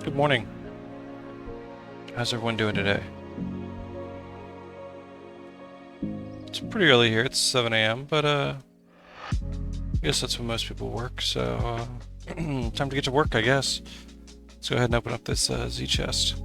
Good morning. How's everyone doing today? It's pretty early here. It's 7 a.m., but I guess that's when most people work, so time to get to work, I guess. Let's go ahead and open up this Z chest.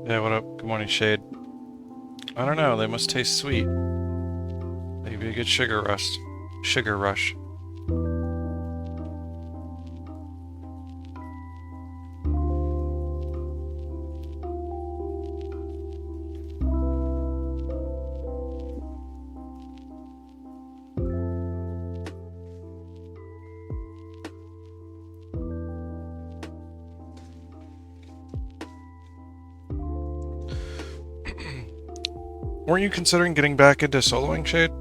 Yeah, what up? Good morning, Shade. I don't know, they must taste sweet. Maybe a good sugar rush. Sugar rush. Weren't you considering getting back into soloing, Shade?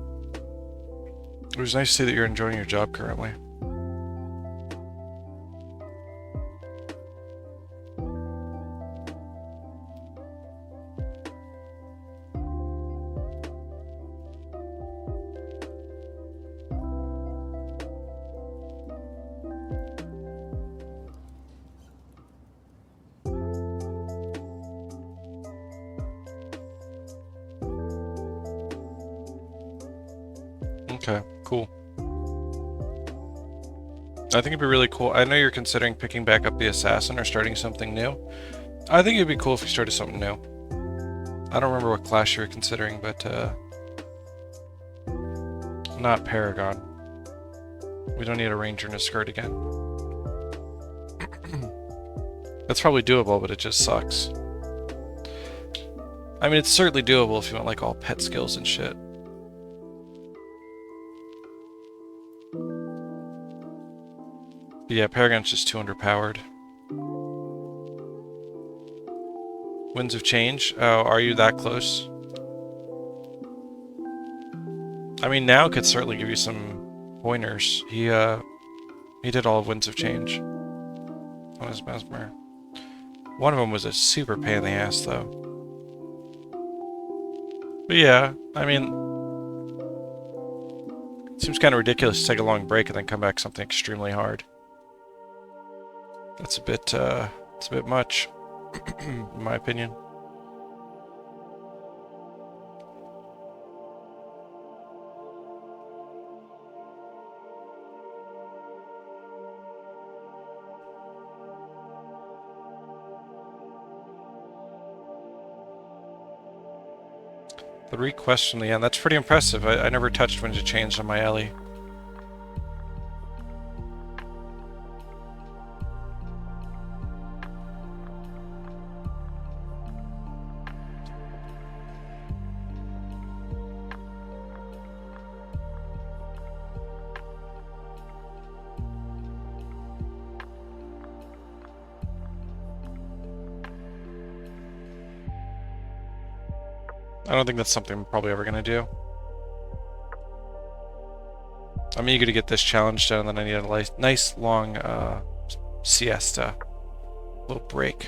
It was nice to see that you're enjoying your job currently. Okay, cool. I think it'd be really cool. I know you're considering picking back up the Assassin or starting something new. I think it'd be cool if you started something new. I don't remember what class you were considering, but not Paragon. We don't need a Ranger and a Skirt again. That's probably doable, but it just sucks. I mean, it's certainly doable if you want like all pet skills and shit. But yeah, Paragon's just too underpowered. Winds of Change? Oh, are you that close? I mean, now could certainly give you some pointers. He did all of Winds of Change on his Mesmer. One of them was a super pain in the ass, though. But yeah, I mean, it seems kind of ridiculous to take a long break and then come back something extremely hard. That's it's a bit much, in my opinion. The request from the end, that's pretty impressive. I never touched when it changed on my Ellie. I don't think that's something I'm probably ever going to do. I'm eager to get this challenge done, and then I need a nice long siesta. Little break.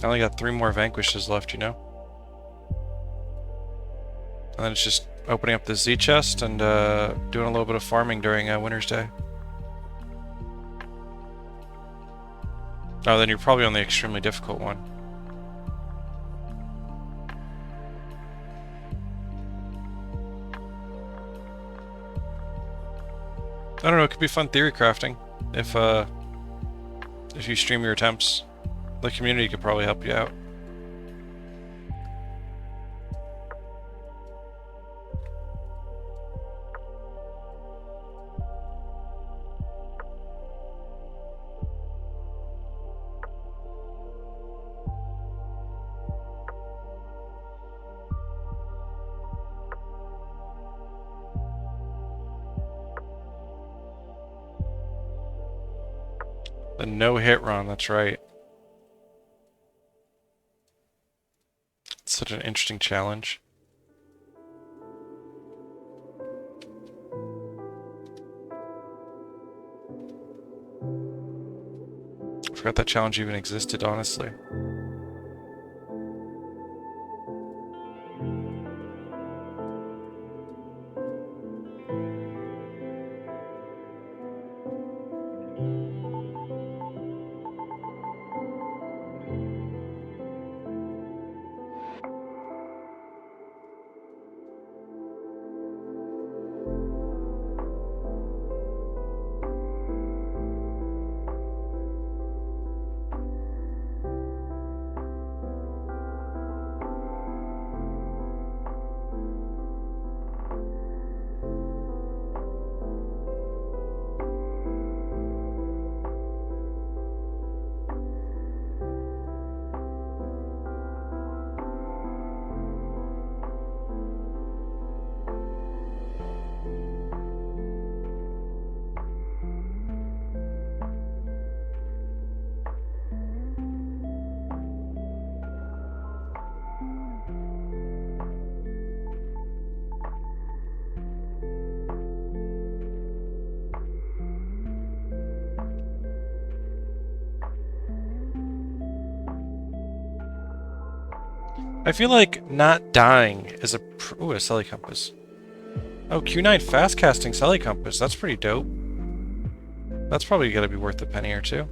I only got 3 more vanquishes left, you know? And then it's just opening up the Z chest and doing a little bit of farming during Winter's Day. Oh, then you're probably on the extremely difficult one. I don't know, it could be fun theory crafting if you stream your attempts. The community could probably help you out. The no-hit run, that's right. It's such an interesting challenge. I forgot that challenge even existed, honestly. I feel like not dying is a... Ooh, a Selly Compass. Oh, Q9 fast casting Selly Compass. That's pretty dope. That's probably gonna be worth a penny or two.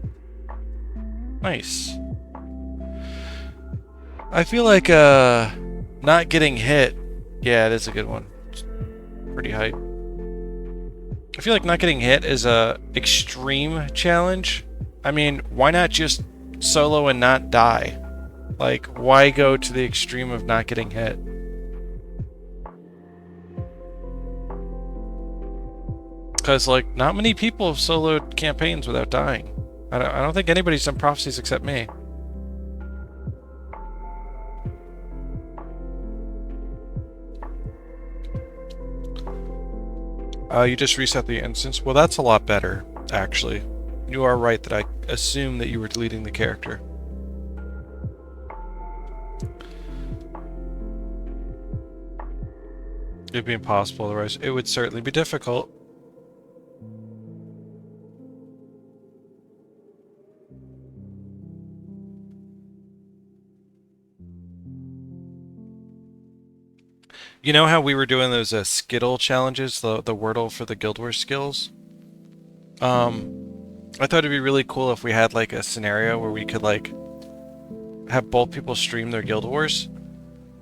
Nice. I feel like, not getting hit... Yeah, it is a good one. It's pretty hype. I feel like not getting hit is a extreme challenge. I mean, why not just solo and not die? Like, why go to the extreme of not getting hit? Because, like, not many people have soloed campaigns without dying. I don't think anybody's done prophecies except me. You just reset the instance. Well, that's a lot better, actually. You are right that I assume that you were deleting the character. It'd be impossible otherwise. It would certainly be difficult. You know how we were doing those Skittle challenges, the Wordle for the Guild Wars skills? I thought it'd be really cool if we had like a scenario where we could like have both people stream their Guild Wars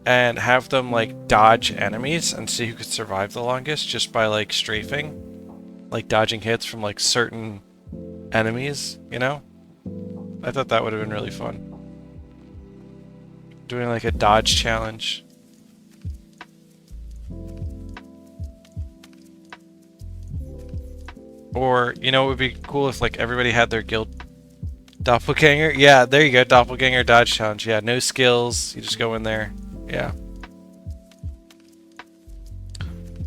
and have them like dodge enemies and see who could survive the longest just by like strafing, like dodging hits from like certain enemies, you know? I thought that would have been really fun. Doing like a dodge challenge. Or, you know, it would be cool if like everybody had their guild doppelganger. Yeah, there you go, doppelganger dodge challenge. Yeah, no skills, you just go in there. Yeah.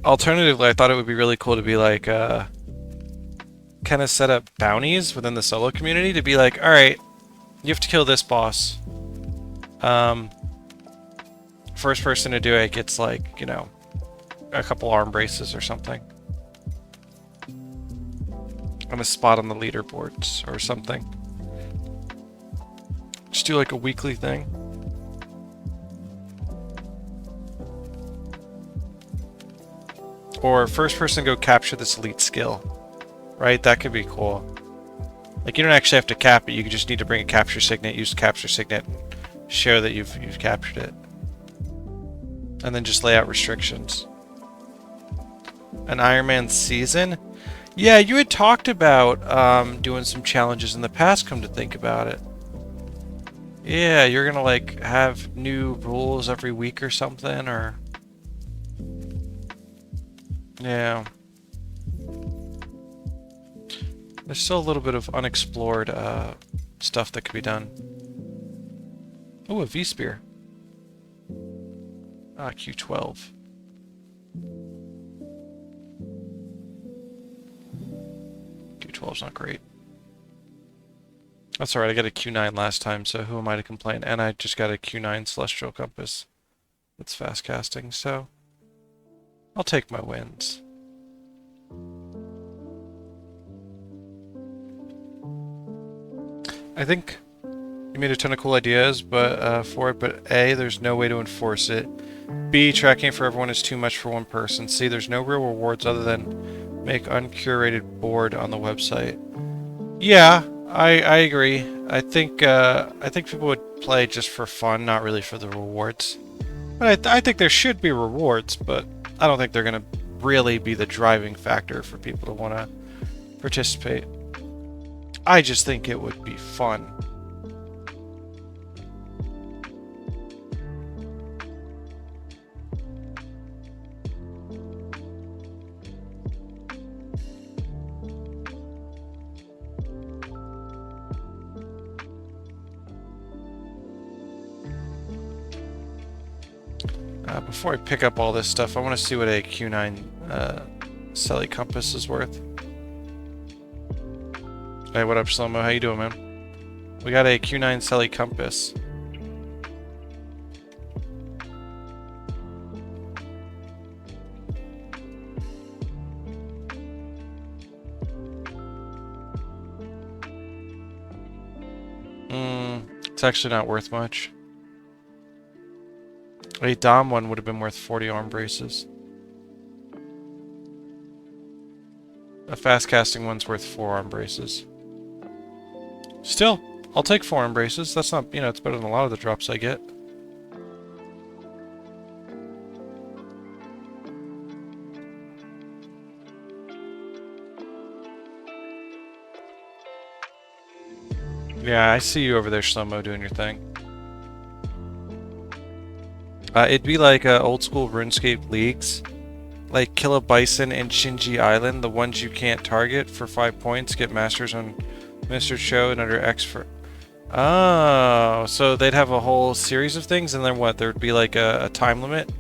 Alternatively, I thought it would be really cool to be like, kind of set up bounties within the solo community to be like, alright, you have to kill this boss. First person to do it gets like, you know, a couple arm braces or something. And a spot on the leaderboards or something. Just do like a weekly thing. Or first person go capture this elite skill. Right? That could be cool. Like you don't actually have to cap it, you just need to bring a capture signet, use the capture signet, and show that you've captured it. And then just lay out restrictions. An Iron Man season? Yeah, you had talked about doing some challenges in the past, come to think about it. Yeah, you're gonna like have new rules every week or something, or... Yeah. There's still a little bit of unexplored stuff that could be done. Oh, a V-Spear. Ah, Q12. Q12's not great. That's alright, I got a Q9 last time, so who am I to complain? And I just got a Q9 Celestial Compass. That's fast casting, so... I'll take my wins. I think you made a ton of cool ideas for it, but A, there's no way to enforce it. B, tracking for everyone is too much for one person. C, there's no real rewards other than make uncurated board on the website. Yeah, I agree. I think people would play just for fun, not really for the rewards. But I think there should be rewards, but I don't think they're going to really be the driving factor for people to want to participate. I just think it would be fun. Before I pick up all this stuff, I want to see what a Q9 Selly Compass is worth. Hey, what up, Shlomo? How you doing, man? We got a Q9 Selly Compass. It's actually not worth much. A Dom one would have been worth 40 arm braces. A fast casting one's worth 4 arm braces. Still, I'll take 4 arm braces. That's not, you know, it's better than a lot of the drops I get. Yeah, I see you over there, Shlomo, doing your thing. It'd be like old school RuneScape leagues. Like kill a bison in Shinji Island, the ones you can't target for 5 points, get masters on Mr. Cho and under X for... Oh, so they'd have a whole series of things, and then what? There'd be like a time limit?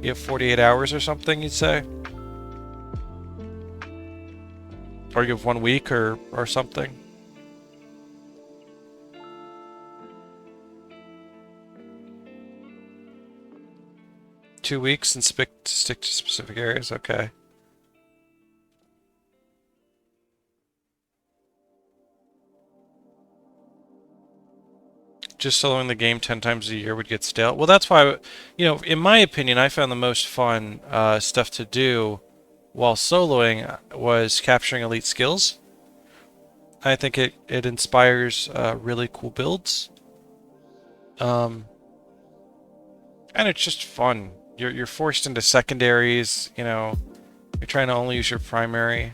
You have 48 hours or something, you'd say? Or you have 1 week or something? Two weeks and stick to specific areas, okay. just soloing the game 10 times a year would get stale. Well, that's why, you know, in my opinion, I found the most fun stuff to do while soloing was capturing elite skills. I think it inspires really cool builds. And it's just fun. You're forced into secondaries, you know, you're trying to only use your primary.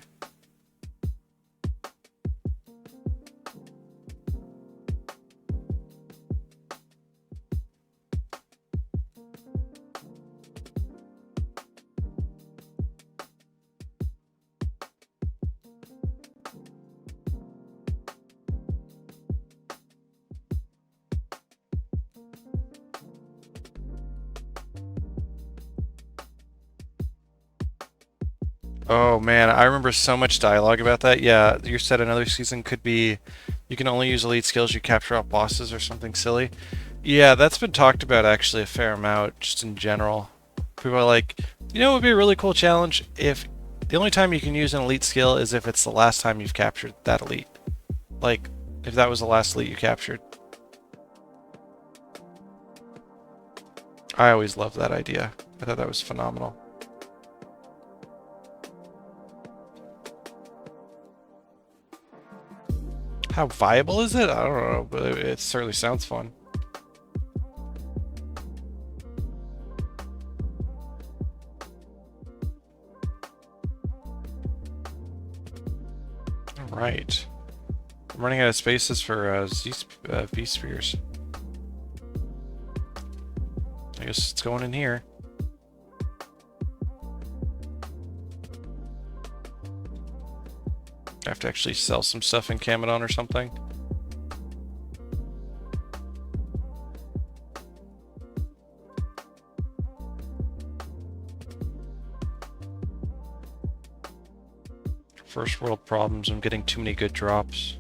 Oh man, I remember so much dialogue about that. Yeah, you said another season could be you can only use elite skills you capture off bosses or something silly. Yeah, that's been talked about actually a fair amount, just in general. People are like, you know, it would be a really cool challenge if the only time you can use an elite skill is if it's the last time you've captured that elite. Like, if that was the last elite you captured. I always loved that idea. I thought that was phenomenal. How viable is it? I don't know, but it certainly sounds fun. Right. I'm running out of spaces for V-spheres. I guess it's going in here. I have to actually sell some stuff in Camadon or something. First world problems, I'm getting too many good drops.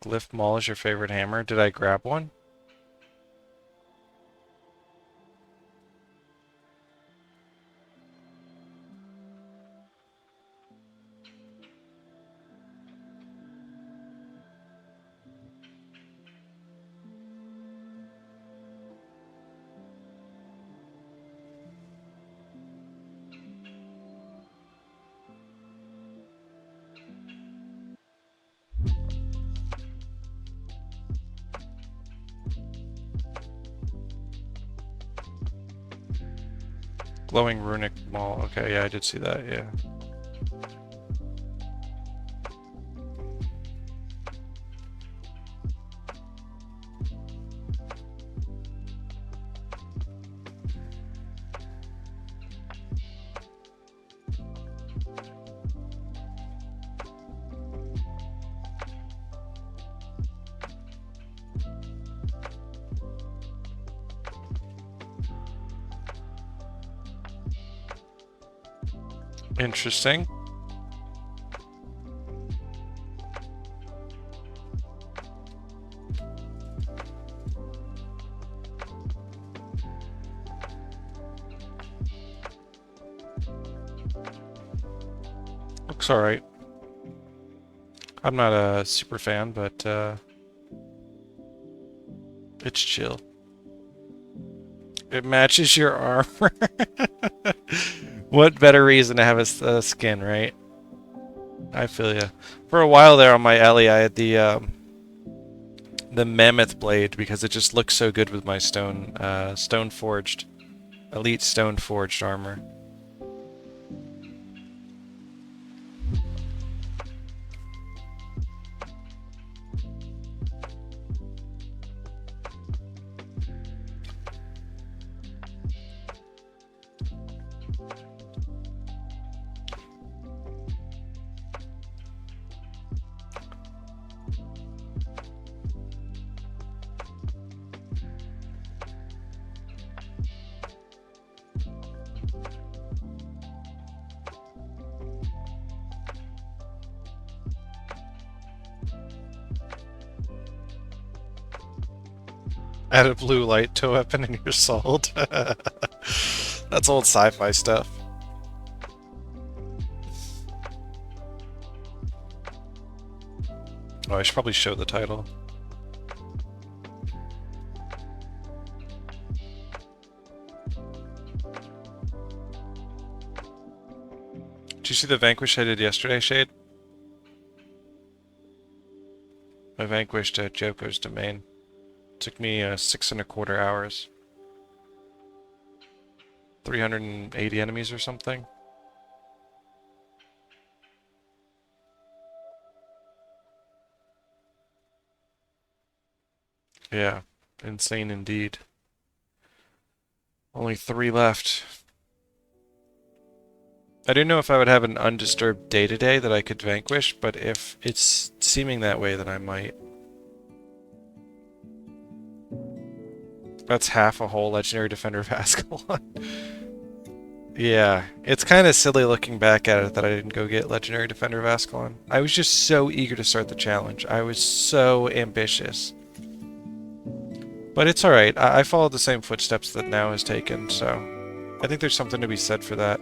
Lift Maul is your favorite hammer. Did I grab one? Glowing runic maul. Okay, yeah, I did see that, yeah. Interesting. Looks alright. I'm not a super fan, but it's chill. It matches your armor. What better reason to have a skin, right? I feel ya. For a while there on my alley, I had the mammoth blade because it just looks so good with my stone forged, elite stone forged armor. Add a blue light to a weapon and you're sold. That's old sci-fi stuff. Oh, I should probably show the title. Did you see the Vanquish I did yesterday, Shade? I vanquished Joko's domain. Took me 6¼ hours. 380 enemies or something. Yeah, insane indeed. Only 3 left. I didn't know if I would have an undisturbed day today that I could vanquish, but if it's seeming that way, then I might. That's half a whole Legendary Defender of Ascalon. Yeah, it's kind of silly looking back at it that I didn't go get Legendary Defender of Ascalon. I was just so eager to start the challenge. I was so ambitious. But it's alright. I followed the same footsteps that Now has taken, so I think there's something to be said for that.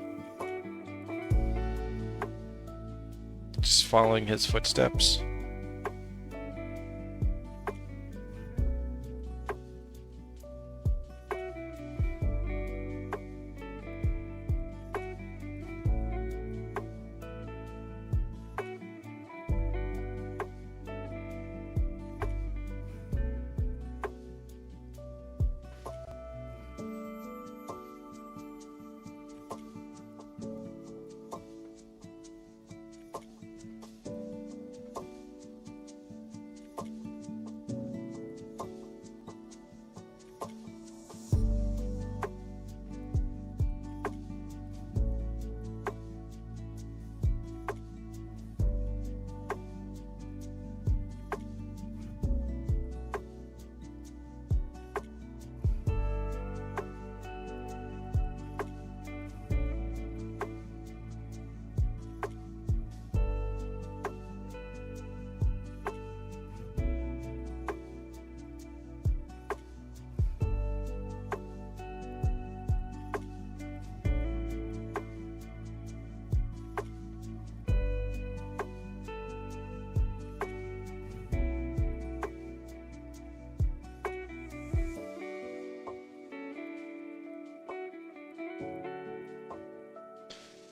Just following his footsteps.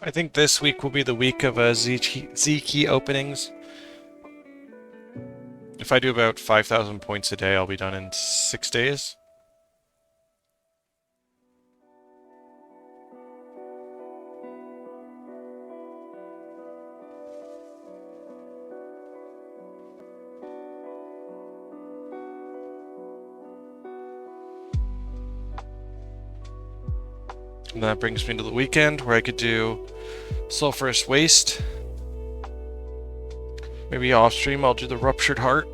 I think this week will be the week of Z-key openings. If I do about 5,000 points a day, I'll be done in 6 days. And that brings me to the weekend where I could do Sulphurous Waste. Maybe off stream I'll do the Ruptured Heart.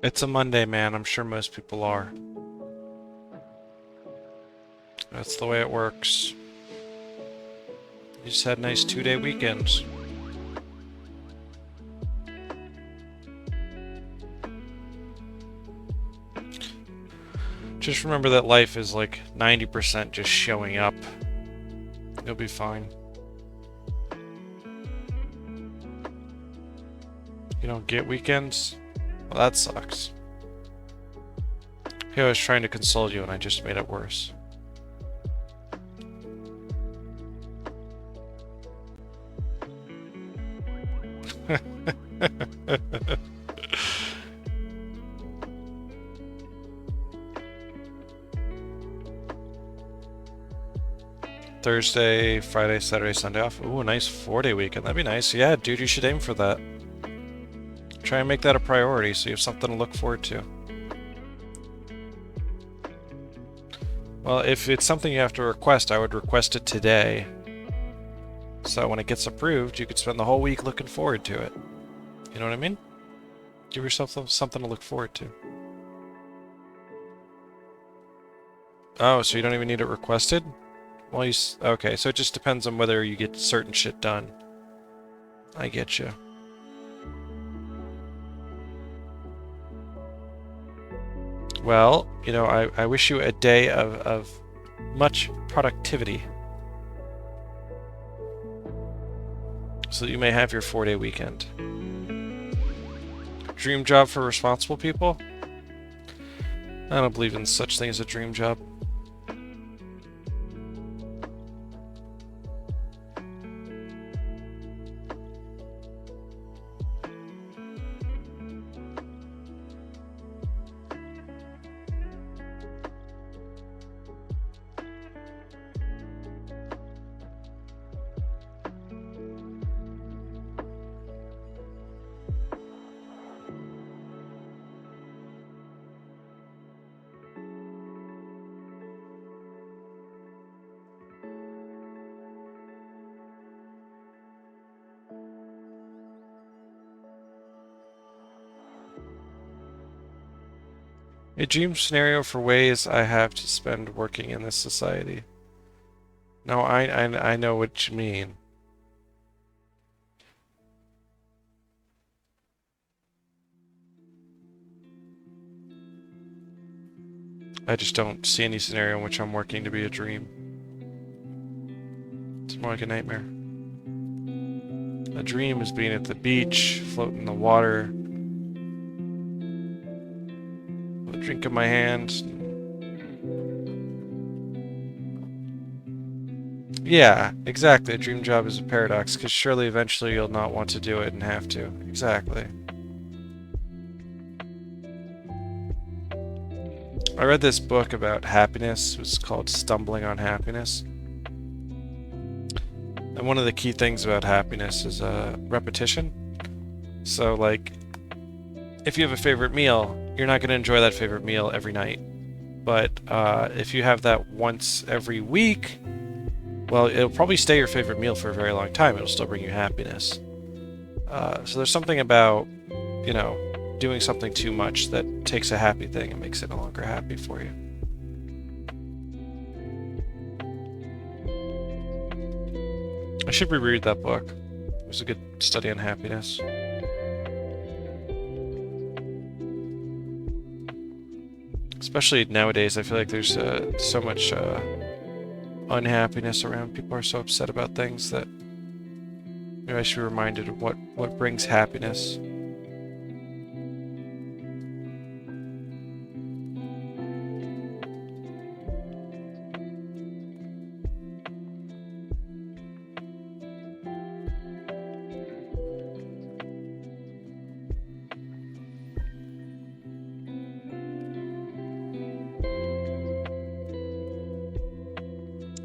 It's a Monday, man. I'm sure most people are. That's the way it works. You just had nice 2-day weekends. Just remember that life is like 90% just showing up. You'll be fine. You don't get weekends? Well, that sucks. I was trying to console you and I just made it worse. Thursday, Friday, Saturday, Sunday off. Ooh, a nice 4-day weekend. That'd be nice. Yeah, dude, you should aim for that. Try and make that a priority so you have something to look forward to. Well, if it's something you have to request, I would request it today. So when it gets approved, you could spend the whole week looking forward to it. You know what I mean? Give yourself something to look forward to. Oh, so you don't even need it requested? Well, okay, so it just depends on whether you get certain shit done. I get you. Well, you know, I wish you a day of much productivity. So that you may have your 4-day weekend. Dream job for responsible people? I don't believe in such thing as a dream job. A dream scenario for ways I have to spend working in this society. No, I know what you mean. I just don't see any scenario in which I'm working to be a dream. It's more like a nightmare. A dream is being at the beach, floating in the water, with a drink in my hand. Yeah, exactly. A dream job is a paradox, because surely eventually you'll not want to do it and have to. Exactly. I read this book about happiness. It was called Stumbling on Happiness. And one of the key things about happiness is repetition. So, like, if you have a favorite meal, you're not going to enjoy that favorite meal every night. But if you have that once every week, well, it'll probably stay your favorite meal for a very long time. It'll still bring you happiness. So there's something about, you know, doing something too much that takes a happy thing and makes it no longer happy for you. I should reread that book. It was a good study on happiness. Especially nowadays, I feel like there's so much unhappiness around. People are so upset about things that maybe I should be reminded of what brings happiness.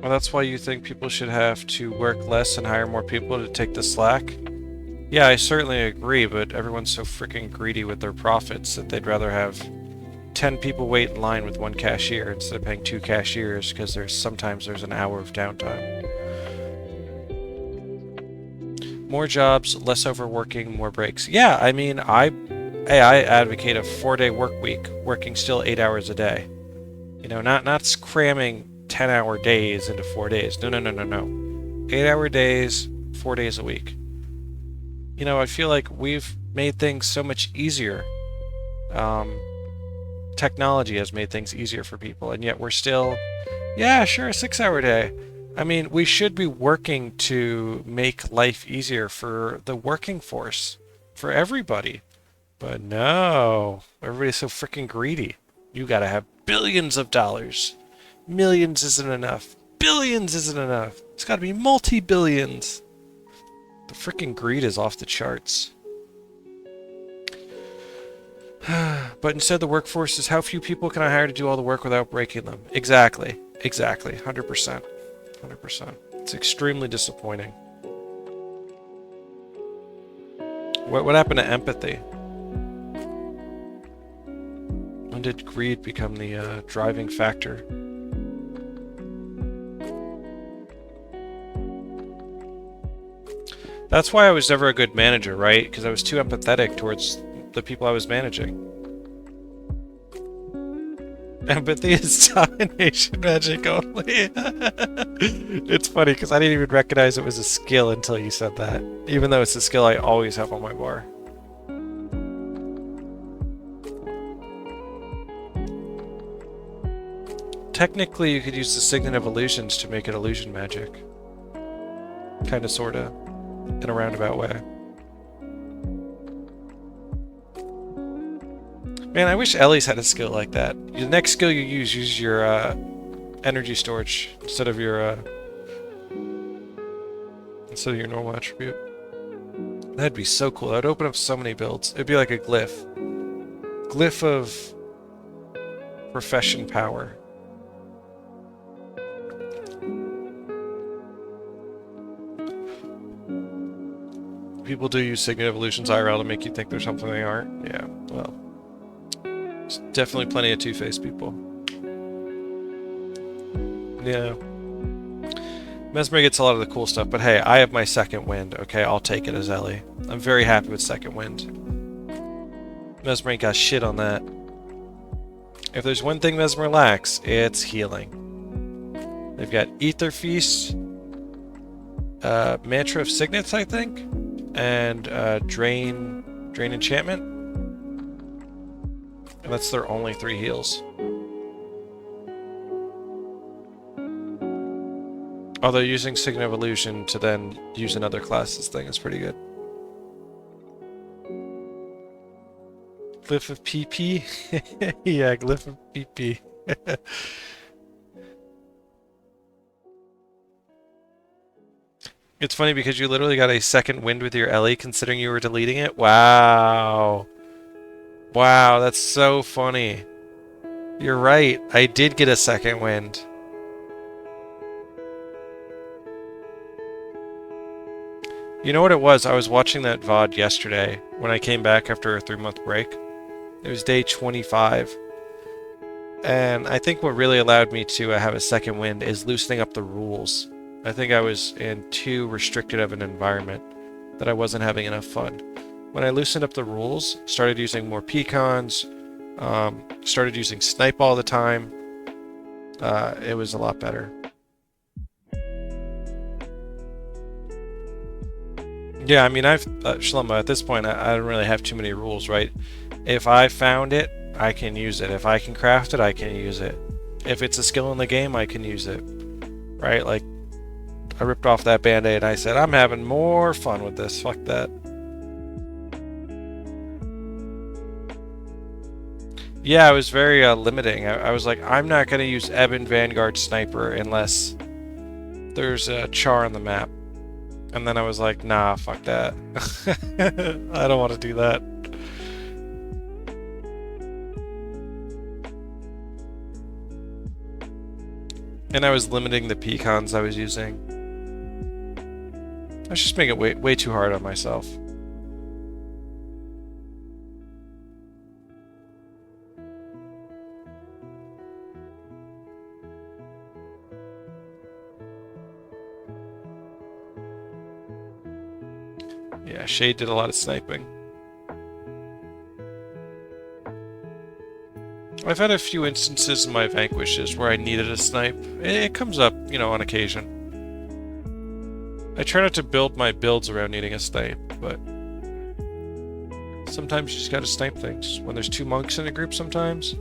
Well, that's why you think people should have to work less and hire more people to take the slack? Yeah, I certainly agree, but everyone's so freaking greedy with their profits that they'd rather have 10 people wait in line with one cashier instead of paying 2 cashiers because sometimes there's an hour of downtime. More jobs, less overworking, more breaks. Yeah, I mean, hey, I advocate a 4-day work week, working still 8 hours a day. You know, not cramming 10-hour days into 4 days. No, no, no, no, no. 8-hour days, 4 days a week. You know, I feel like we've made things so much easier. Technology has made things easier for people, and yet we're still, yeah, sure, a 6-hour day. I mean, we should be working to make life easier for the working force, for everybody. But no, everybody's so freaking greedy. You gotta have billions of dollars. Millions isn't enough. Billions isn't enough. It's gotta be multi-billions. The freaking greed is off the charts. But instead the workforce is how few people can I hire to do all the work without breaking them. Exactly. Exactly. 100%. 100%. It's extremely disappointing. What happened to empathy? When did greed become the driving factor? That's why I was never a good manager, right? Because I was too empathetic towards the people I was managing. Empathy is domination magic only. It's funny because I didn't even recognize it was a skill until you said that. Even though it's a skill I always have on my bar. Technically, you could use the Signet of Illusions to make it illusion magic. Kinda, sorta. In a roundabout way. Man, I wish Ellie's had a skill like that. The next skill you use your energy storage instead of your normal attribute. That'd be so cool. That'd open up so many builds. It'd be like a glyph. Glyph of profession power. People do use Signet Evolutions IRL to make you think they're something they aren't. Yeah, well. There's definitely plenty of two-faced people. Yeah. Mesmer gets a lot of the cool stuff, but hey, I have my second wind. Okay, I'll take it as Ellie. I'm very happy with second wind. Mesmer ain't got shit on that. If there's one thing Mesmer lacks, it's healing. They've got Ether Feast, Mantra of Signets, I think, and Drain Enchantment. And that's their only 3 heals. Although using Signet of Illusion to then use another class's thing is pretty good. Glyph of PP? Yeah, Glyph of PP. It's funny because you literally got a second wind with your Ellie considering you were deleting it. Wow. Wow, that's so funny. You're right. I did get a second wind. You know what it was? I was watching that VOD yesterday when I came back after a 3-month break. It was day 25. And I think what really allowed me to have a second wind is loosening up the rules. I think I was in too restricted of an environment that I wasn't having enough fun. When I loosened up the rules, started using more pecons, started using snipe all the time, it was a lot better. Yeah, I mean, Shlomo, at this point, I don't really have too many rules, right? If I found it, I can use it. If I can craft it, I can use it. If it's a skill in the game, I can use it. Right? Like, I ripped off that band-aid and I said, I'm having more fun with this. Fuck that. Yeah, I was very limiting. I was like, I'm not going to use Ebon Vanguard Sniper unless there's a char on the map. And then I was like, nah, fuck that. I don't want to do that. And I was limiting the pecons I was using. I was just making it way too hard on myself. Yeah, Shade did a lot of sniping. I've had a few instances in my Vanquishes where I needed a snipe. It comes up, you know, on occasion. I try not to build my builds around needing a snipe, but sometimes you just gotta snipe things. When there's two monks in a group sometimes.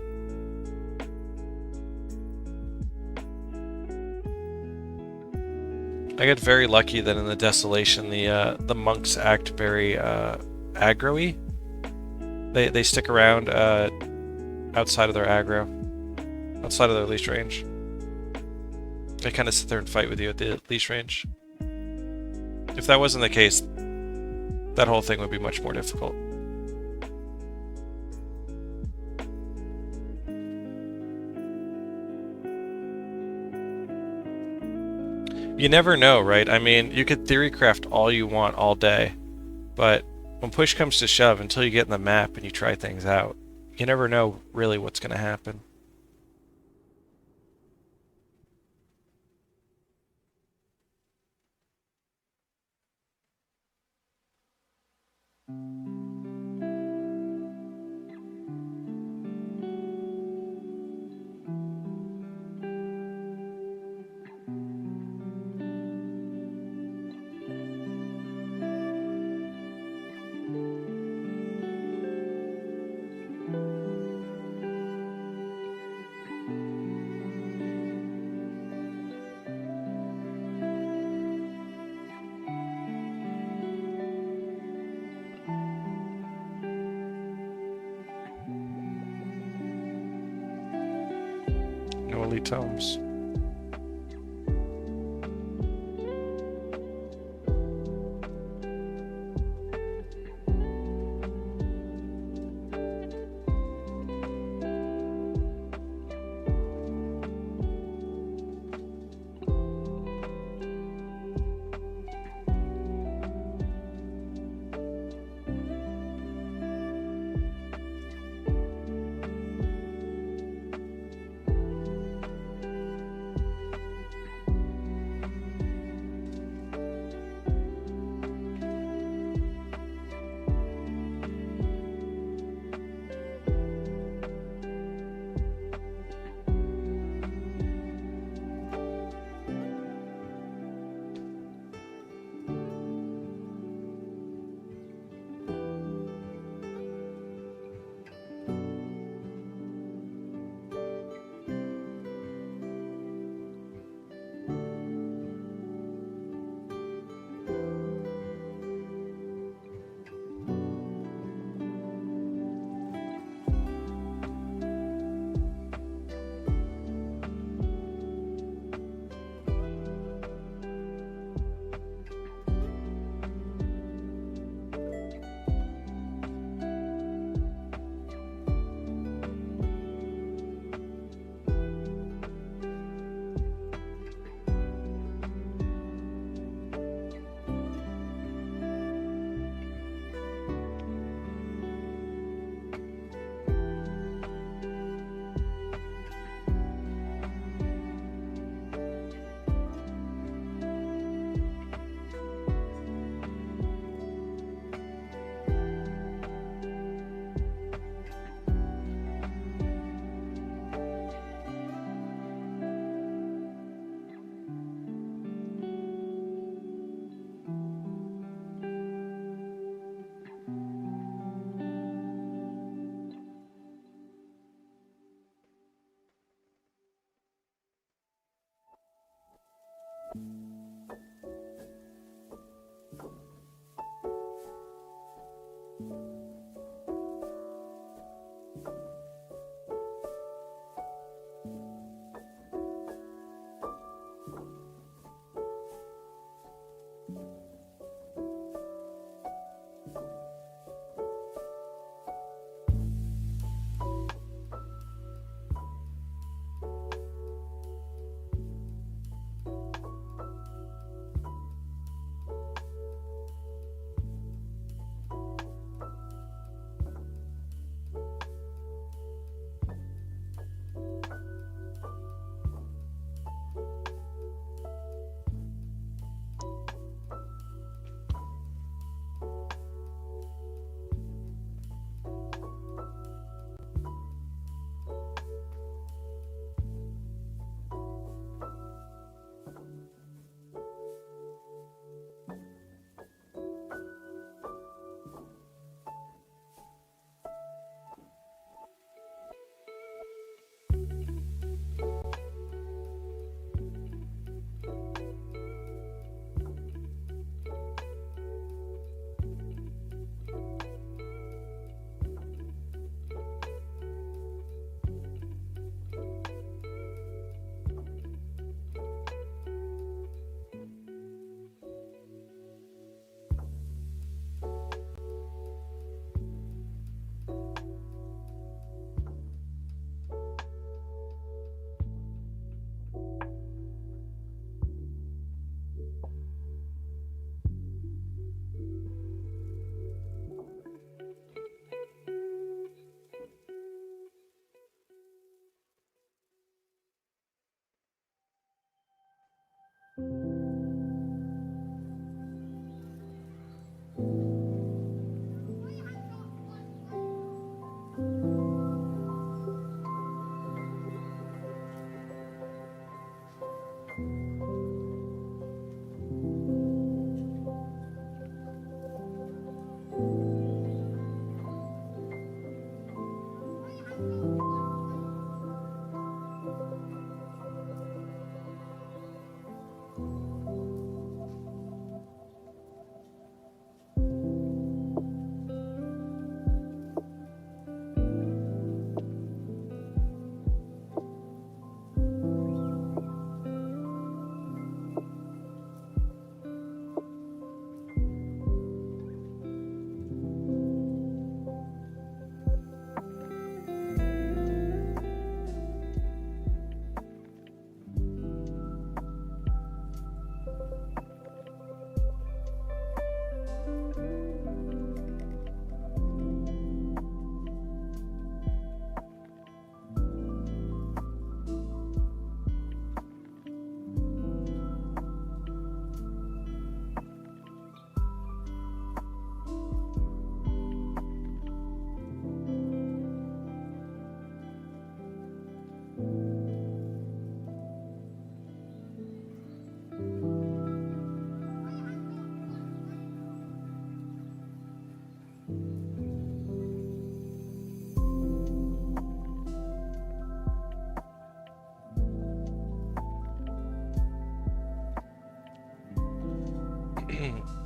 I get very lucky that in the Desolation the monks act very aggro-y. They stick around outside of their aggro. Outside of their leash range. They kind of sit there and fight with you at the leash range. If that wasn't the case, that whole thing would be much more difficult. You never know, right? I mean, you could theorycraft all you want all day, but when push comes to shove, until you get in the map and you try things out, you never know really what's going to happen. No elite tomes.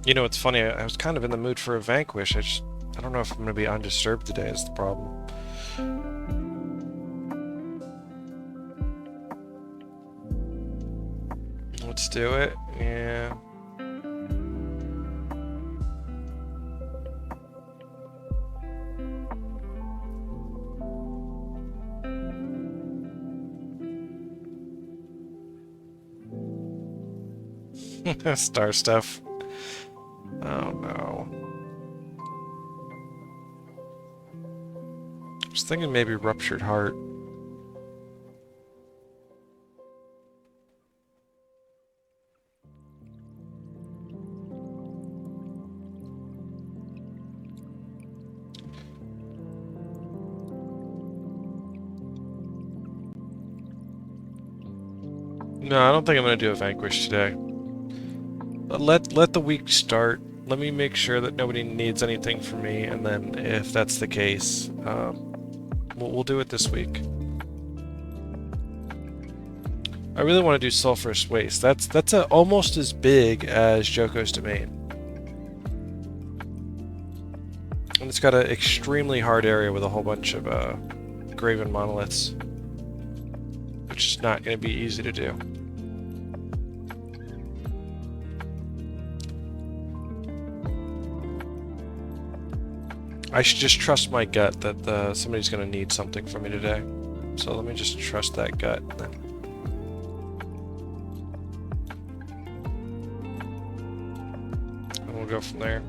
You know, it's funny, I was kind of in the mood for a Vanquish. I don't know if I'm going to be undisturbed today is the problem. Let's do it. Yeah. Star stuff. Oh no. I was thinking maybe Ruptured Heart. No, I don't think I'm going to do a Vanquish today. Let the week start. Let me make sure that nobody needs anything from me, and then if that's the case, we'll do it this week. I really want to do Sulphurous Waste. That's almost as big as Joko's Domain. And it's got an extremely hard area with a whole bunch of Graven Monoliths, which is not going to be easy to do. I should just trust my gut that somebody's going to need something from me today. So let me just trust that gut. And we'll go from there.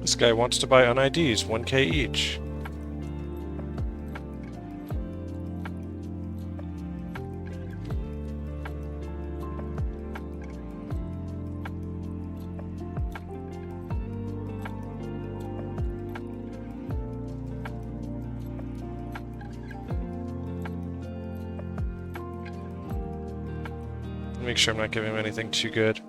This guy wants to buy un-IDs, 1k each. Make sure I'm not giving him anything too good.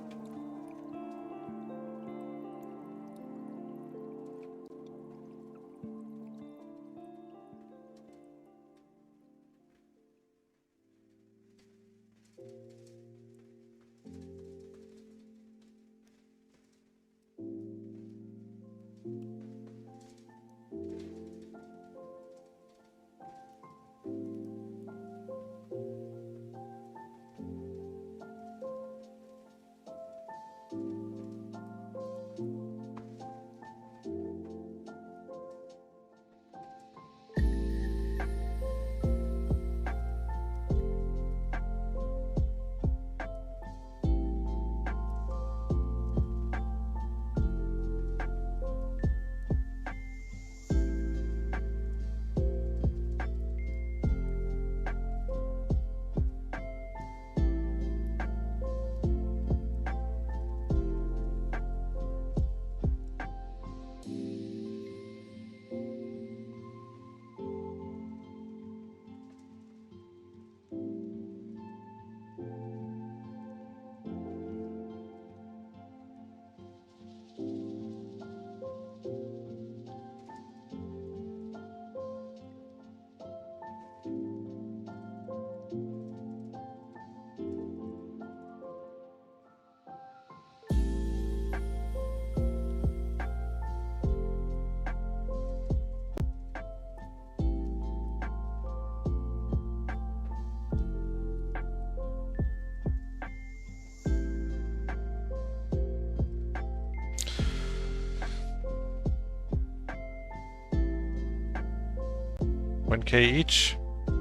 $1k each.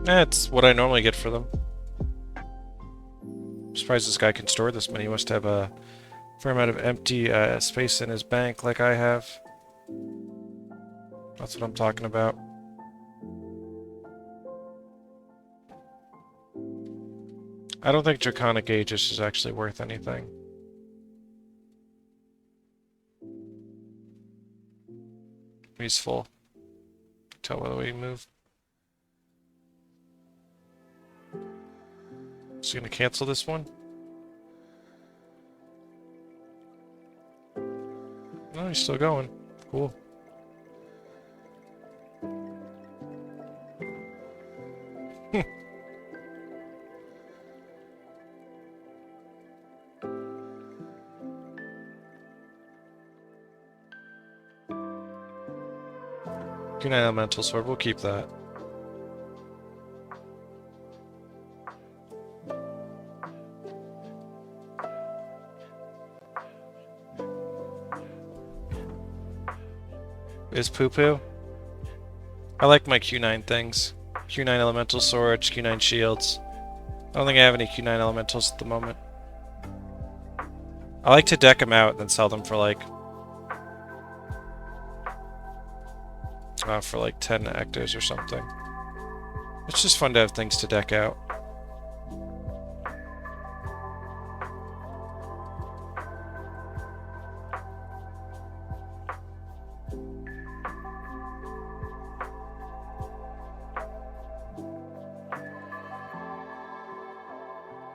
That's what I normally get for them. I'm surprised this guy can store this many. He must have a fair amount of empty space in his bank like I have. That's what I'm talking about. I don't think Draconic Aegis is actually worth anything. He's full. Tell by the way he moved. Is he gonna cancel this one? No, he's still going. Cool. Q9 Elemental Sword, we'll keep that. Is poo-poo? I like my Q9 things. Q9 Elemental Swords, Q9 Shields. I don't think I have any Q9 Elementals at the moment. I like to deck them out and then sell them for like 10 ectos or something. It's just fun to have things to deck out.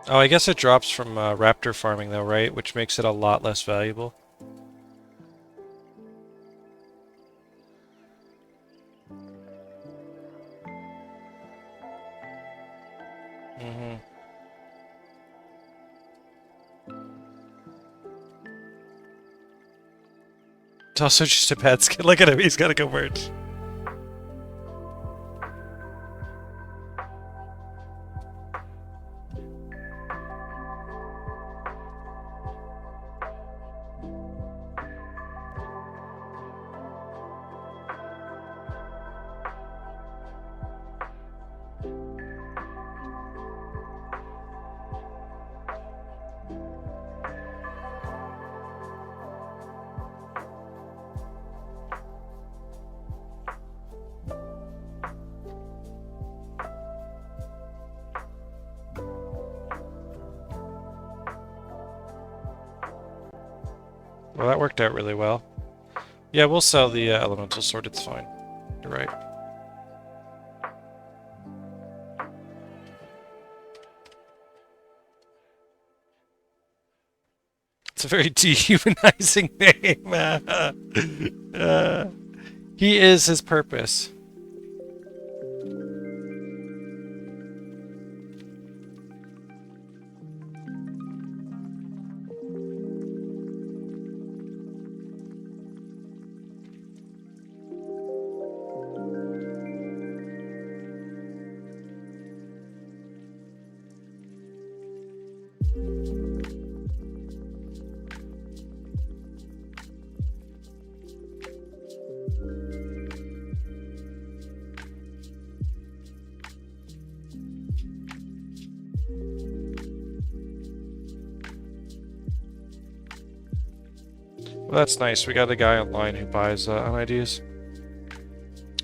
Oh, I guess it drops from raptor farming though, right? Which makes it a lot less valuable. It's also just a bad skin. Look at him, he's gotta go merge. Well, that worked out really well. Yeah, we'll sell the Elemental Sword, it's fine. You're right. It's a very dehumanizing name. He is his purpose. Well, that's nice. We got a guy online who buys on IDs.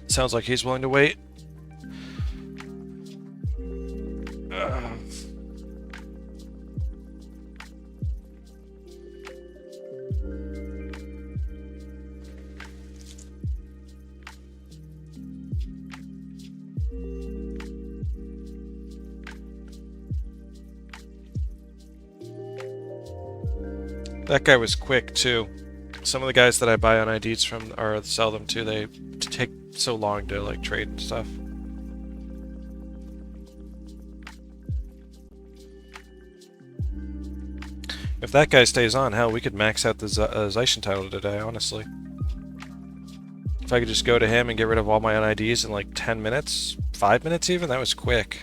Sounds like he's willing to wait. That guy was quick too. Some of the guys that I buy on IDs from or sell them to, they take so long to like trade and stuff. If that guy stays on, hell, we could max out the Zaishen title today, honestly. If I could just go to him and get rid of all my IDs in like 10 minutes, 5 minutes even, that was quick.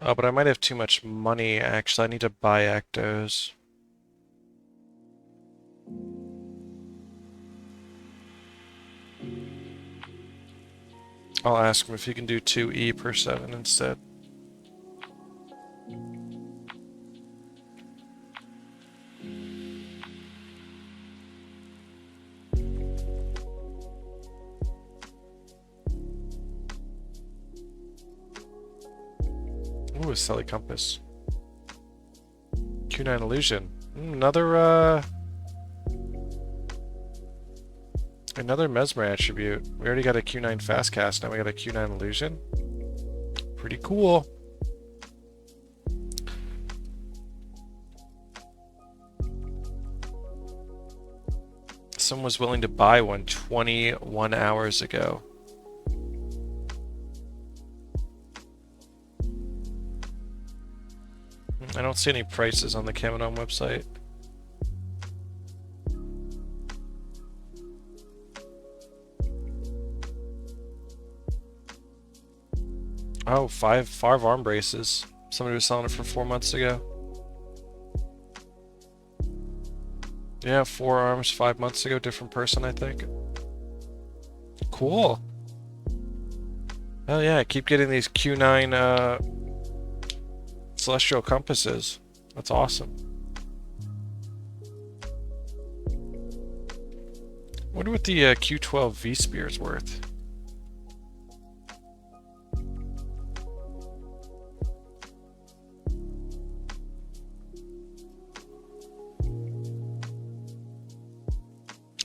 Oh, but I might have too much money, actually. I need to buy Actos. I'll ask him if he can do 2E per 7 instead. Ooh, a Selly Compass. Q9 Illusion. Another Mesmer attribute. We already got a Q9 Fast Cast, now we got a Q9 Illusion. Pretty cool. Someone was willing to buy one 21 hours ago. I don't see any prices on the Cameron website. Oh, five arm braces. Somebody was selling it for 4 months ago. Yeah, 4 arms 5 months ago. Different person, I think. Cool. Oh yeah, I keep getting these Q9 Celestial Compasses. That's awesome. Wonder what the Q12 V-Spear is worth.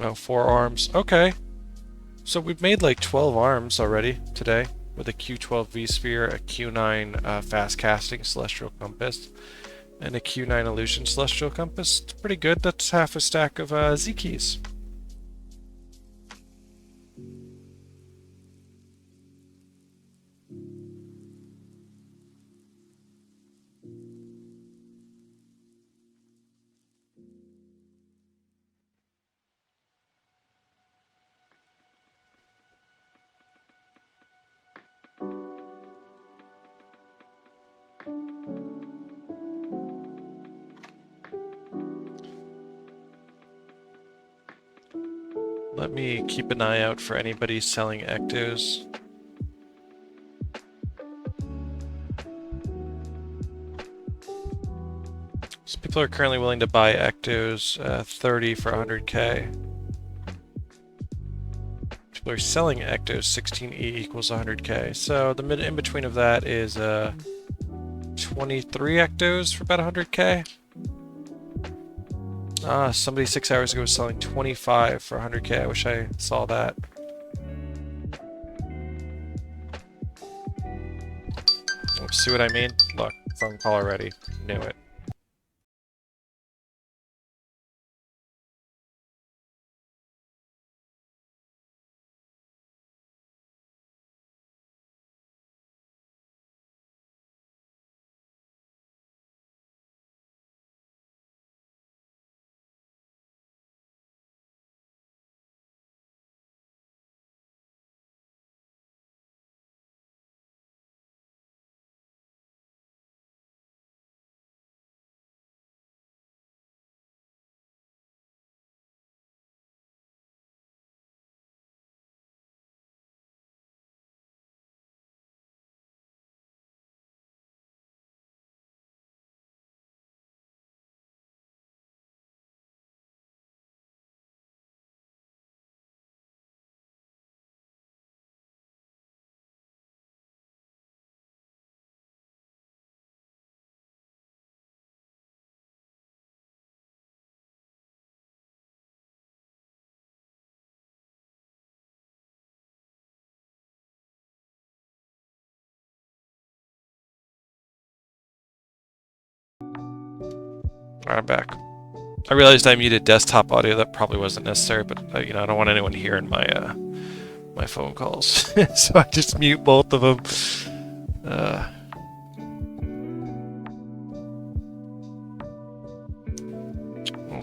Oh, 4 arms. Okay. So we've made like 12 arms already today with a Q12 V-Sphere, a Q9 Fast Casting Celestial Compass, and a Q9 Illusion Celestial Compass. It's pretty good. That's half a stack of Z-Keys. Let me keep an eye out for anybody selling Ectos. So people are currently willing to buy Ectos 30 for 100k. People are selling Ectos 16E equals 100k. So the in between of that is 23 Ectos for about 100k. Somebody 6 hours ago was selling 25 for 100k. I wish I saw that. See what I mean? Look, phone call already. Knew it. Alright, I'm back. I realized I muted desktop audio. That probably wasn't necessary, but you know, I don't want anyone hearing my my phone calls, so I just mute both of them.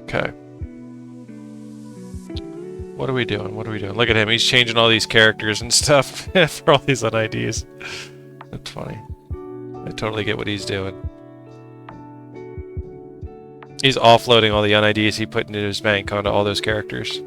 Okay. What are we doing? What are we doing? Look at him. He's changing all these characters and stuff for all these UNIDs. That's funny. I totally get what he's doing. He's offloading all the UNIDs he put into his bank onto all those characters.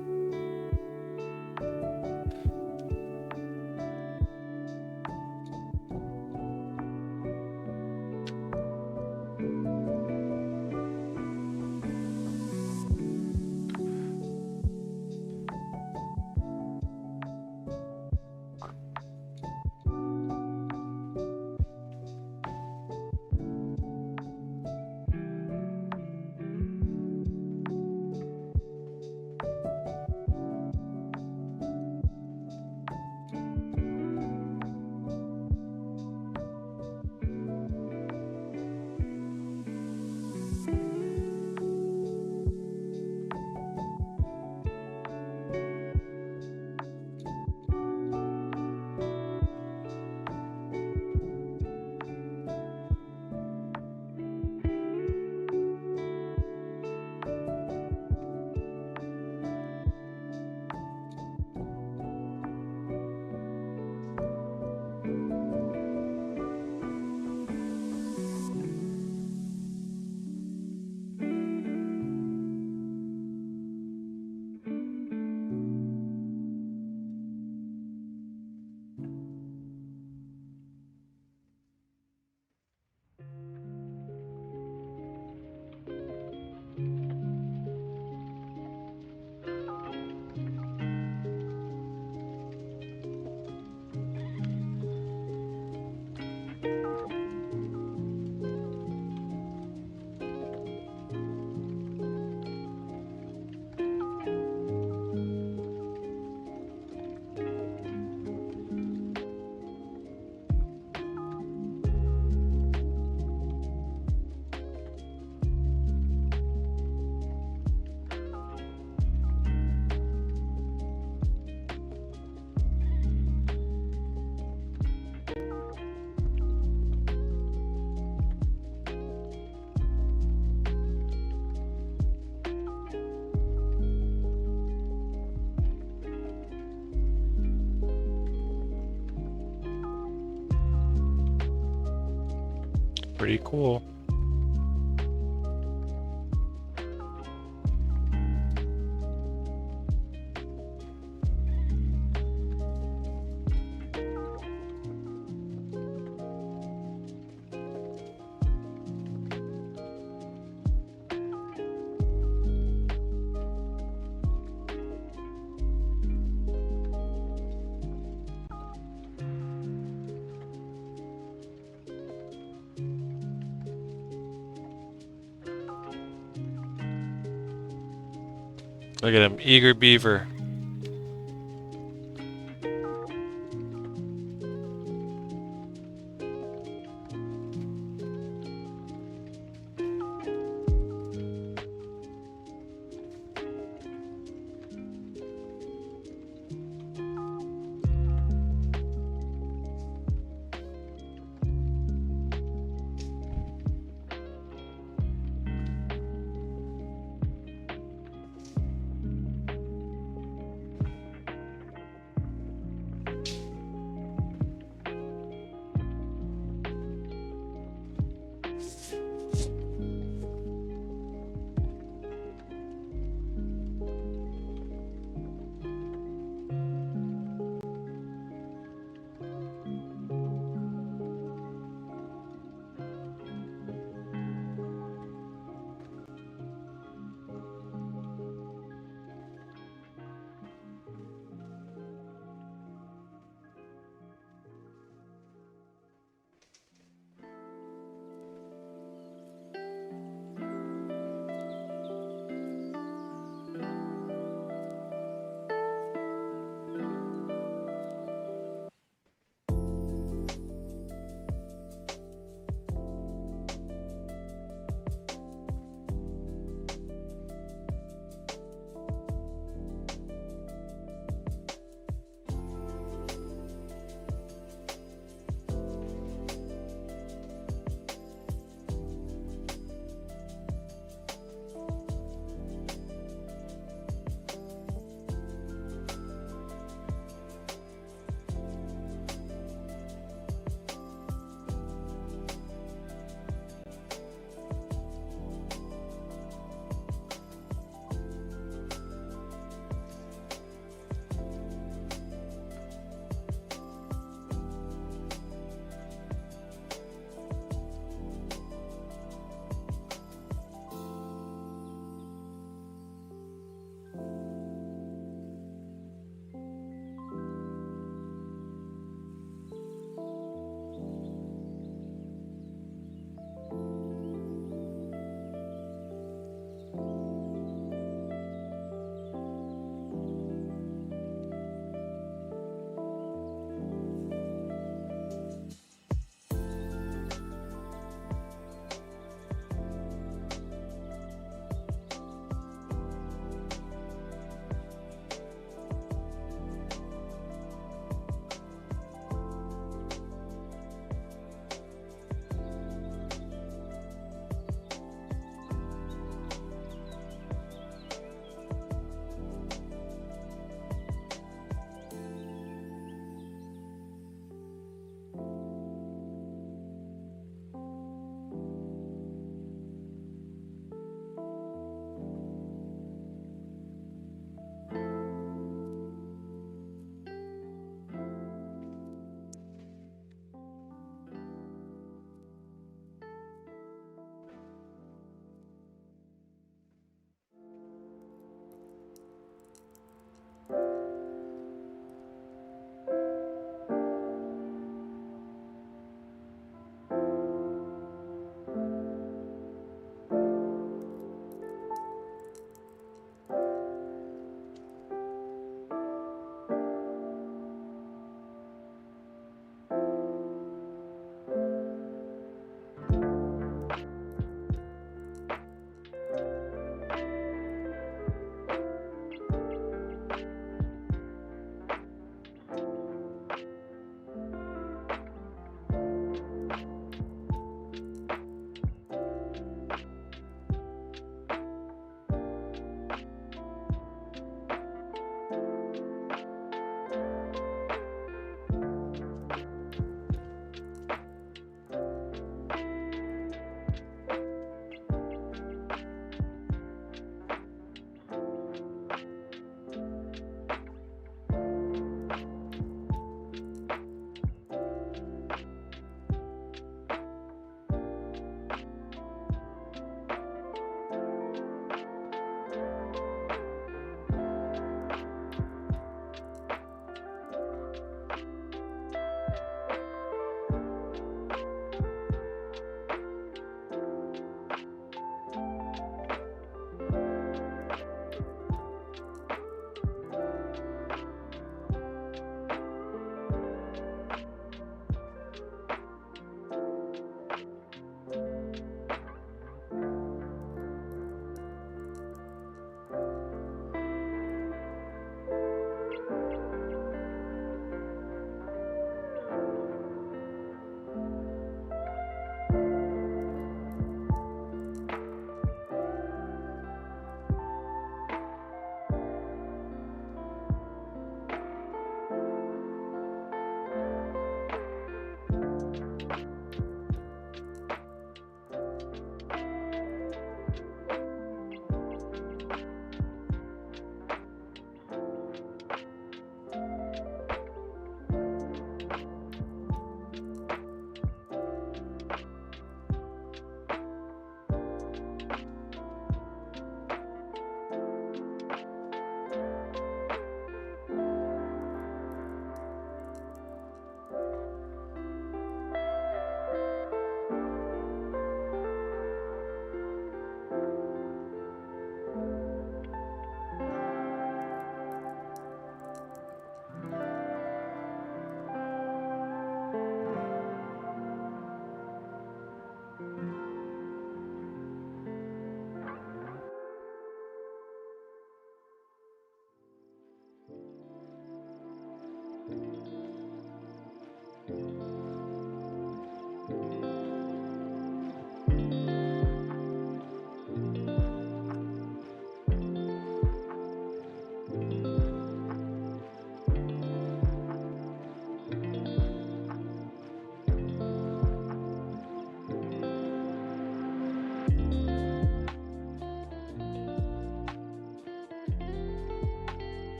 pretty cool. Look at him, eager beaver.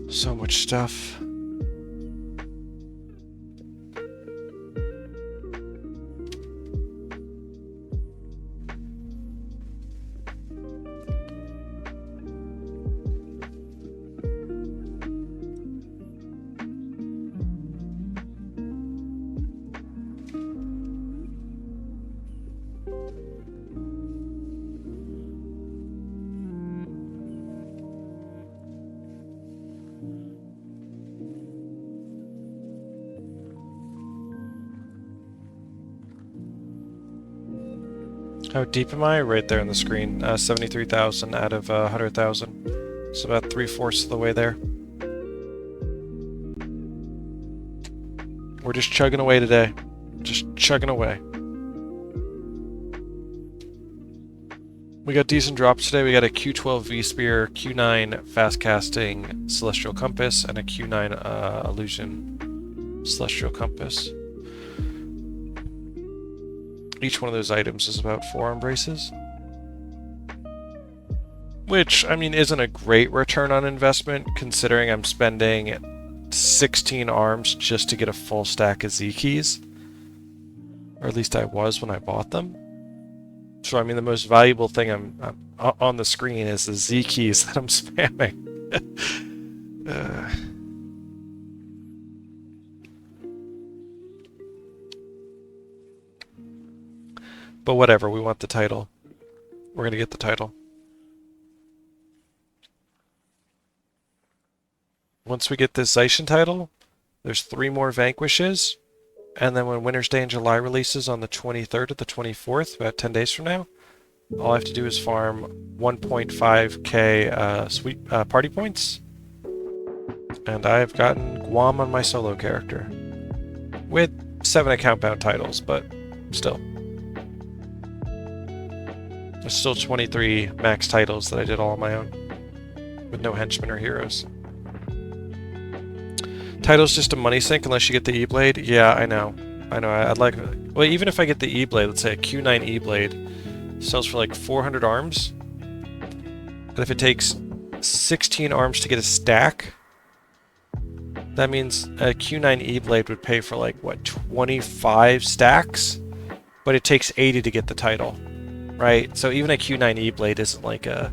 So much stuff. How deep am I? Right there on the screen. 73,000 out of 100,000. So about 3/4 of the way there. We're just chugging away today. Just chugging away. We got decent drops today. We got a Q12 V-Spear, Q9 Fast Casting Celestial Compass, and a Q9 Illusion Celestial Compass. Each one of those items is about 4 arm braces. Which, I mean, isn't a great return on investment, considering I'm spending 16 arms just to get a full stack of Z-keys. Or at least I was when I bought them. So, I mean, the most valuable thing I'm on the screen is the Z-keys that I'm spamming. But whatever, we want the title. We're gonna get the title. Once we get this Zaishen title, there's 3 more Vanquishes, and then when Winter's Day in July releases on the 23rd or the 24th, about 10 days from now, all I have to do is farm 1.5k sweet party points, and I've gotten GWAMM on my solo character. With 7 account bound titles, but still. There's still 23 max titles that I did all on my own, with no henchmen or heroes. Title's just a money sink unless you get the E-Blade. Yeah, I know. I'd like... Well, even if I get the E-Blade, let's say a Q9 E-Blade, sells for like 400 arms. And if it takes 16 arms to get a stack, that means a Q9 E-Blade would pay for like, what, 25 stacks? But it takes 80 to get the title, right? So even a Q9 E-Blade isn't like a...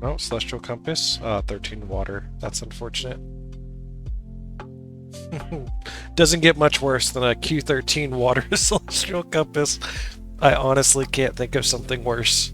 Oh, Celestial Compass. 13 water. That's unfortunate. Doesn't get much worse than a Q13 water Celestial Compass. I honestly can't think of something worse.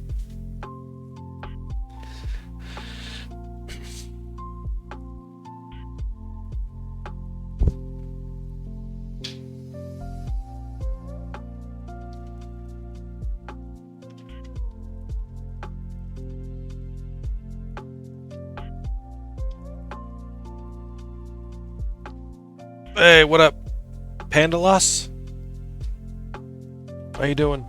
Hey, what up, Pandalos? How you doing?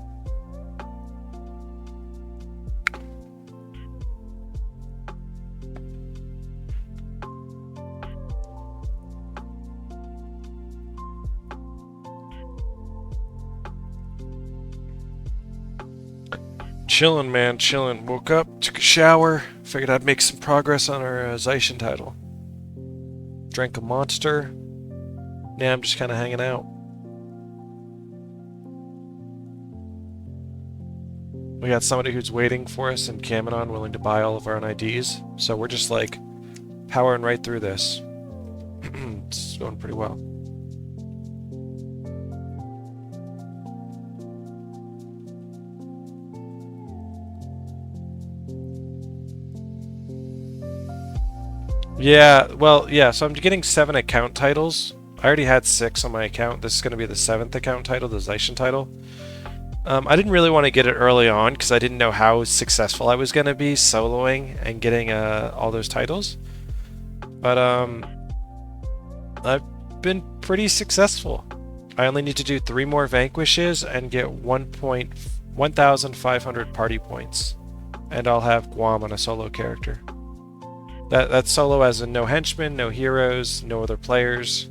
Chillin', man, chillin'. Woke up, took a shower, figured I'd make some progress on our Zaishen title. Drank a monster. Now I'm just kind of hanging out. We got somebody who's waiting for us in Kamenon, willing to buy all of our own IDs. So we're just like powering right through this. It's going pretty well. Yeah, well, yeah, so I'm getting 7 account titles. I already had 6 on my account. This is going to be the 7th account title, the Zaishen title. I didn't really want to get it early on because I didn't know how successful I was going to be soloing and getting all those titles. But I've been pretty successful. I only need to do 3 more vanquishes and get 1,500 party points. And I'll have GWAMM on a solo character. That's solo as in no henchmen, no heroes, no other players.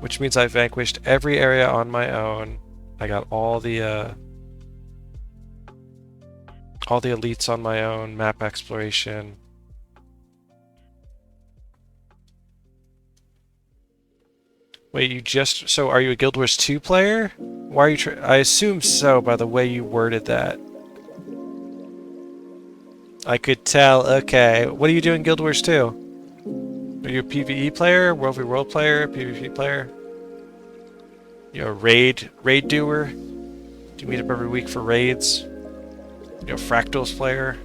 Which means I vanquished every area on my own. I got all the elites on my own, map exploration. Wait, so are you a Guild Wars 2 player? Why are you I assume so by the way you worded that. I could tell. Okay. What are you doing Guild Wars 2? Are you a PvE player, World v World player, PvP player? You a raid doer? Do you meet up every week for raids? You a Fractals player?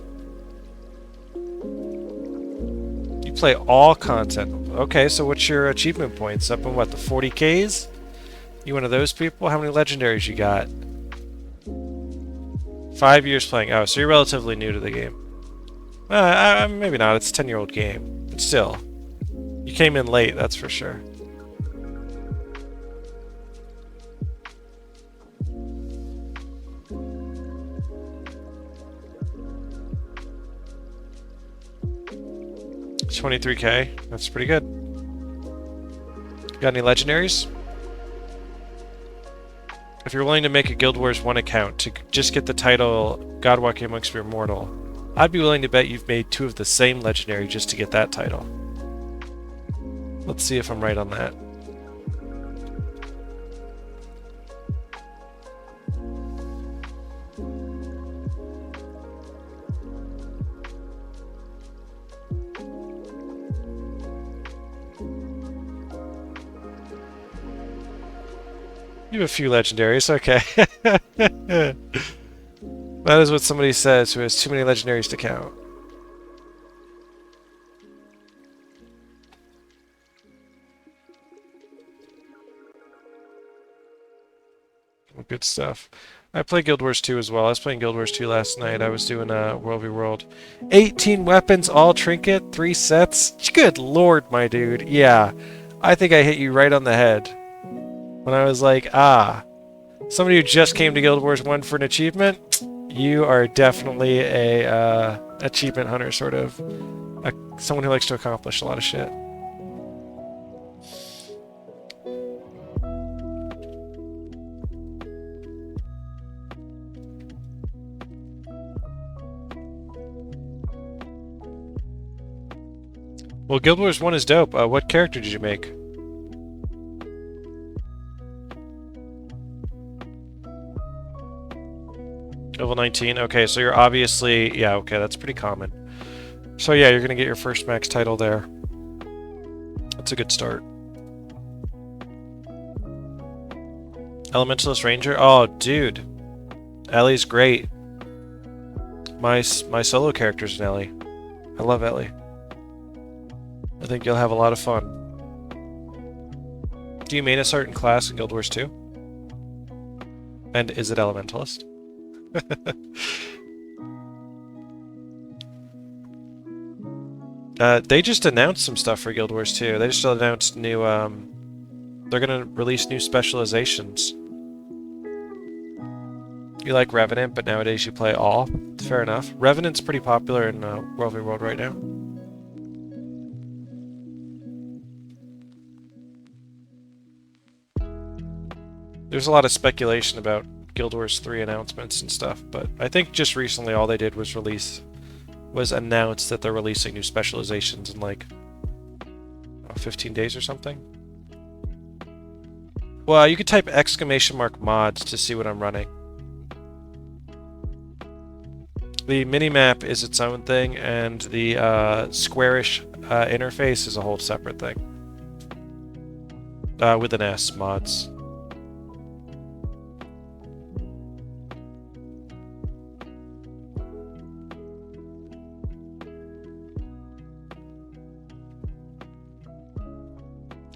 You play all content. Okay, so what's your achievement points? Up in what, the 40Ks? You one of those people? How many legendaries you got? 5 years playing. Oh, so you're relatively new to the game. Maybe not. It's a 10-year-old game. But still. You came in late, that's for sure. $23K. That's pretty good. Got any legendaries? If you're willing to make a Guild Wars 1 account to just get the title God Walking Amongst Your Mortal, I'd be willing to bet you've made 2 of the same legendary just to get that title. Let's see if I'm right on that. You have a few legendaries, okay. That is what somebody says who has too many legendaries to count. Good stuff. I play Guild Wars 2 as well. I was playing Guild Wars 2 last night. I was doing World v World. 18 weapons, all trinket, 3 sets. Good lord, my dude. Yeah, I think I hit you right on the head. When I was like, somebody who just came to Guild Wars 1 for an achievement, you are definitely a achievement hunter, sort of. Someone who likes to accomplish a lot of shit. Well, Guild Wars 1 is dope. What character did you make? Level 19. Okay, so you're obviously... Yeah, okay, that's pretty common. So yeah, you're gonna get your first max title there. That's a good start. Elementalist Ranger? Oh, dude. Ellie's great. My solo character's an Ellie. I love Ellie. I think you'll have a lot of fun. Do you main a certain class in Guild Wars 2? And is it Elementalist? They just announced some stuff for Guild Wars 2. They just announced new, they're gonna release new specializations. You like Revenant, but nowadays you play all. Fair enough. Revenant's pretty popular in World v World right now. There's a lot of speculation about Guild Wars 3 announcements and stuff, but I think just recently all they did was announce that they're releasing new specializations in like 15 days or something. Well, you could type !mods to see what I'm running. The minimap is its own thing, and the squarish interface is a whole separate thing. With an S, mods.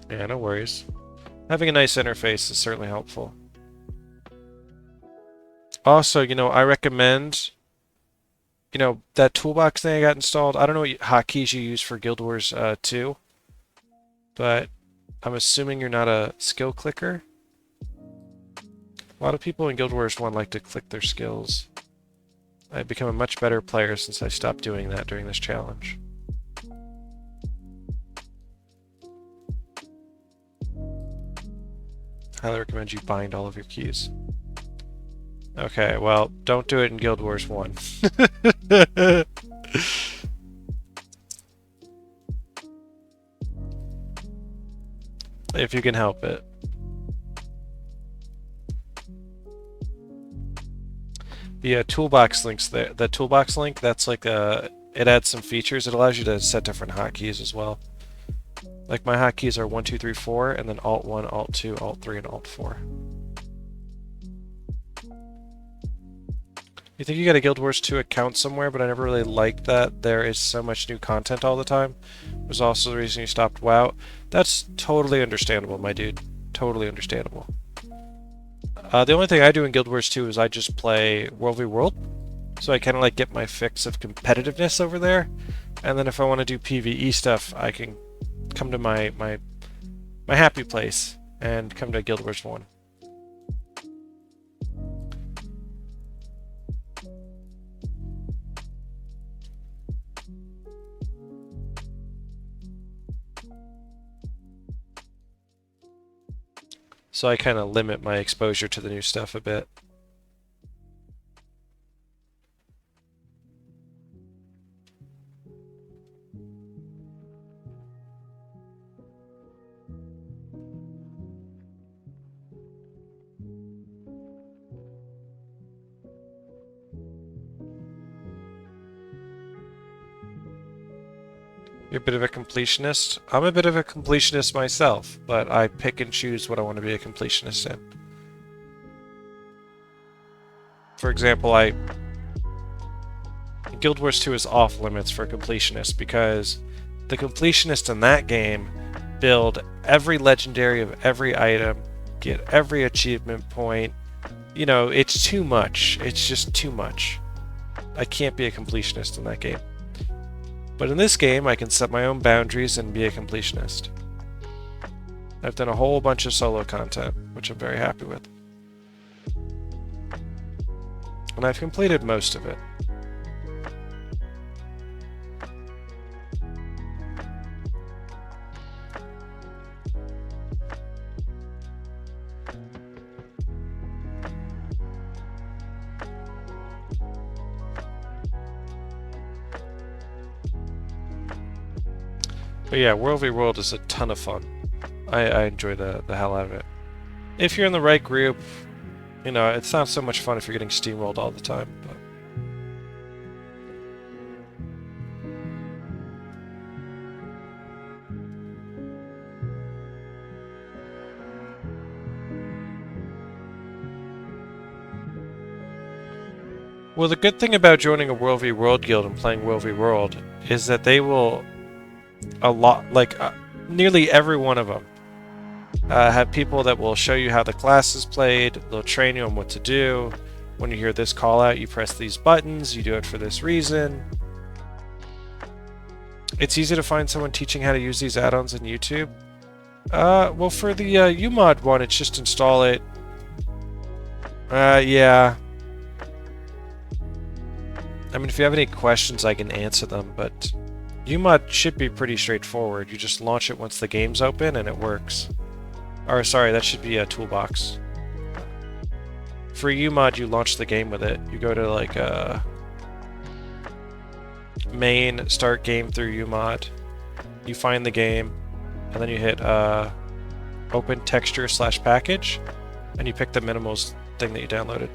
Yeah, no worries. Having a nice interface is certainly helpful. Also, you know, I recommend, you know, that toolbox thing I got installed. I don't know what hotkeys you use for Guild Wars 2, but I'm assuming you're not a skill clicker. A lot of people in Guild Wars 1 like to click their skills. I've become a much better player since I stopped doing that during this challenge. Highly recommend you bind all of your keys. Okay, well, don't do it in Guild Wars 1. If you can help it. The toolbox links there. The toolbox link, that's like it adds some features. It allows you to set different hotkeys as well. Like my hotkeys are 1, 2, 3, 4, and then Alt 1, Alt 2, Alt 3, and Alt 4. You think you got a Guild Wars 2 account somewhere, but I never really liked that there is so much new content all the time. It was also the reason you stopped WoW. That's totally understandable, my dude. Totally understandable. The only thing I do in Guild Wars 2 is I just play World v World. So I kind of like get my fix of competitiveness over there. And then if I want to do PvE stuff, I can come to my happy place and come to Guild Wars 1. So I kind of limit my exposure to the new stuff a bit. You're a bit of a completionist? I'm a bit of a completionist myself, but I pick and choose what I want to be a completionist in. For example, Guild Wars 2 is off limits for completionists because the completionists in that game build every legendary of every item, get every achievement point. You know, it's too much. It's just too much. I can't be a completionist in that game. But in this game, I can set my own boundaries and be a completionist. I've done a whole bunch of solo content, which I'm very happy with. And I've completed most of it. But yeah, World v World is a ton of fun. I enjoy the hell out of it. If you're in the right group, You know, it's not so much fun if you're getting steamrolled all the time, but... Well, the good thing about joining a World v World guild and playing World v World is that they will nearly every one of them have people that will show you how the class is played. They'll train you on what to do. When you hear this call out, you press these buttons. You do it for this reason. It's easy to find someone teaching how to use these add-ons on YouTube. Well, for the UMod one, it's just install it. Yeah. I mean, if you have any questions, I can answer them, but UMod should be pretty straightforward. You just launch it once the game's open, and it works. Or, sorry, that should be a toolbox. For UMod, you launch the game with it. You go to, like, main, start game through UMod. You find the game, and then you hit open texture/package, and you pick the minimals thing that you downloaded.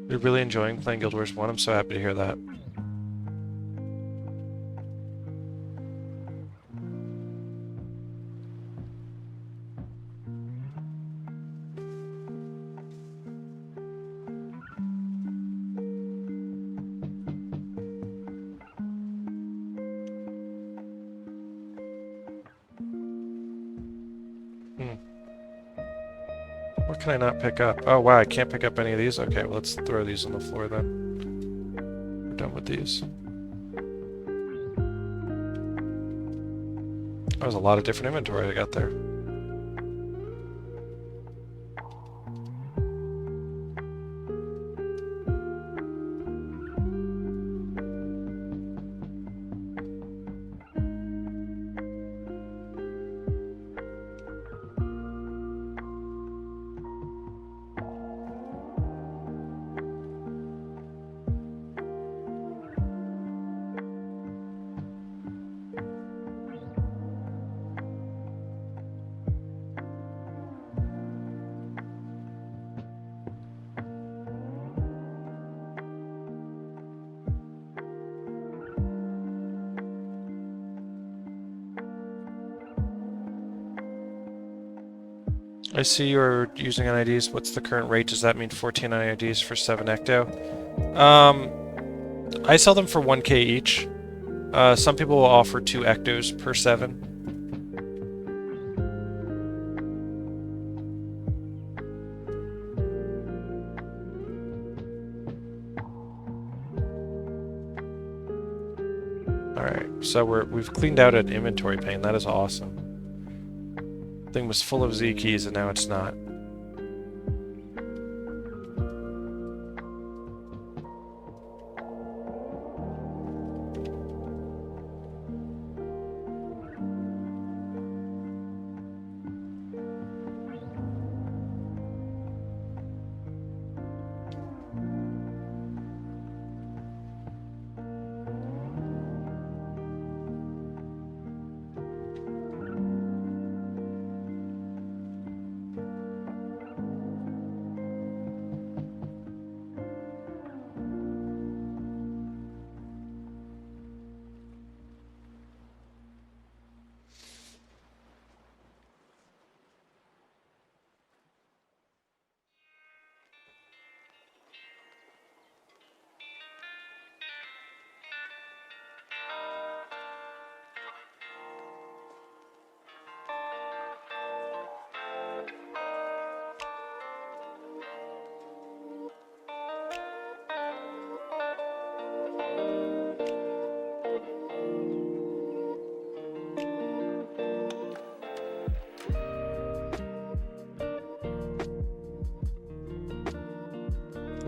You're really enjoying playing Guild Wars 1? I'm so happy to hear that. What can I not pick up? Oh wow, I can't pick up any of these? Okay, well let's throw these on the floor then. We're done with these. That was a lot of different inventory I got there. I see you're using NIDs. What's the current rate? Does that mean 14 NIDs for 7 Ecto? I sell them for 1k each. Some people will offer 2 Ectos per 7. Alright, so we've cleaned out an inventory pane. That is awesome. Thing was full of Z keys and now it's not.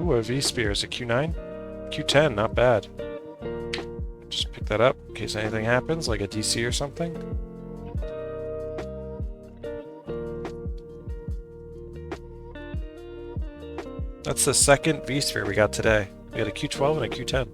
Ooh, a V-Spear. Is it Q9? Q10, not bad. Just pick that up in case anything happens, like a DC or something. That's the second V-Sphere we got today. We got a Q12 and a Q10.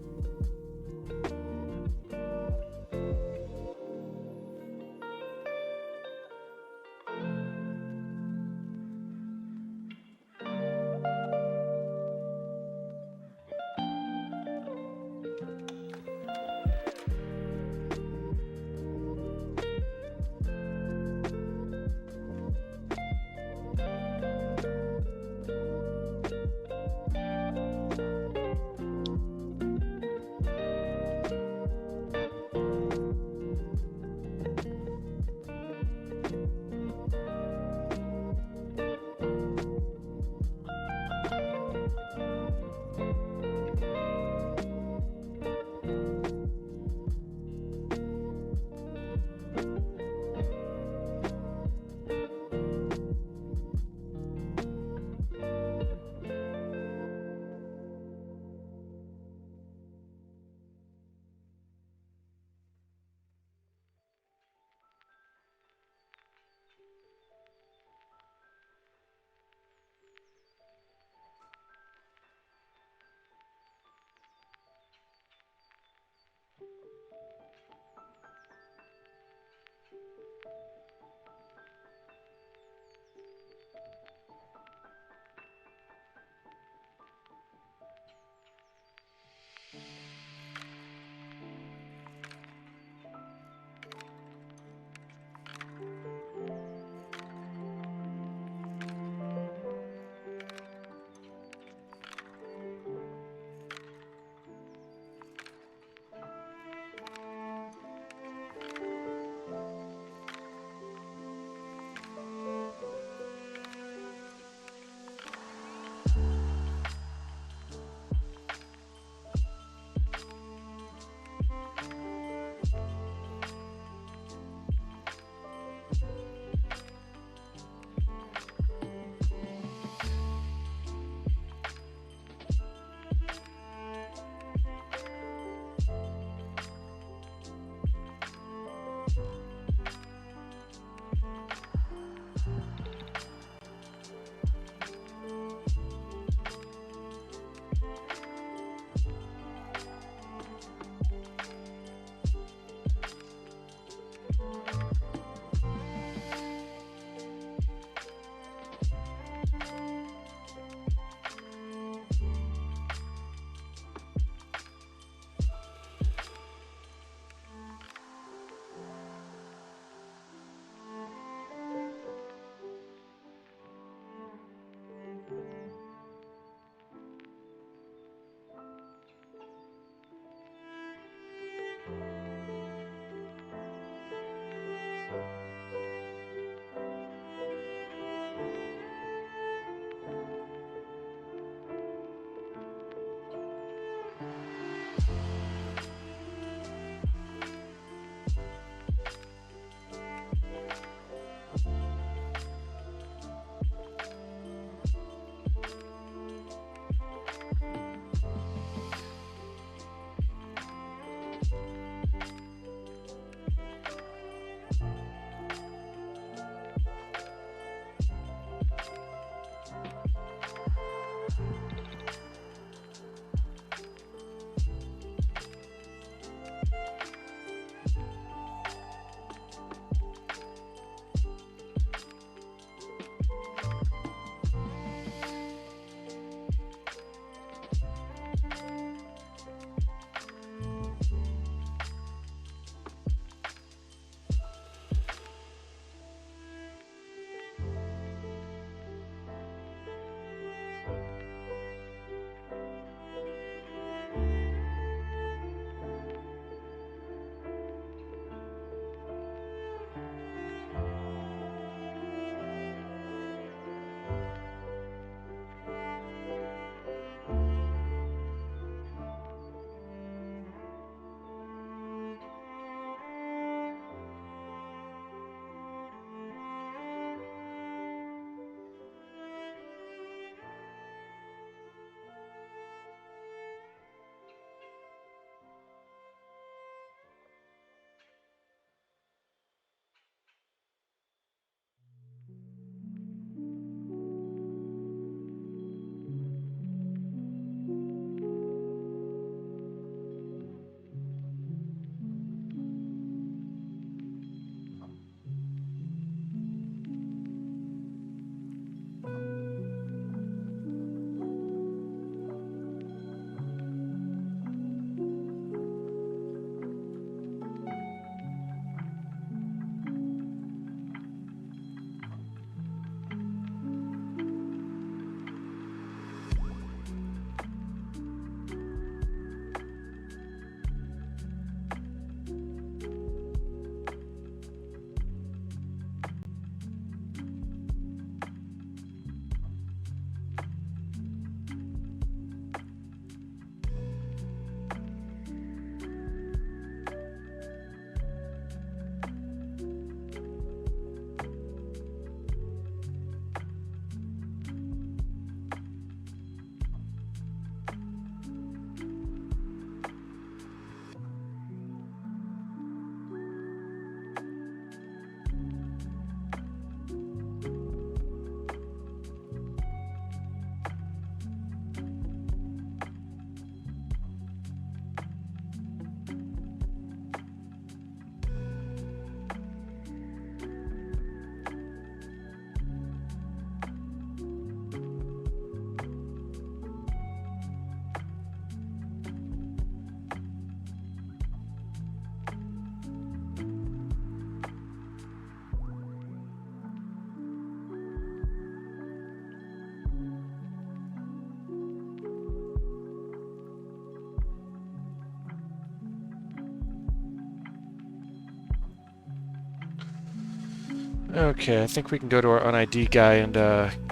Okay, I think we can go to our UNID guy and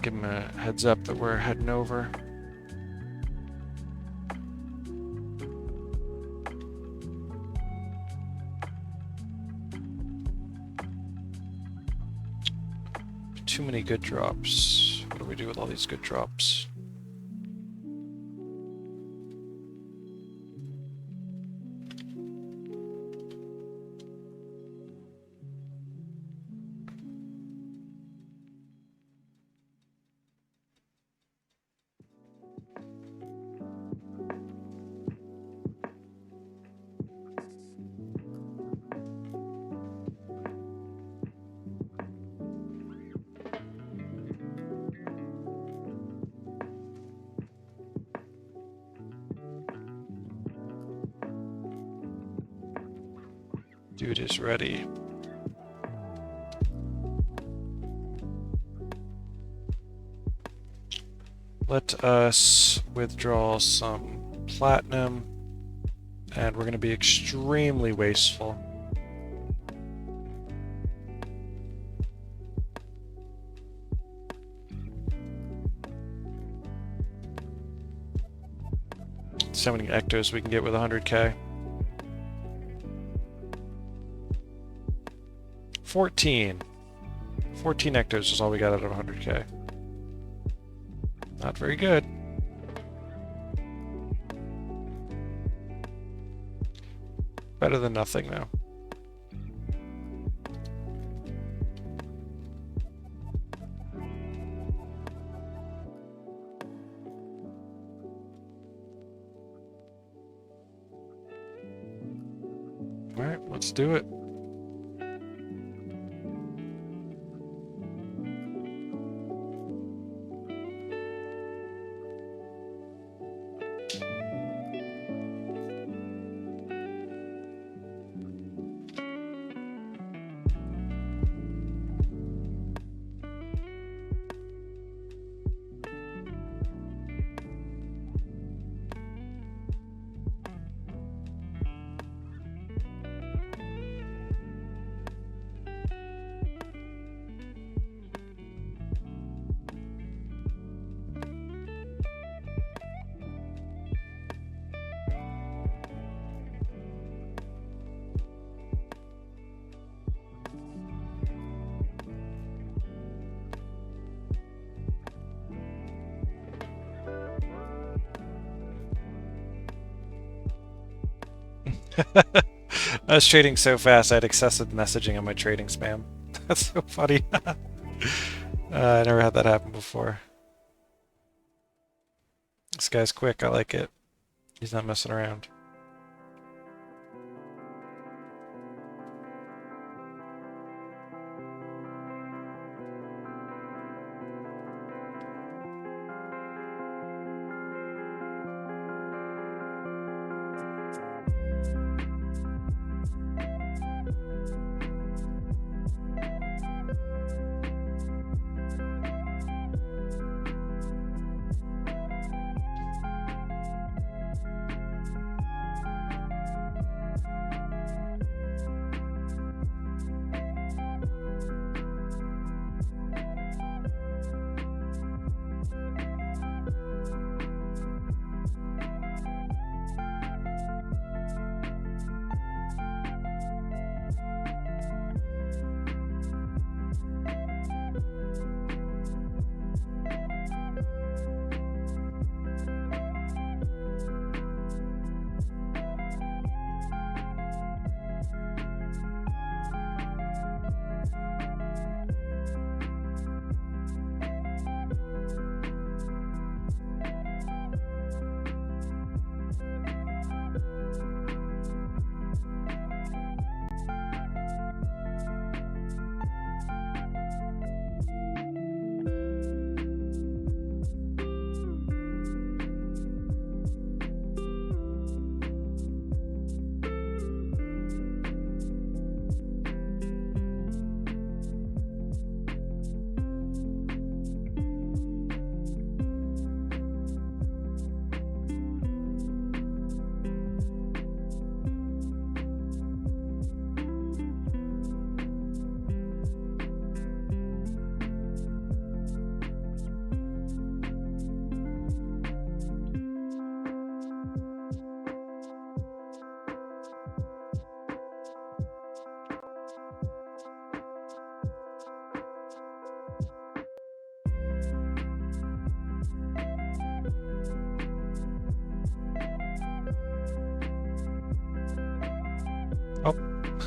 give him a heads up that we're heading over. Too many good drops. What do we do with all these good drops? Dude is ready. Let us withdraw some platinum, and we're going to be extremely wasteful. So many ectos we can get with 100k. 14 ectos is all we got out of 100k. Not very good. Better than nothing, though. Alright, let's do it. I was trading so fast I had excessive messaging on my trading spam. That's so funny. I never had that happen before. This guy's quick, I like it. He's not messing around.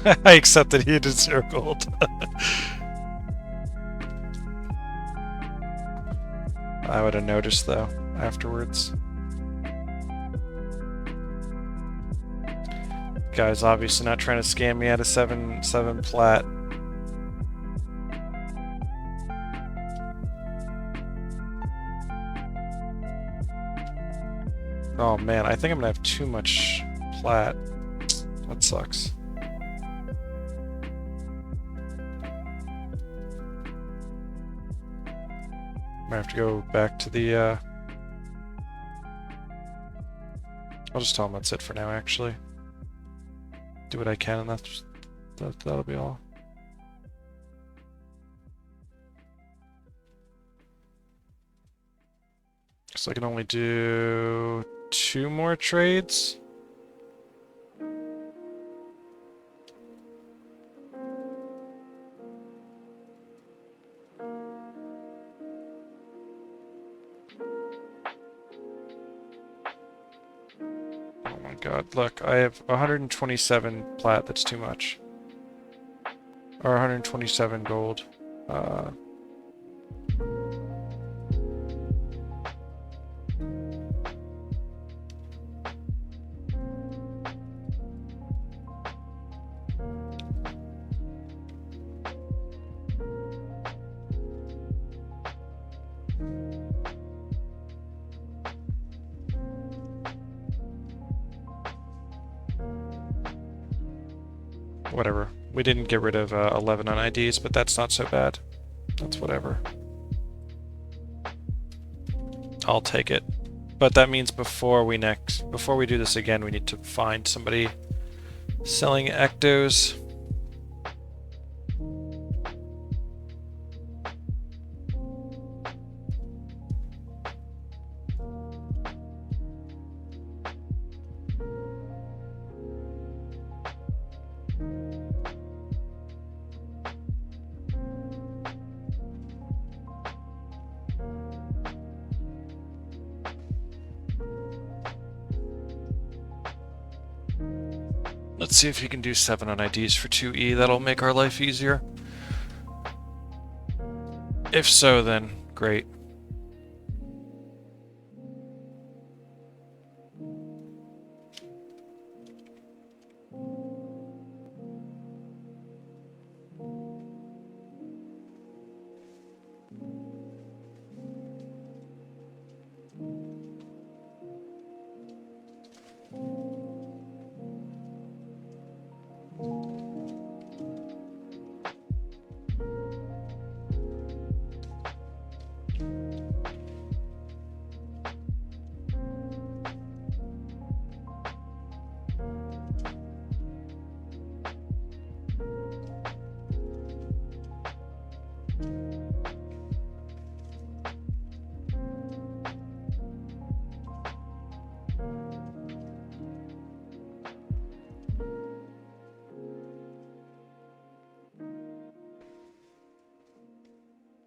I accepted he did 0 gold. I would have noticed though afterwards. Guy's obviously not trying to scam me out of 7 plat. Oh man, I think I'm gonna have too much plat. That sucks. Might have to go back to the I'll just tell him that's it for now actually. Do what I can and that'll be all. So I can only do 2 more trades. Oh my god, look, I have 127 plat, that's too much. Or 127 gold. Whatever. We didn't get rid of 11 on IDs, but that's not so bad. That's whatever. I'll take it. But that means before we do this again, we need to find somebody selling ectos. Let's see if he can do 7 on IDs for 2E. That'll make our life easier. If so, then great.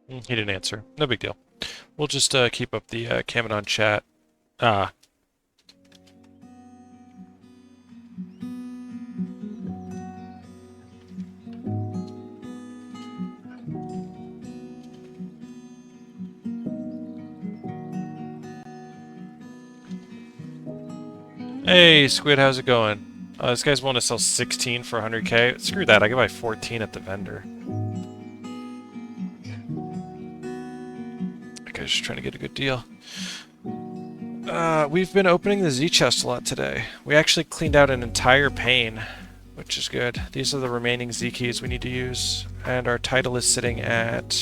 He didn't answer. No big deal. We'll just keep up the Camadon chat. Hey, Squid, how's it going? This guy's willing to sell 16 for 100k. Screw that, I can buy 14 at the vendor. That guy's just trying to get a good deal. We've been opening the Z chest a lot today. We actually cleaned out an entire pane, which is good. These are the remaining Z keys we need to use, and our title is sitting at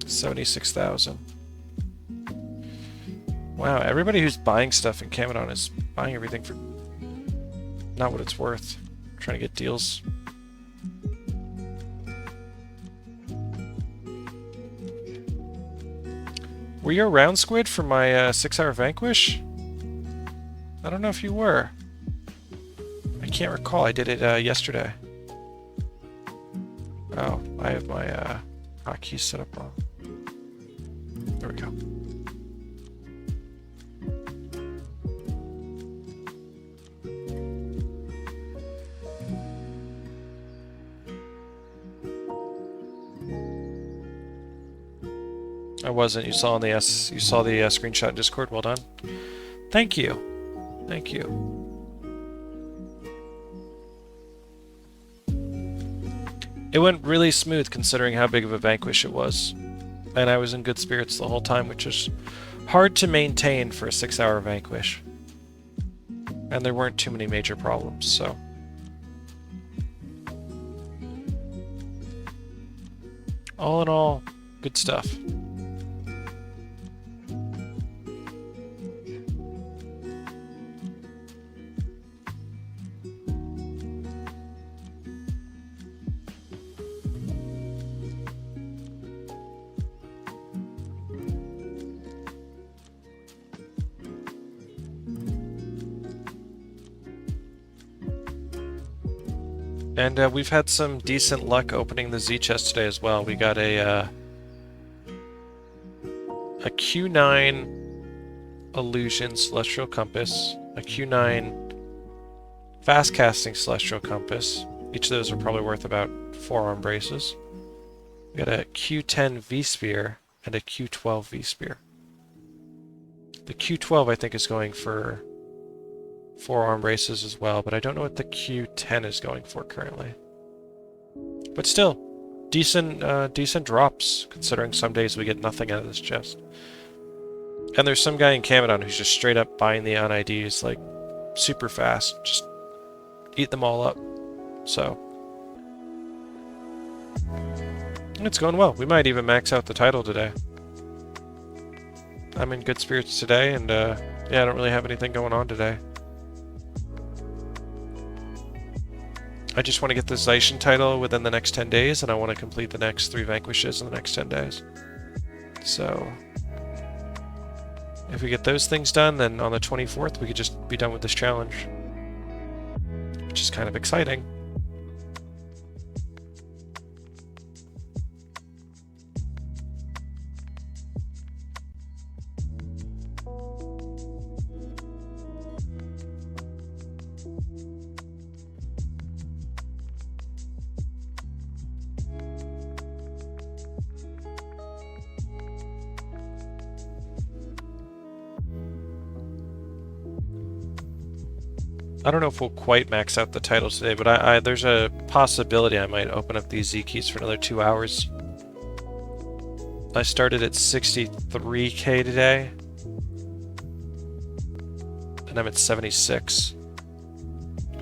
76,000. Wow, everybody who's buying stuff in Camadon is buying everything for not what it's worth. I'm trying to get deals. Were you around, Squid, for my 6-hour Vanquish? I don't know if you were. I can't recall. I did it yesterday. Oh, I have my hotkeys set up wrong. There we go. I wasn't. You saw the screenshot in Discord. Well done. Thank you. Thank you. It went really smooth considering how big of a vanquish it was. And I was in good spirits the whole time, which is hard to maintain for a 6-hour vanquish. And there weren't too many major problems, so... all in all, good stuff. And we've had some decent luck opening the Z chest today as well. We got a Q9 Illusion Celestial Compass, a Q9 Fast Casting Celestial Compass. Each of those are probably worth about 4 arm braces. We got a Q10 V-Spear and a Q12 V-Spear. The Q12 I think is going for 4 arm braces as well, but I don't know what the Q10 is going for currently. But still, decent drops, considering some days we get nothing out of this chest. And there's some guy in Camadon who's just straight up buying the un-IDs, like, super fast. Just eat them all up. So... it's going well. We might even max out the title today. I'm in good spirits today, and yeah, I don't really have anything going on today. I just want to get the Zaishen title within the next 10 days, and I want to complete the next 3 vanquishes in the next 10 days. So, if we get those things done, then on the 24th we could just be done with this challenge. Which is kind of exciting. I don't know if we'll quite max out the title today, but there's a possibility I might open up these Z keys for another 2 hours. I started at 63k today, and I'm at 76.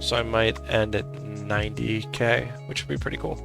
So I might end at 90k, which would be pretty cool.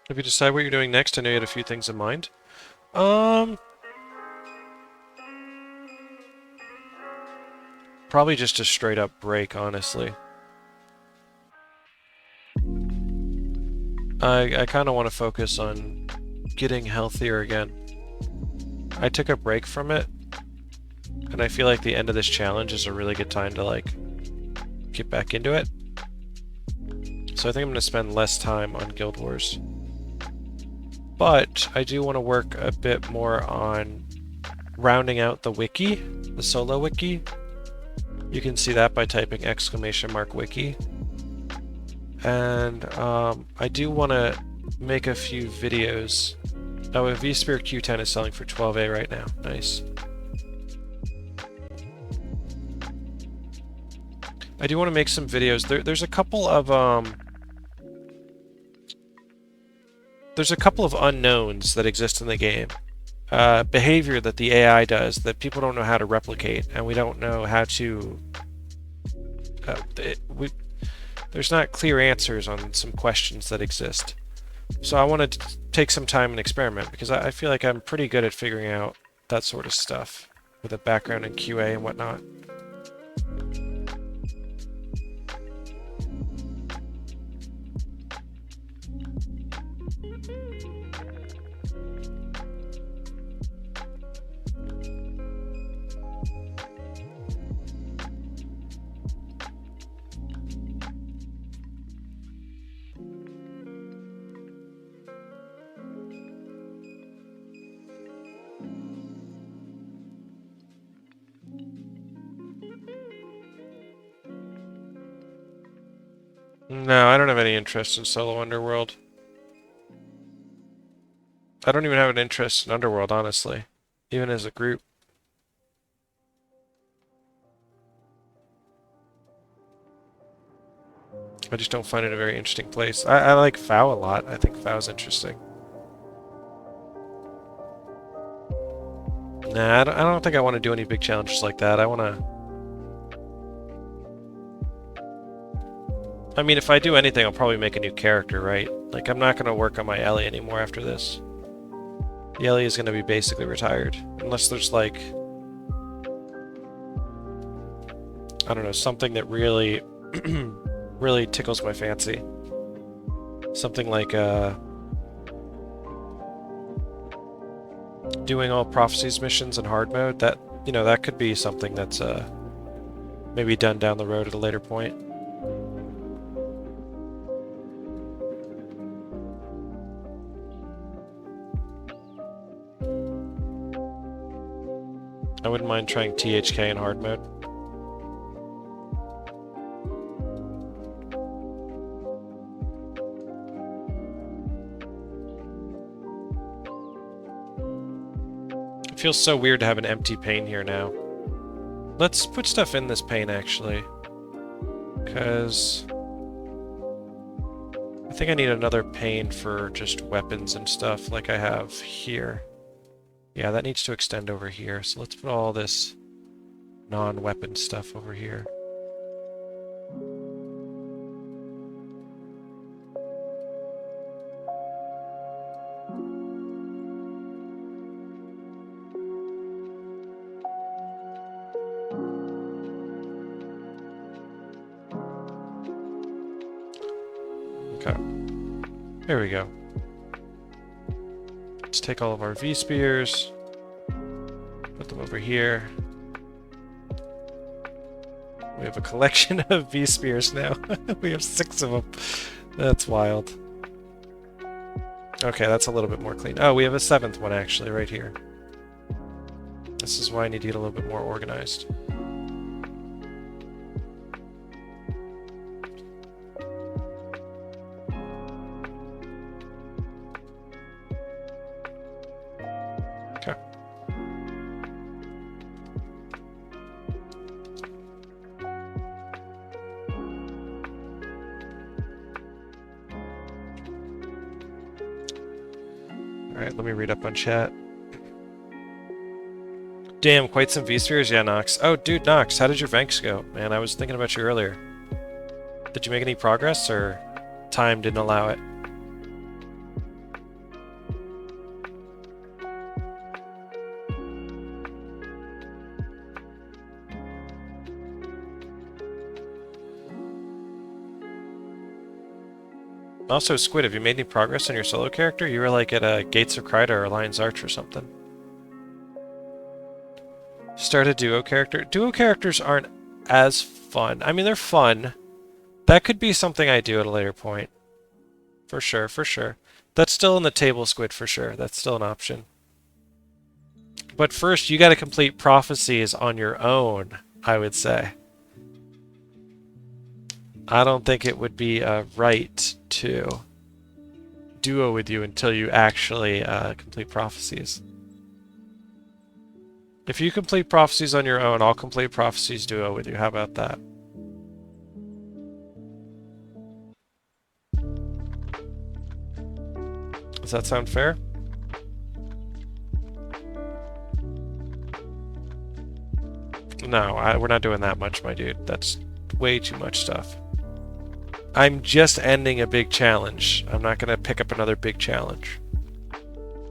Have you decided what you're doing next? I know you had a few things in mind. Probably just a straight up break, honestly. I kind of want to focus on getting healthier again. I took a break from it, and I feel like the end of this challenge is a really good time to, like, get back into it. So I think I'm going to spend less time on Guild Wars. But I do want to work a bit more on rounding out the wiki, the solo wiki. You can see that by typing !wiki. And I do want to make a few videos. Oh, a V-Spear Q10 is selling for 12A right now. Nice. I do want to make some videos. There's a couple of unknowns that exist in the game. Behavior that the AI does that people don't know how to replicate, and we don't know how to. There's not clear answers on some questions that exist. So I wanted to take some time and experiment because I feel like I'm pretty good at figuring out that sort of stuff with a background in QA and whatnot. No, I don't have any interest in solo Underworld. I don't even have an interest in Underworld, honestly, even as a group. I just don't find it a very interesting place. I like FAO a lot. I think FAO's interesting. Nah, I don't think I want to do any big challenges like that. I want to... I mean, if I do anything, I'll probably make a new character, right? Like, I'm not going to work on my Ellie anymore after this. The Ellie is going to be basically retired. Unless there's, like... I don't know, something that really... really tickles my fancy. Something like, doing all Prophecies missions in hard mode. That, you know, that could be something that's, maybe done down the road at a later point. I wouldn't mind trying THK in hard mode. It feels so weird to have an empty pane here now. Let's put stuff in this pane, actually. Because... I think I need another pane for just weapons and stuff like I have here. Yeah, that needs to extend over here, so let's put all this non-weapon stuff over here. Okay. There we go. Let's take all of our V-Spears, put them over here. We have a collection of V-Spears now. We have 6 of them. That's wild. Okay, that's a little bit more clean. Oh, we have a 7th one actually right here. This is why I need to get a little bit more organized. Okay. Alright, let me read up on chat. Damn, quite some V-Spheres? Yeah, Nox. Oh, dude, Nox, how did your Venks go? Man, I was thinking about you earlier. Did you make any progress, or time didn't allow it? Also, Squid, have you made any progress on your solo character? You were like at Gates of Kryta or Lion's Arch or something. Start a duo character. Duo characters aren't as fun. I mean, they're fun. That could be something I do at a later point. For sure, for sure. That's still in the table, Squid, for sure. That's still an option. But first, you gotta complete Prophecies on your own, I would say. I don't think it would be right to duo with you until you actually complete Prophecies. If you complete Prophecies on your own, I'll complete Prophecies duo with you. How about that? Does that sound fair? No, we're not doing that much, my dude. That's way too much stuff. I'm just ending a big challenge. I'm not going to pick up another big challenge.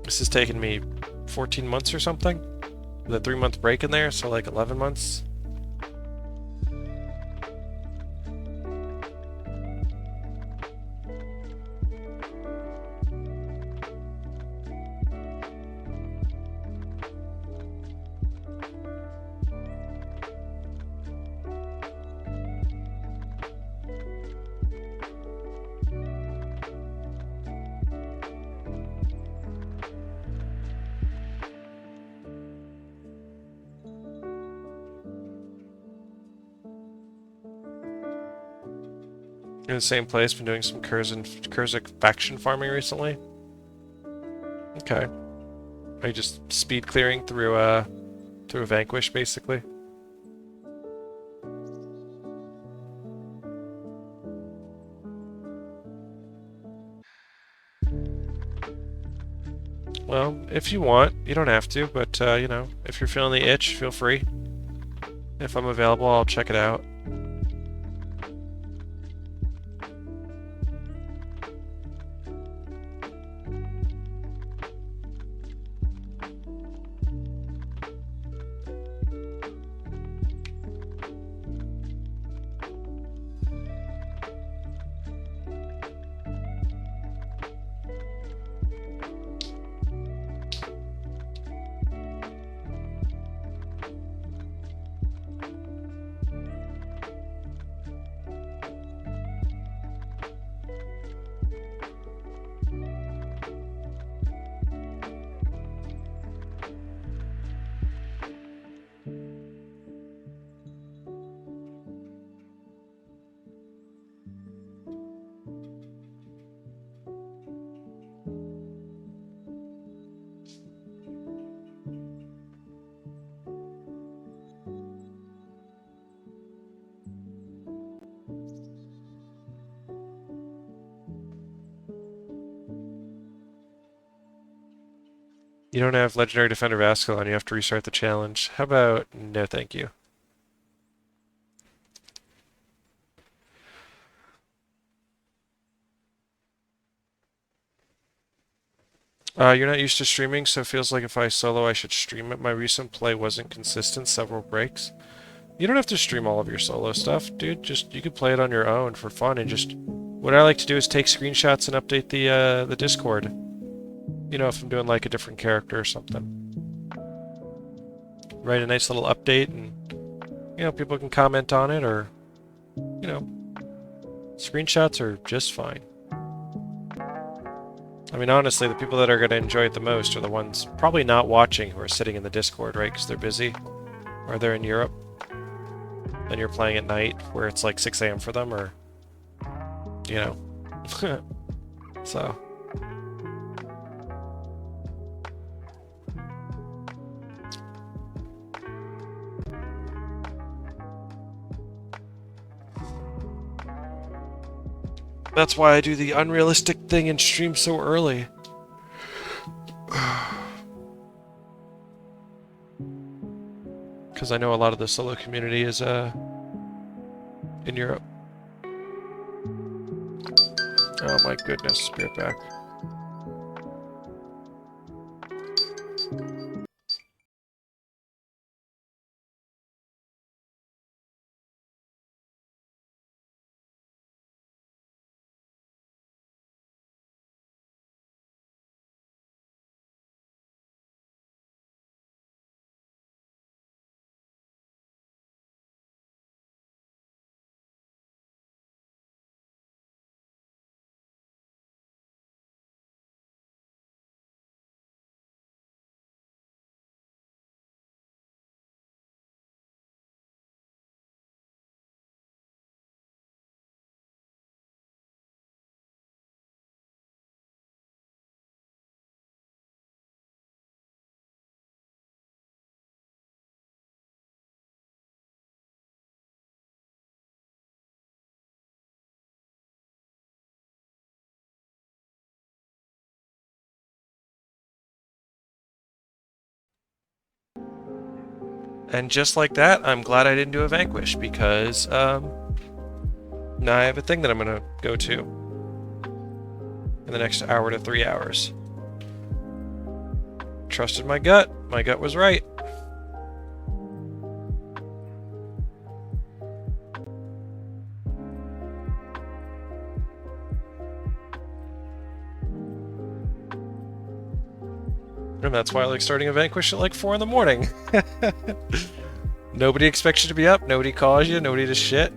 This has taken me 14 months or something? With a 3-month break in there, so like 11 months. In the same place, been doing some Kurzik faction farming recently. Okay. Are you just speed clearing through Vanquish, basically? Well, if you want, you don't have to, but, you know, if you're feeling the itch, feel free. If I'm available, I'll check it out. You don't have Legendary Defender Vascular, and you have to restart the challenge. How about no thank you? You're not used to streaming, so it feels like if I solo, I should stream it. My recent play wasn't consistent, several breaks. You don't have to stream all of your solo stuff, dude. Just you could play it on your own for fun, and just what I like to do is take screenshots and update the Discord. You know, if I'm doing like a different character or something. Write a nice little update, and you know, people can comment on it, or you know, screenshots are just fine. I mean, honestly, the people that are going to enjoy it the most are the ones probably not watching who are sitting in the Discord, right? Because they're busy, or they're in Europe, and you're playing at night where it's like 6 a.m. for them, or you know, so. That's why I do the unrealistic thing and stream so early. Because I know a lot of the solo community is in Europe. Oh my goodness, Spirit back. And just like that, I'm glad I didn't do a Vanquish, because now I have a thing that I'm going to go to in the next hour to 3 hours. Trusted my gut. My gut was right. And that's why I like starting a Vanquish at like 4 in the morning. Nobody expects you to be up, nobody calls you, nobody does shit.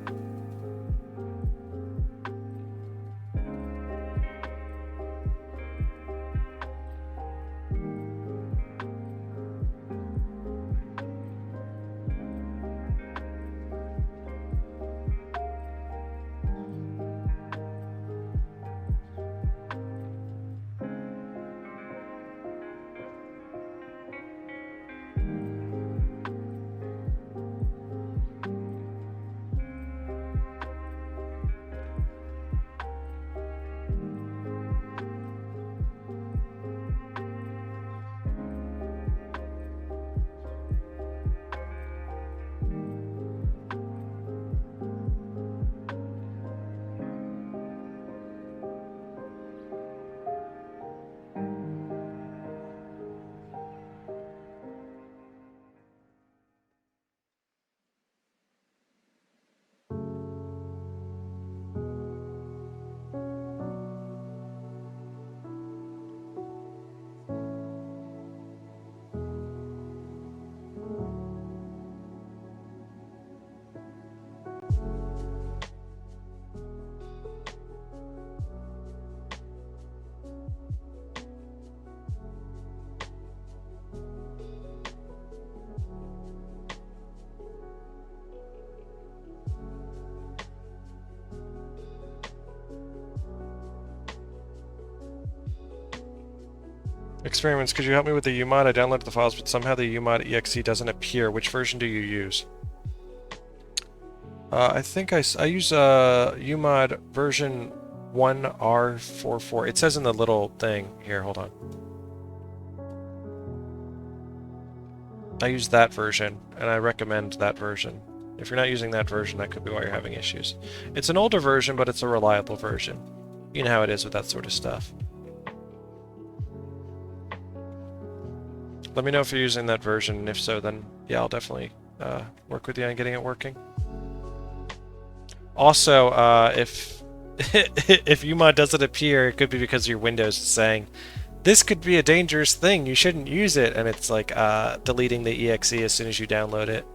Experiments, could you help me with the UMod? I downloaded the files, but somehow the UMod exe doesn't appear. Which version do you use? I think I use UMod version 1R44. It says in the little thing. Here, hold on. I use that version, and I recommend that version. If you're not using that version, that could be why you're having issues. It's an older version, but it's a reliable version. You know how it is with that sort of stuff. Let me know if you're using that version, and if so, then yeah, I'll definitely work with you on getting it working. Also, if if UMod doesn't appear, it could be because your Windows is saying, this could be a dangerous thing, you shouldn't use it, and it's like deleting the exe as soon as you download it,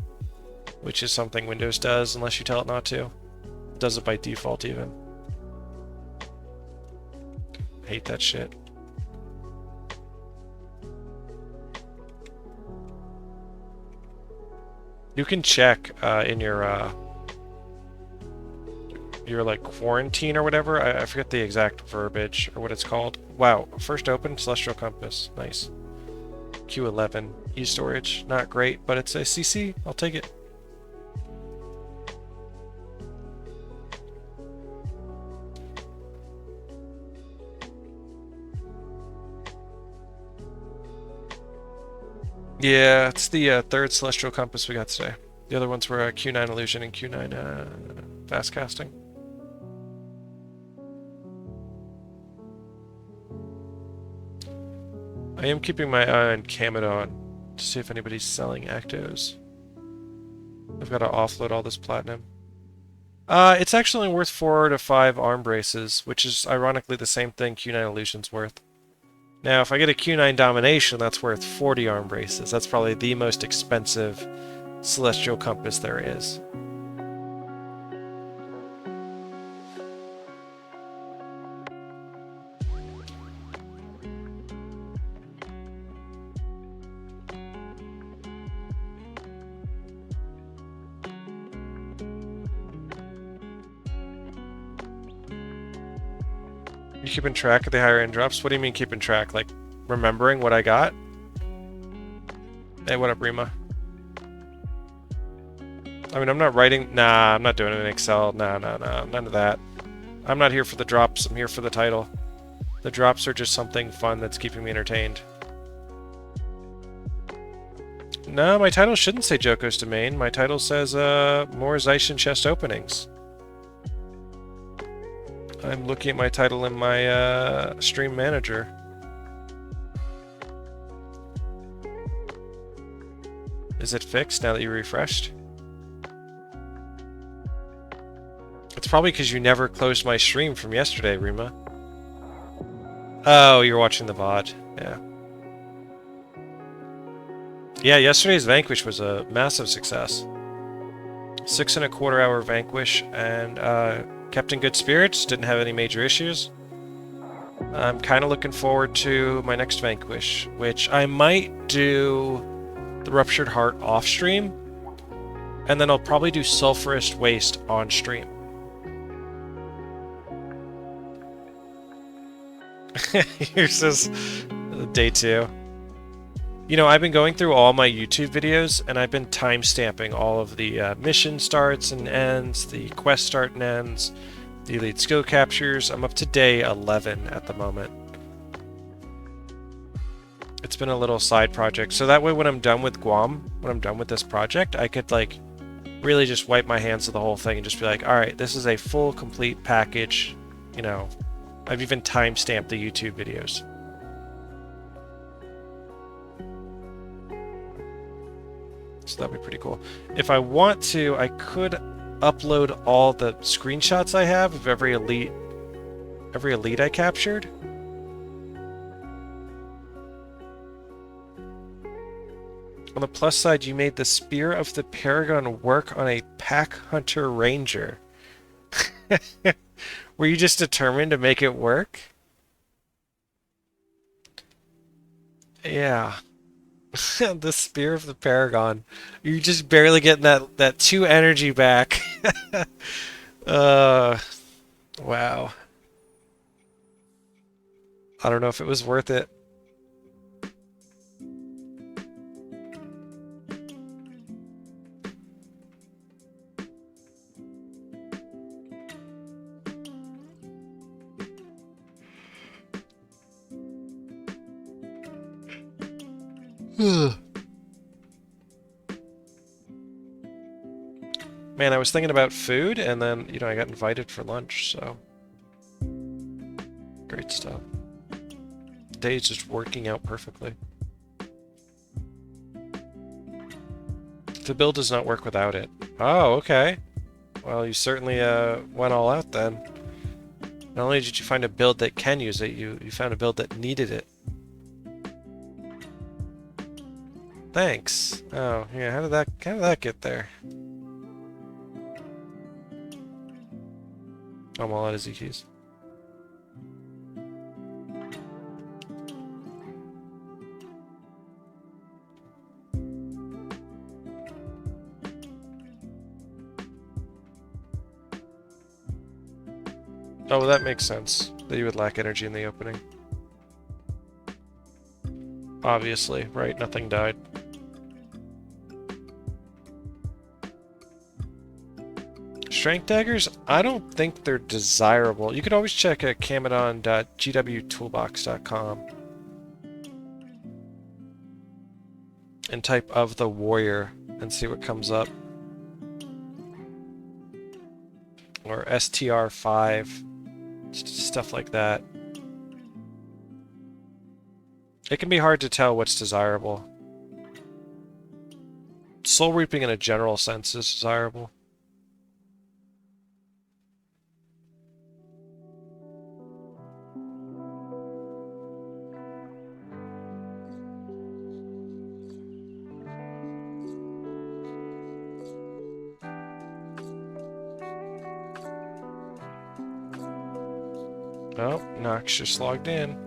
which is something Windows does unless you tell it not to. It does it by default even. I hate that shit. You can check in your like quarantine or whatever. I forget the exact verbiage or what it's called. Wow, first open Celestial Compass. Nice. Q11 e-storage. Not great, but it's a CC. I'll take it. Yeah, it's the third Celestial Compass we got today. The other ones were Q9 Illusion and Q9 Fast Casting. I am keeping my eye on Camadon to see if anybody's selling Actos. I've got to offload all this platinum. It's actually only worth 4 to 5 arm braces, which is ironically the same thing Q9 Illusion's worth. Now, if I get a Q9 Domination, that's worth 40 arm braces. That's probably the most expensive Celestial Compass there is. You keeping track of the higher end drops? What do you mean keeping track? Like, remembering what I got? Hey, what up, Rima? I mean, I'm not writing... Nah, I'm not doing it in Excel. Nah, none of that. I'm not here for the drops, I'm here for the title. The drops are just something fun that's keeping me entertained. No, my title shouldn't say Joko's Domain. My title says, more Zaishen chest openings. I'm looking at my title in my, stream manager. Is it fixed now that you refreshed? It's probably because you never closed my stream from yesterday, Rima. Oh, you're watching the VOD. Yeah. Yeah, yesterday's Vanquish was a massive success. 6.25 hour Vanquish, and kept in good spirits, didn't have any major issues. I'm kind of looking forward to my next Vanquish, which I might do the Ruptured Heart off stream, and then I'll probably do Sulphurous Waste on stream. Here's this day 2. You know, I've been going through all my YouTube videos, and I've been time-stamping all of the mission starts and ends, the quest start and ends, the elite skill captures. I'm up to day 11 at the moment. It's been a little side project, so that way when I'm done with GWAMM, when I'm done with this project, I could, like, really just wipe my hands of the whole thing and just be like, alright, this is a full, complete package, you know. I've even time-stamped the YouTube videos. So that'd be pretty cool. If I want to, I could upload all the screenshots I have of every elite I captured. On the plus side, you made the Spear of the Paragon work on a Pack Hunter Ranger. Were you just determined to make it work? Yeah. The Spear of the Paragon. You're just barely getting that 2 energy back. Wow. I don't know if it was worth it. Man, I was thinking about food, and then, you know, I got invited for lunch, so... Great stuff. The day's just working out perfectly. The build does not work without it. Oh, okay. Well, you certainly went all out then. Not only did you find a build that can use it, you found a build that needed it. Thanks. Oh, yeah, how did that get there? I'm all out of Z keys. Oh, well, that makes sense. That you would lack energy in the opening. Obviously, right? Nothing died. Strength daggers? I don't think they're desirable. You could always check at camadon.gwtoolbox.com and type of the warrior and see what comes up. Or STR5. Stuff like that. It can be hard to tell what's desirable. Soul reaping in a general sense is desirable. Oh, Nox just logged in.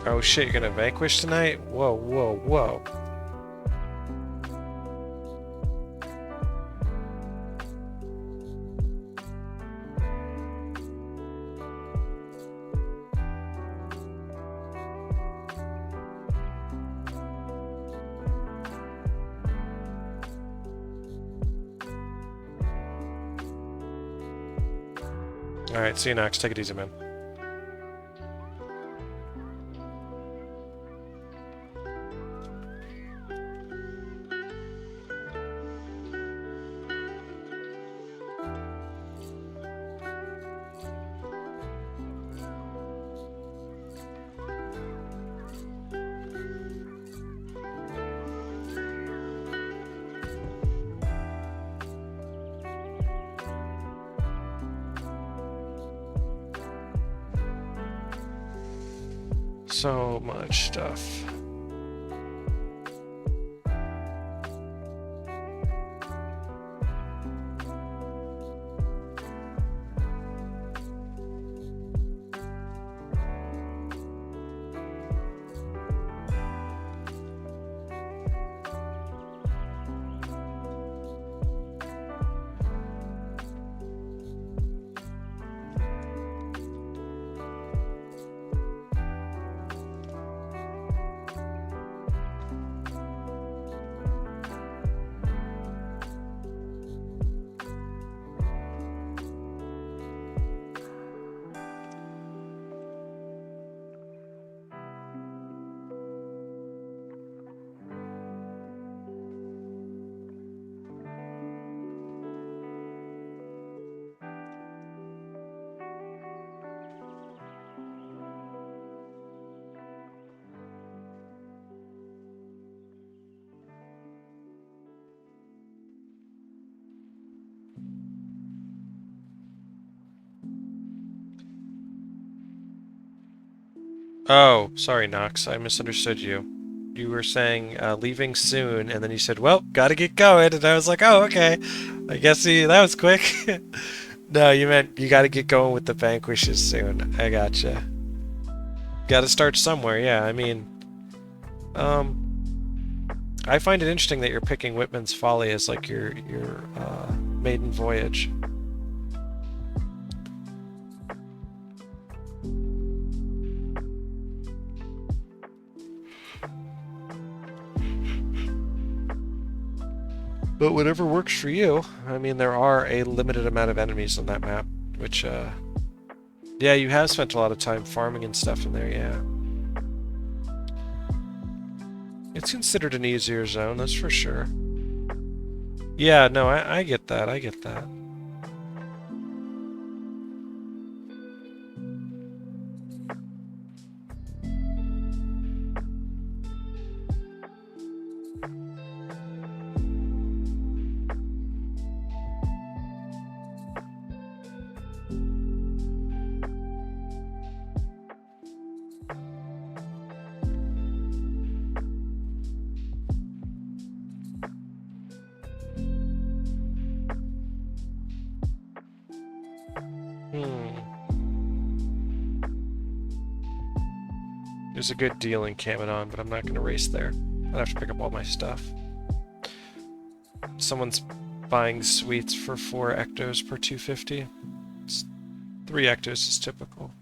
Oh shit, you're gonna vanquish tonight? Whoa, whoa, whoa. Alright, see you next. Take it easy, man. So much stuff. Oh, sorry, Nox. I misunderstood you. You were saying leaving soon, and then you said, well, gotta get going, and I was like, oh, okay. I guess that was quick. No, you meant you gotta get going with the vanquishes soon. I gotcha. Gotta start somewhere, yeah. I mean, I find it interesting that you're picking Whitman's Folly as like your maiden voyage. But whatever works for you. I mean, there are a limited amount of enemies on that map, which, yeah, you have spent a lot of time farming and stuff in there, yeah. It's considered an easier zone, that's for sure. Yeah, no, I get that, I get that. There's a good deal in Cameron, but I'm not going to race there. I'd have to pick up all my stuff. Someone's buying sweets for 4 ectos per 250. 3 ectos is typical.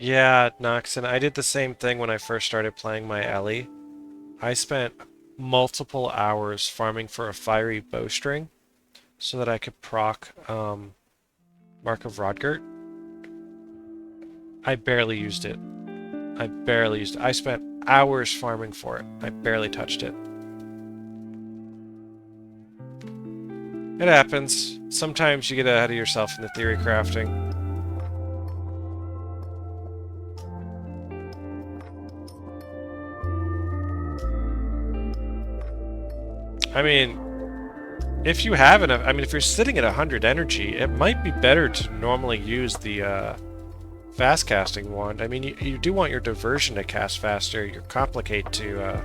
Yeah, Noxon, I did the same thing when I first started playing my Ellie. I spent multiple hours farming for a fiery bowstring so that I could proc Mark of Rodgert. I barely used it. I barely used it. I spent hours farming for it. I barely touched it. It happens. Sometimes you get ahead of yourself in the theory crafting. I mean, if you have enough, I mean, if you're sitting at 100 energy, it might be better to normally use the fast casting wand. I mean, you do want your diversion to cast faster, your complicate to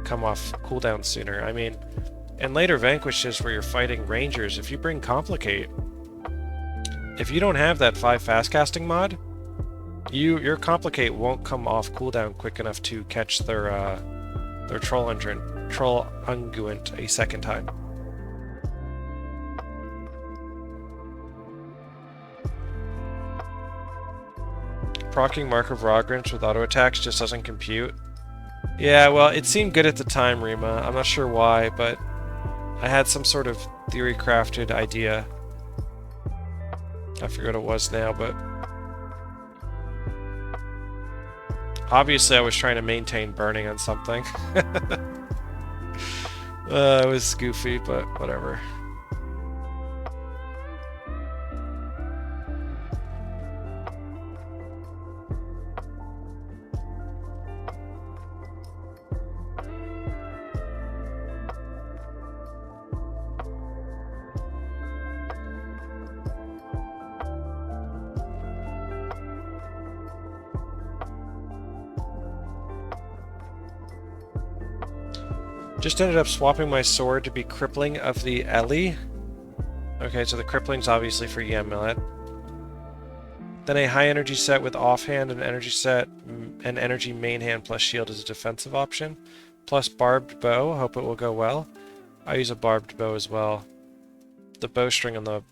come off cooldown sooner. I mean, in later vanquishes where you're fighting rangers, if you bring complicate, if you don't have that 5 fast casting mod, your complicate won't come off cooldown quick enough to catch their troll unguent a second time. Proccing Mark of Rodgert with auto attacks just doesn't compute. Yeah, well, it seemed good at the time, Rima. I'm not sure why, but I had some sort of theory crafted idea. I forget what it was now, but obviously I was trying to maintain burning on something. It was goofy, but whatever. Just ended up swapping my sword to be crippling of the Ellie. Okay, so the crippling's obviously for Yam Millet. Then a high energy set with offhand, an energy set, and energy main hand plus shield as a defensive option. Plus barbed bow, hope it will go well. I use a barbed bow as well. The bowstring on the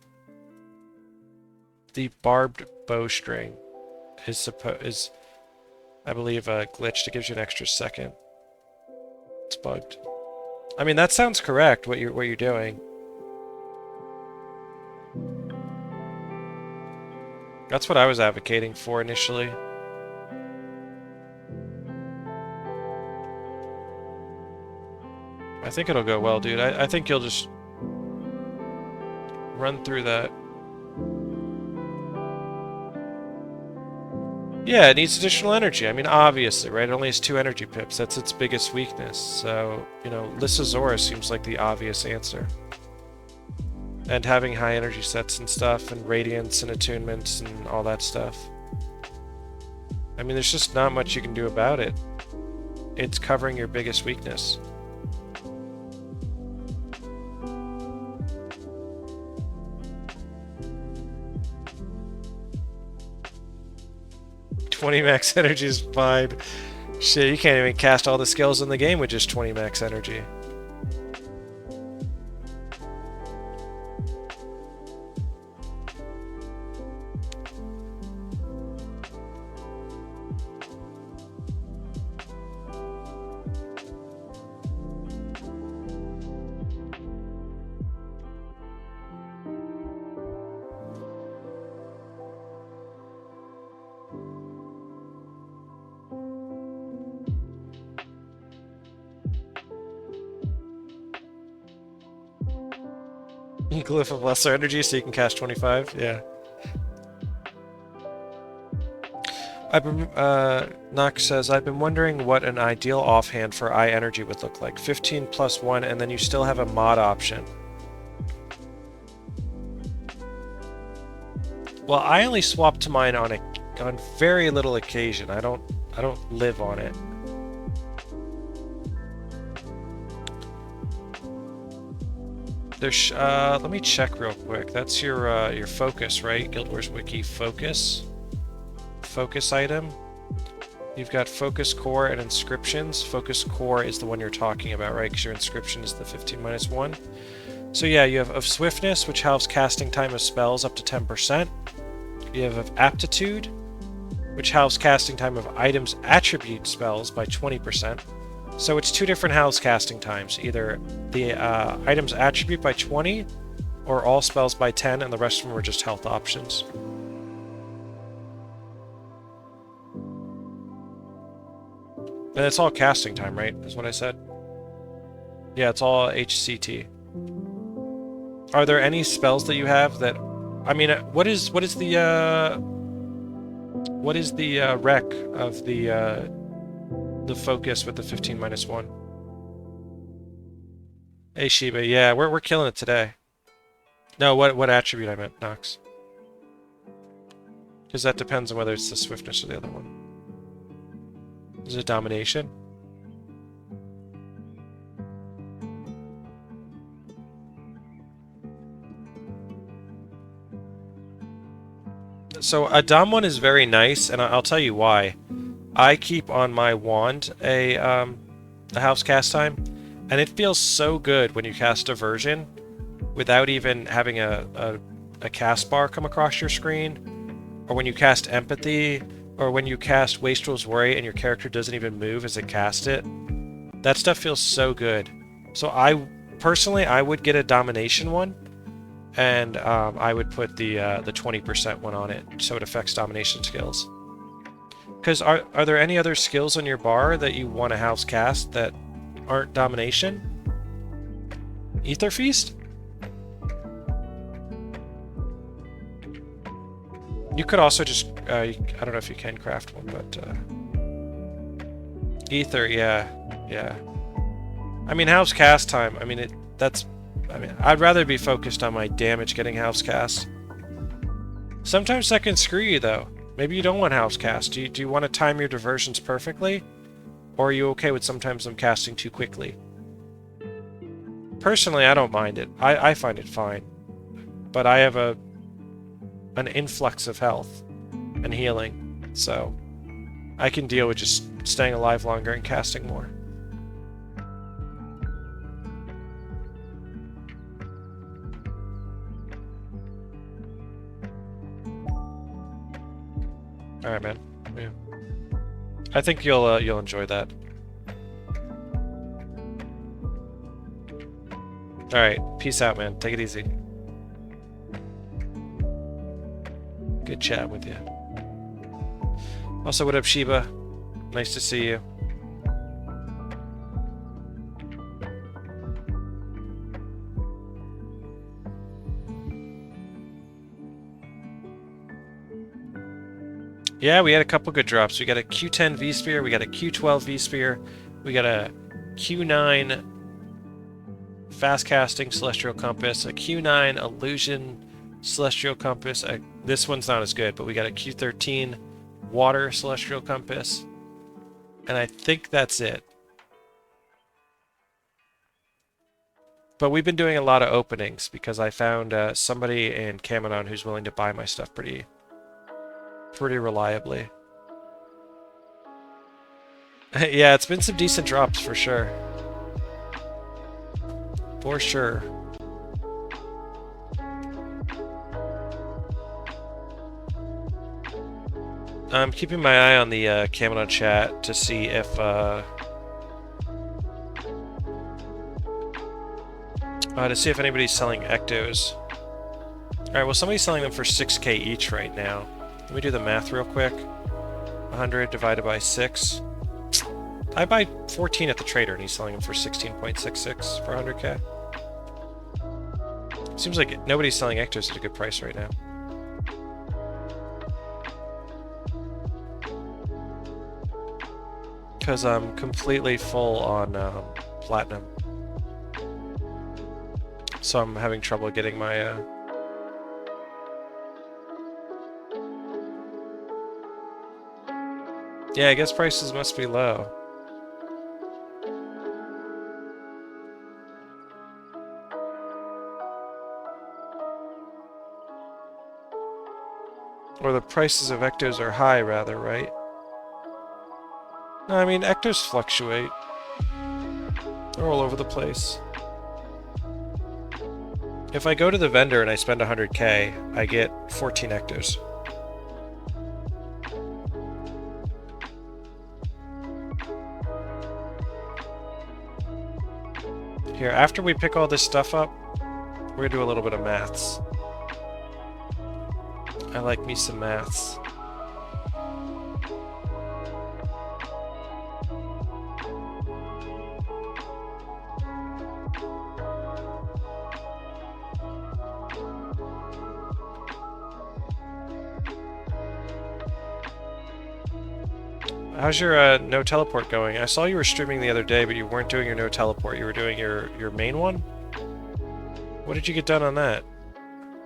barbed bowstring is I believe glitched. It gives you an extra second. It's bugged. I mean, that sounds correct, what you're doing. That's what I was advocating for initially. I think it'll go well, dude. I think you'll just run through that. Yeah, it needs additional energy. I mean, obviously, right? It only has 2 energy pips. That's its biggest weakness. So, you know, Lysazora seems like the obvious answer. And having high energy sets and stuff, and radiance and attunements and all that stuff. I mean, there's just not much you can do about it. It's covering your biggest weakness. Max energy is fine. Shit, you can't even cast all the skills in the game with just 20 max energy. Glyph of lesser energy, so you can cast 25. Yeah. Nox says, I've been wondering what an ideal offhand for eye energy would look like. 15 plus 1, and then you still have a mod option. Well, I only swap to mine on very little occasion. I don't live on it. There's let me check real quick. That's your focus, right? Guild Wars Wiki focus. Focus item. You've got focus core and inscriptions. Focus core is the one you're talking about, right? Because your inscription is the 15-1. So yeah, you have of swiftness, which halves casting time of spells up to 10%. You have of aptitude, which halves casting time of items attribute spells by 20%. So it's two different halves casting times, either the items attribute by 20 or all spells by 10, and the rest of them are just health options. And it's all casting time, right? Is what I said? Yeah, it's all HCT. Are there any spells that you have that... I mean, what is the rec of the focus with the 15-1? Hey Shiba, yeah, we're killing it today. No, what attribute I meant, Nox. Because that depends on whether it's the swiftness or the other one. Is it domination? So a Dom one is very nice, and I'll tell you why. I keep on my wand a house cast time, and it feels so good when you cast Aversion without even having a cast bar come across your screen, or when you cast Empathy, or when you cast Wastrel's Worry and your character doesn't even move as it casts it. That stuff feels so good. So I personally would get a Domination one, and I would put the 20% one on it so it affects domination skills. Because are there any other skills on your bar that you want to house cast that aren't domination? Ether Feast? You could also just I don't know if you can craft one, but Ether, yeah. I mean, house cast time. I mean, I'd rather be focused on my damage getting house cast. Sometimes that can screw you, though. Maybe you don't want house cast. Do you want to time your diversions perfectly? Or are you okay with sometimes them casting too quickly? Personally, I don't mind it. I find it fine. But I have an influx of health and healing, so I can deal with just staying alive longer and casting more. Alright, man. Yeah. I think you'll enjoy that. Alright, peace out, man. Take it easy. Good chat with you. Also, what up, Shiba? Nice to see you. Yeah, we had a couple good drops. We got a Q10 V-Sphere, we got a Q12 V-Sphere, we got a Q9 Fast Casting Celestial Compass, a Q9 Illusion Celestial Compass. This one's not as good, but we got a Q13 Water Celestial Compass. And I think that's it. But we've been doing a lot of openings because I found somebody in Kamanon who's willing to buy my stuff pretty reliably. Yeah, it's been some decent drops for sure. For sure. I'm keeping my eye on the Kamanon chat to see if anybody's selling Ectos. Alright, well somebody's selling them for 6k each right now. Let me do the math real quick. 100 divided by 6. I buy 14 at the trader and he's selling them for 16.66 for 100k. Seems like nobody's selling Ectos at a good price right now. Because I'm completely full on platinum. So I'm having trouble getting my... Yeah, I guess prices must be low. Or the prices of Ectos are high, rather, right? No, I mean, Ectos fluctuate. They're all over the place. If I go to the vendor and I spend 100k, I get 14 Ectos. Here, after we pick all this stuff up, we're gonna do a little bit of maths. I like me some maths. How's your no teleport going? I saw you were streaming the other day, but you weren't doing your no teleport. You were doing your main one? What did you get done on that?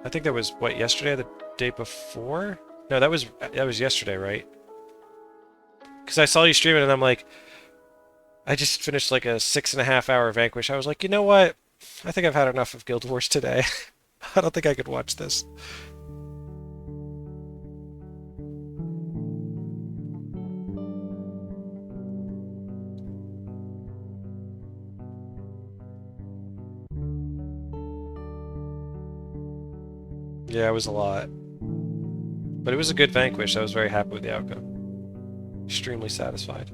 I think that was, what, yesterday or the day before? No, that was yesterday, right? Because I saw you streaming and I'm like, I just finished like a 6.5 hour Vanquish. I was like, you know what? I think I've had enough of Guild Wars today. I don't think I could watch this. Yeah, it was a lot. But it was a good Vanquish. I was very happy with the outcome. Extremely satisfied.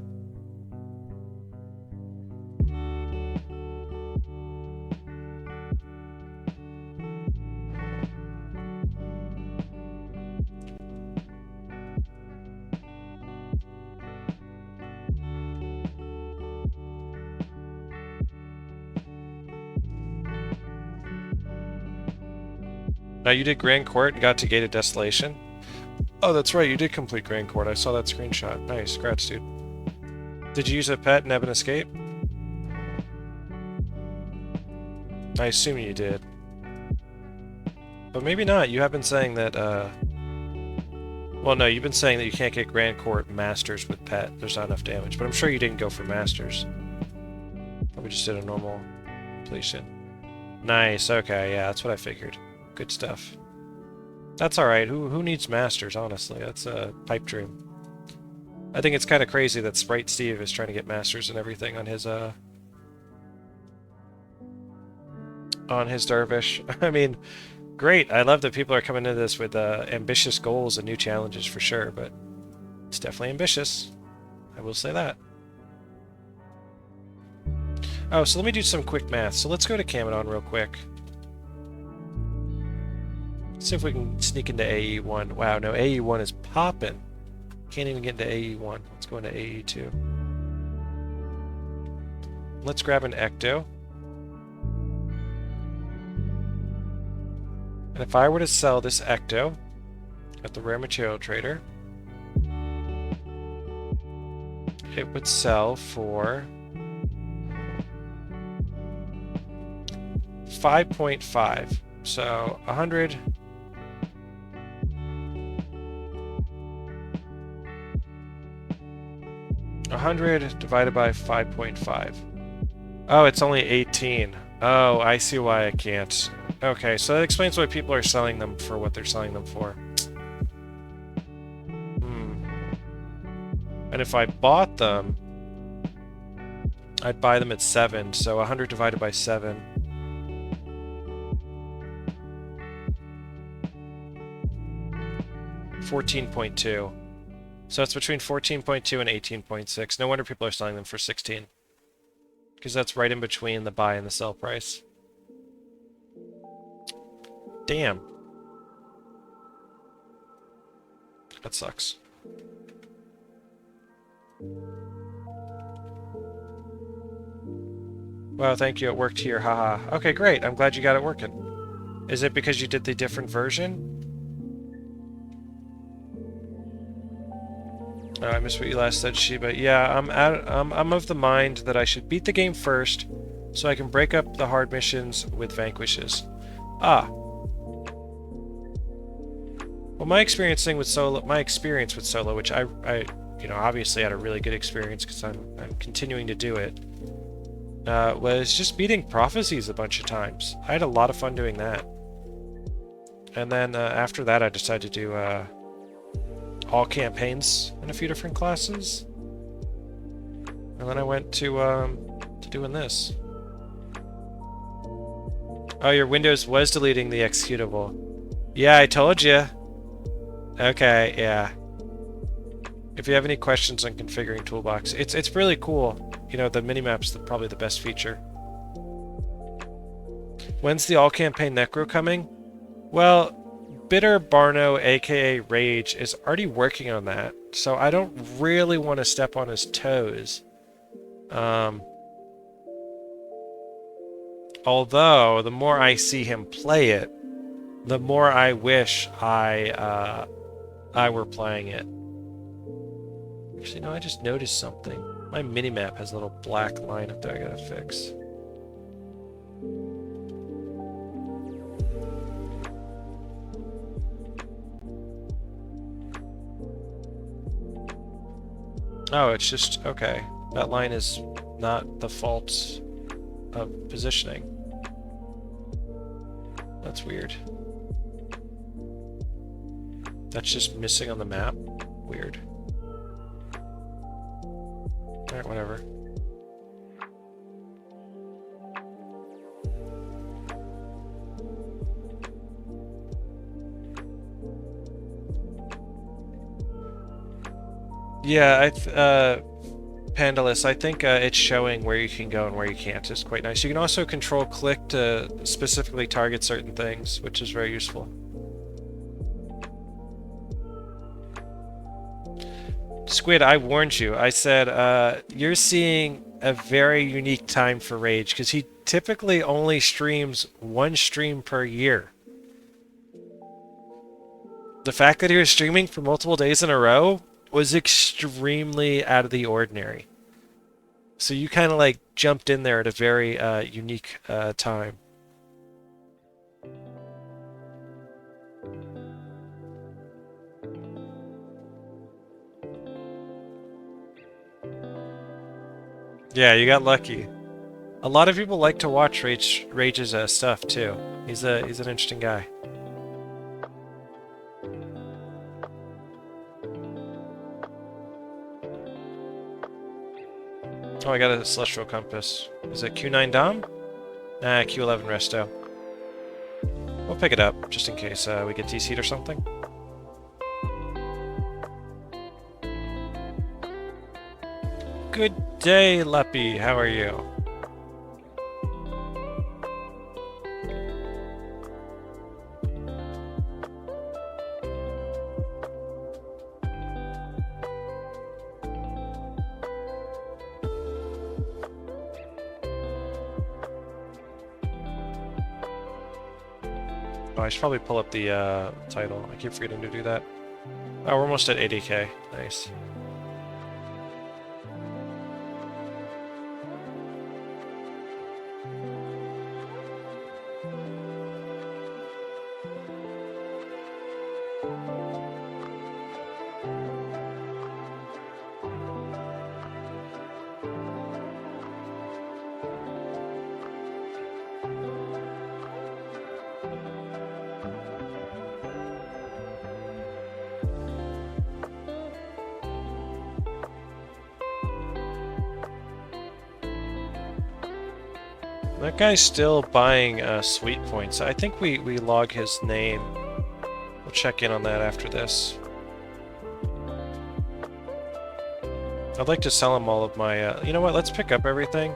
Now you did Grand Court and got to Gate of Desolation? Oh, that's right, you did complete Grand Court. I saw that screenshot. Nice, congrats, dude. Did you use a pet and have an escape? I assume you did. But maybe not. You have been saying that, well, no, you've been saying that you can't get Grand Court Masters with pet. There's not enough damage. But I'm sure you didn't go for Masters. Probably just did a normal completion. Nice, okay, yeah, that's what I figured. Good stuff. That's alright. Who needs Masters, honestly? That's a pipe dream. I think it's kind of crazy that Sprite Steve is trying to get Masters and everything on his Dervish. I mean, great. I love that people are coming into this with ambitious goals and new challenges for sure, but it's definitely ambitious. I will say that. Oh, so let me do some quick math. So let's go to Camadon real quick. See if we can sneak into AE1. Wow, no, AE1 is popping. Can't even get into AE1. Let's go into AE2. Let's grab an Ecto. And if I were to sell this Ecto at the Rare Material Trader, it would sell for 5.5. So 100... 100 divided by 5.5. Oh, it's only 18. Oh, I see why I can't. Okay, so that explains why people are selling them for what they're selling them for. And if I bought them, I'd buy them at 7, so 100 divided by 7. $14.2. So it's between 14.2 and 18.6. No wonder people are selling them for 16. Because that's right in between the buy and the sell price. Damn. That sucks. Wow, thank you. It worked here. Haha. Okay, great. I'm glad you got it working. Is it because you did the different version? Oh, I missed what you last said, Shiba. Yeah, I'm of the mind that I should beat the game first, so I can break up the hard missions with vanquishes. Ah. Well, my experience with solo, which I obviously had a really good experience because I'm continuing to do it, was just beating prophecies a bunch of times. I had a lot of fun doing that. And then after that, I decided to do all campaigns in a few different classes, and then I went to doing this. Oh, your Windows was deleting the executable. Yeah, I told you. Okay, yeah. If you have any questions on configuring Toolbox, it's really cool. You know, the minimap's probably the best feature. When's the all-campaign Necro coming? Well, Bitter Barno, aka Rage, is already working on that, so I don't really want to step on his toes. Although, the more I see him play it, the more I wish I were playing it. Actually, no, I just noticed something. My minimap has a little black line up there I gotta fix. Oh, it's just, okay. That line is not the fault of positioning. That's weird. That's just missing on the map? Weird. Alright, whatever. Yeah, Pandalus, I think it's showing where you can go and where you can't. It's quite nice. You can also control-click to specifically target certain things, which is very useful. Squid, I warned you. I said, you're seeing a very unique time for Rage, because he typically only streams one stream per year. The fact that he was streaming for multiple days in a row was extremely out of the ordinary. So you kind of like jumped in there at a very unique time. Yeah, you got lucky. A lot of people like to watch Rage's stuff too. He's an interesting guy. Oh, I got a Celestial Compass. Is it Q9 Dom? Nah, Q11 Resto. We'll pick it up, just in case we get DC'd or something. Good day, Leppy. How are you? Oh, I should probably pull up the title. I keep forgetting to do that. Oh, we're almost at 80k. Nice. That guy's still buying sweet points. I think we log his name. We'll check in on that after this. I'd like to sell him all of my... you know what? Let's pick up everything.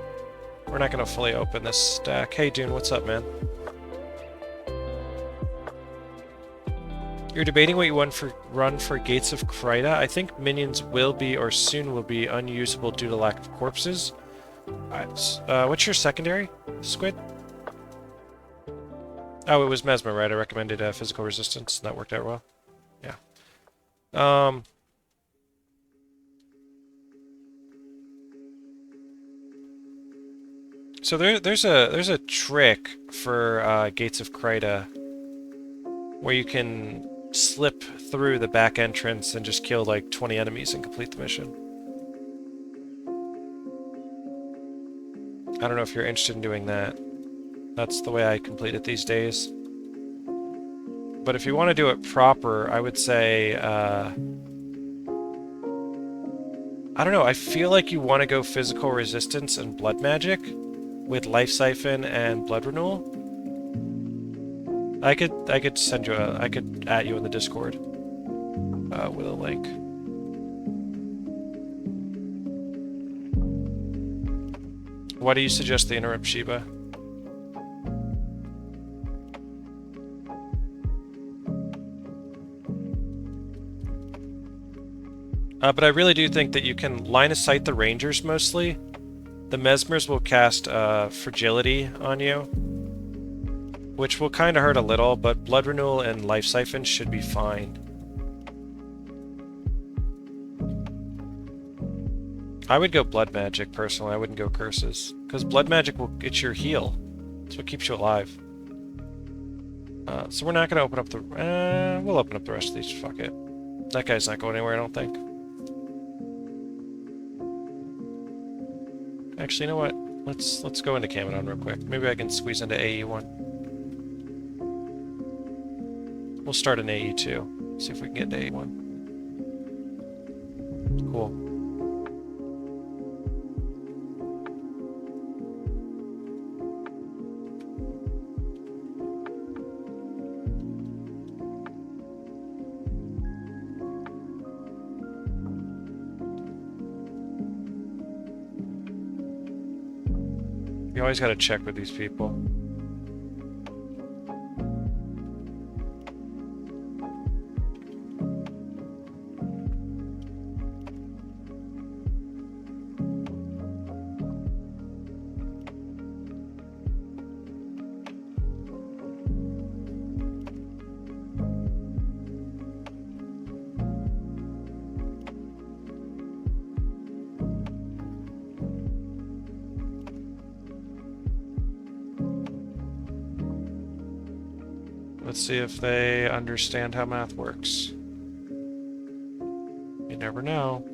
We're not going to fully open this stack. Hey, Dune, what's up, man? You're debating what you want for run for Gates of Kryta. I think minions will be, or soon will be, unusable due to lack of corpses. What's your secondary, Squid? Oh, it was Mesmer, right? I recommended physical resistance, and that worked out well. Yeah. So there's a trick for Gates of Kryta where you can slip through the back entrance and just kill like 20 enemies and complete the mission. I don't know if you're interested in doing that. That's the way I complete it these days. But if you want to do it proper, I would say, I don't know, I feel like you want to go physical resistance and blood magic with life siphon and blood renewal. I could send you I could add you in the Discord with a link. Why do you suggest the interrupt Shiba? But I really do think that you can line of sight the rangers mostly. The mesmers will cast fragility on you, which will kind of hurt a little, but blood renewal and life siphon should be fine. I would go blood magic personally. I wouldn't go curses, because blood magic it's your heal. It's what keeps you alive. So we're not going to open up the... we'll open up the rest of these. Fuck it. That guy's not going anywhere, I don't think. Actually, you know what? Let's go into Camadon real quick. Maybe I can squeeze into AE1. We'll start in AE2. See if we can get to AE1. Cool. You always gotta check with these people. Let's see if they understand how math works. You never know.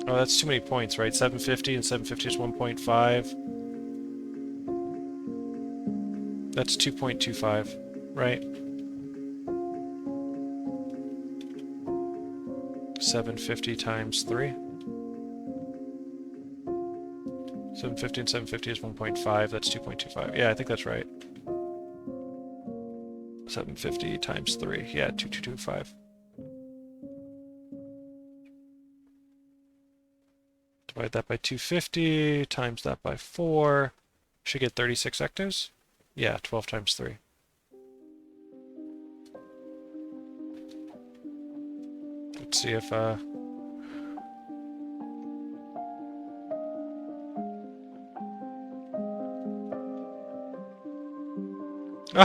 Oh, that's too many points, right? 750 and 750 is 1.5. That's 2.25, right? 750 times 3. 750 and 750 is 1.5. That's 2.25. Yeah, I think that's right. 750 times 3. Yeah, 2225. Divide that by 250, times that by 4. Should get 36 ectos? Yeah, 12 times 3. Let's see if,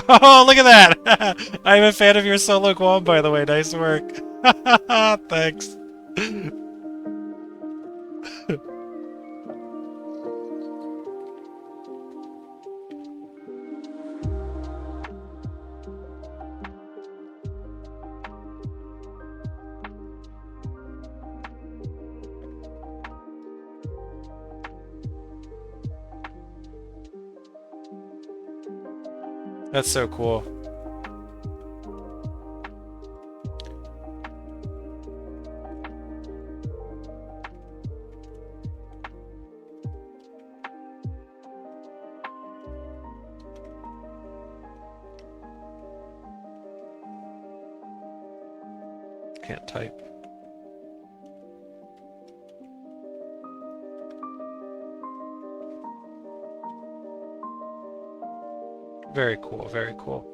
Oh, look at that! I'm a fan of your solo GWAMM, by the way. Nice work. Thanks. That's so cool. Can't type. Very cool, very cool.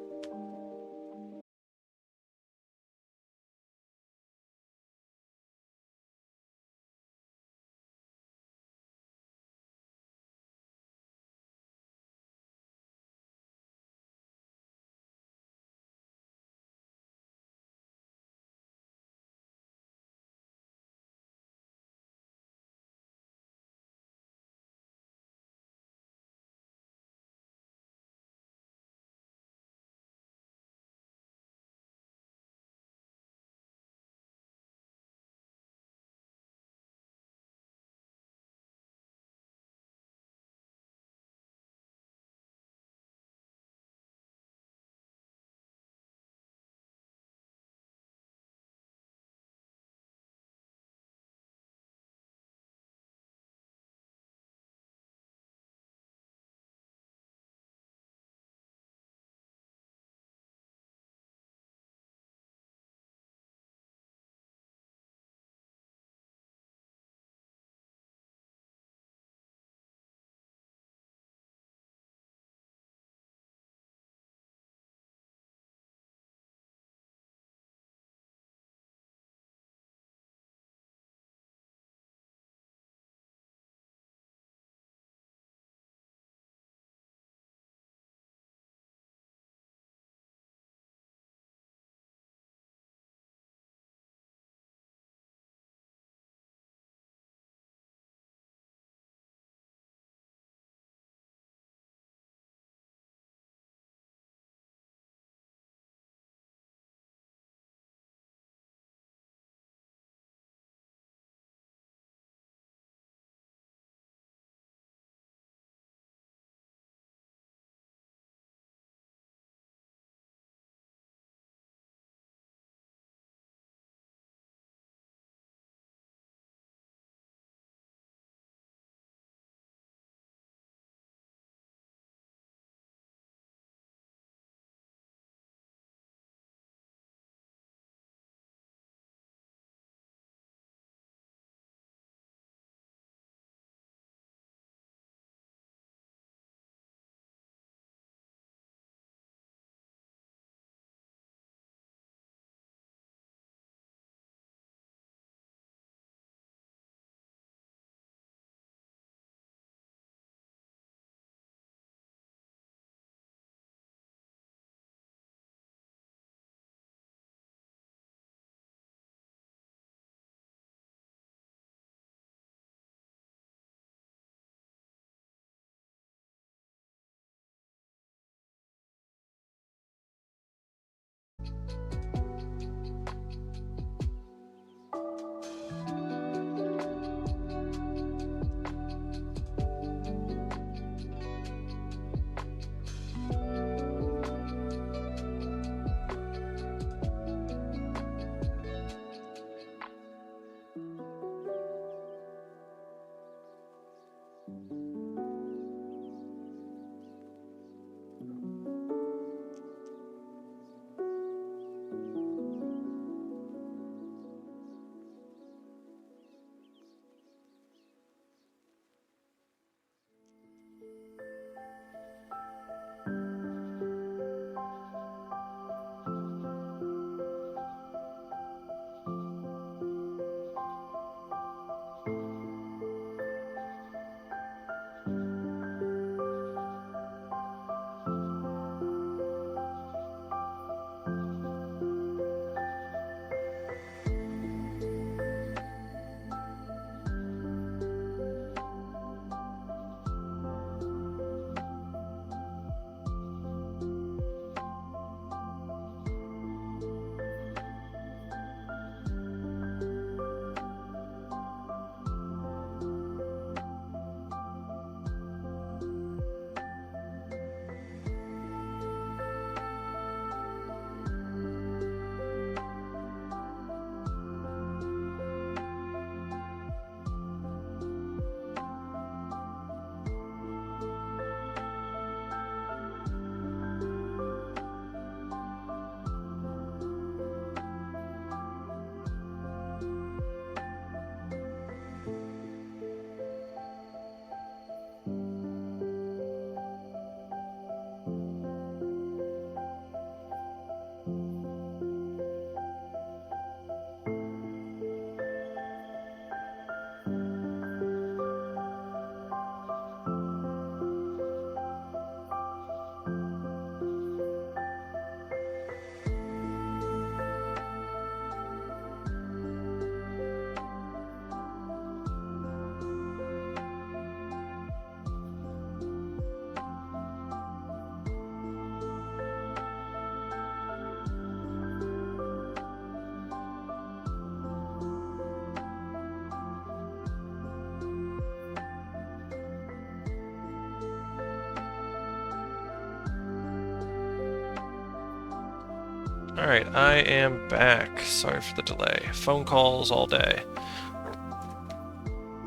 Alright, I am back. Sorry for the delay. Phone calls all day.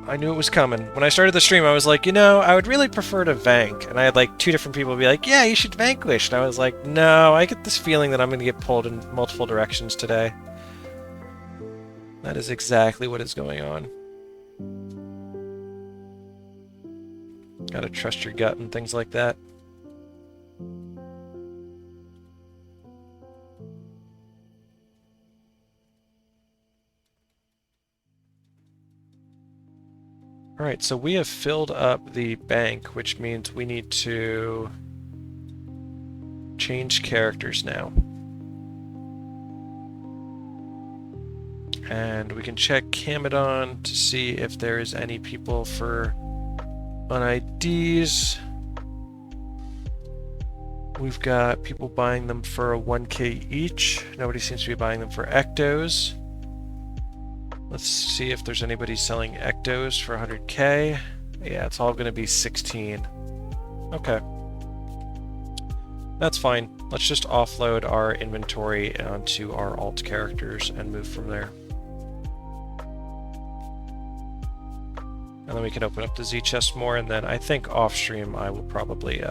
I knew it was coming. When I started the stream, I was like, you know, I would really prefer to vank. And I had like 2 different people be like, yeah, you should vanquish. And I was like, no, I get this feeling that I'm going to get pulled in multiple directions today. That is exactly what is going on. Gotta trust your gut and things like that. Alright, so we have filled up the bank, which means we need to change characters now. And we can check Camadon to see if there is any people for un-IDs. We've got people buying them for a 1k each. Nobody seems to be buying them for ectos. Let's see if there's anybody selling ectos for 100k. Yeah, it's all going to be 16. Okay. That's fine. Let's just offload our inventory onto our alt characters and move from there. And then we can open up the Z chest more, and then I think off stream I will probably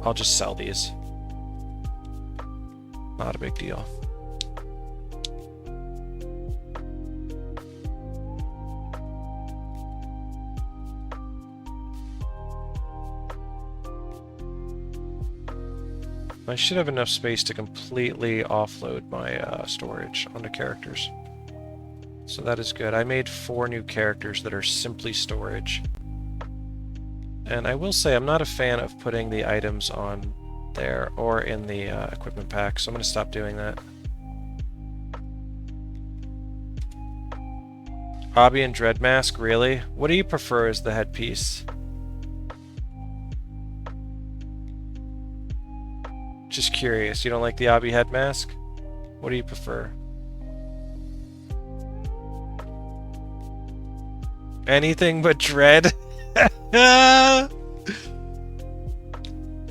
I'll just sell these. Not a big deal. I should have enough space to completely offload my storage onto characters. So that is good. I made 4 new characters that are simply storage. And I will say I'm not a fan of putting the items on there or in the equipment pack, so I'm going to stop doing that. Hobby and Dread Mask, really? What do you prefer as the headpiece? Just curious, you don't like the Obby head mask? What do you prefer? Anything but Dread?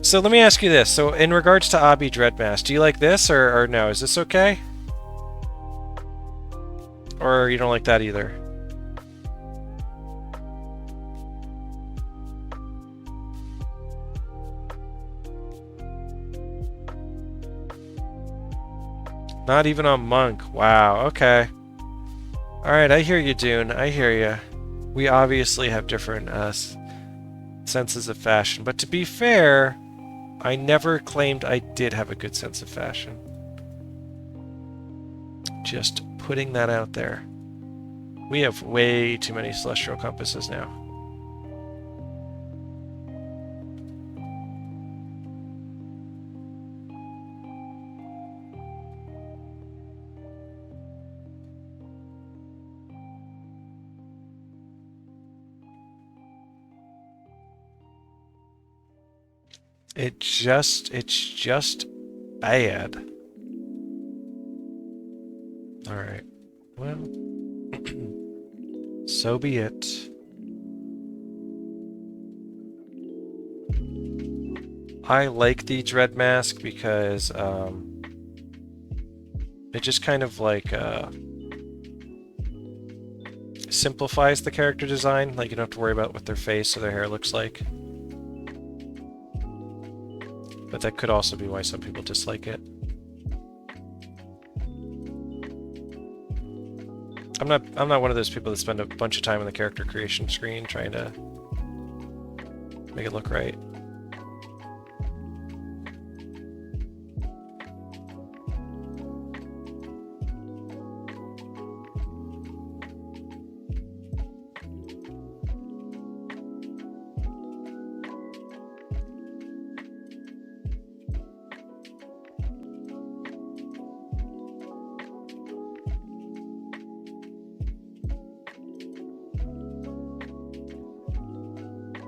So let me ask you this. So in regards to Obby Dread Mask, do you like this or no? Is this okay? Or you don't like that either? Not even on Monk. Wow, okay. Alright, I hear you, Dune. I hear you. We obviously have different senses of fashion. But to be fair, I never claimed I did have a good sense of fashion. Just putting that out there. We have way too many celestial compasses now. It's just bad. Alright. Well, so be it. I like the Dread Mask because, it just kind of like, simplifies the character design. Like, you don't have to worry about what their face or their hair looks like. But that could also be why some people dislike it. I'm not one of those people that spend a bunch of time on the character creation screen trying to make it look right.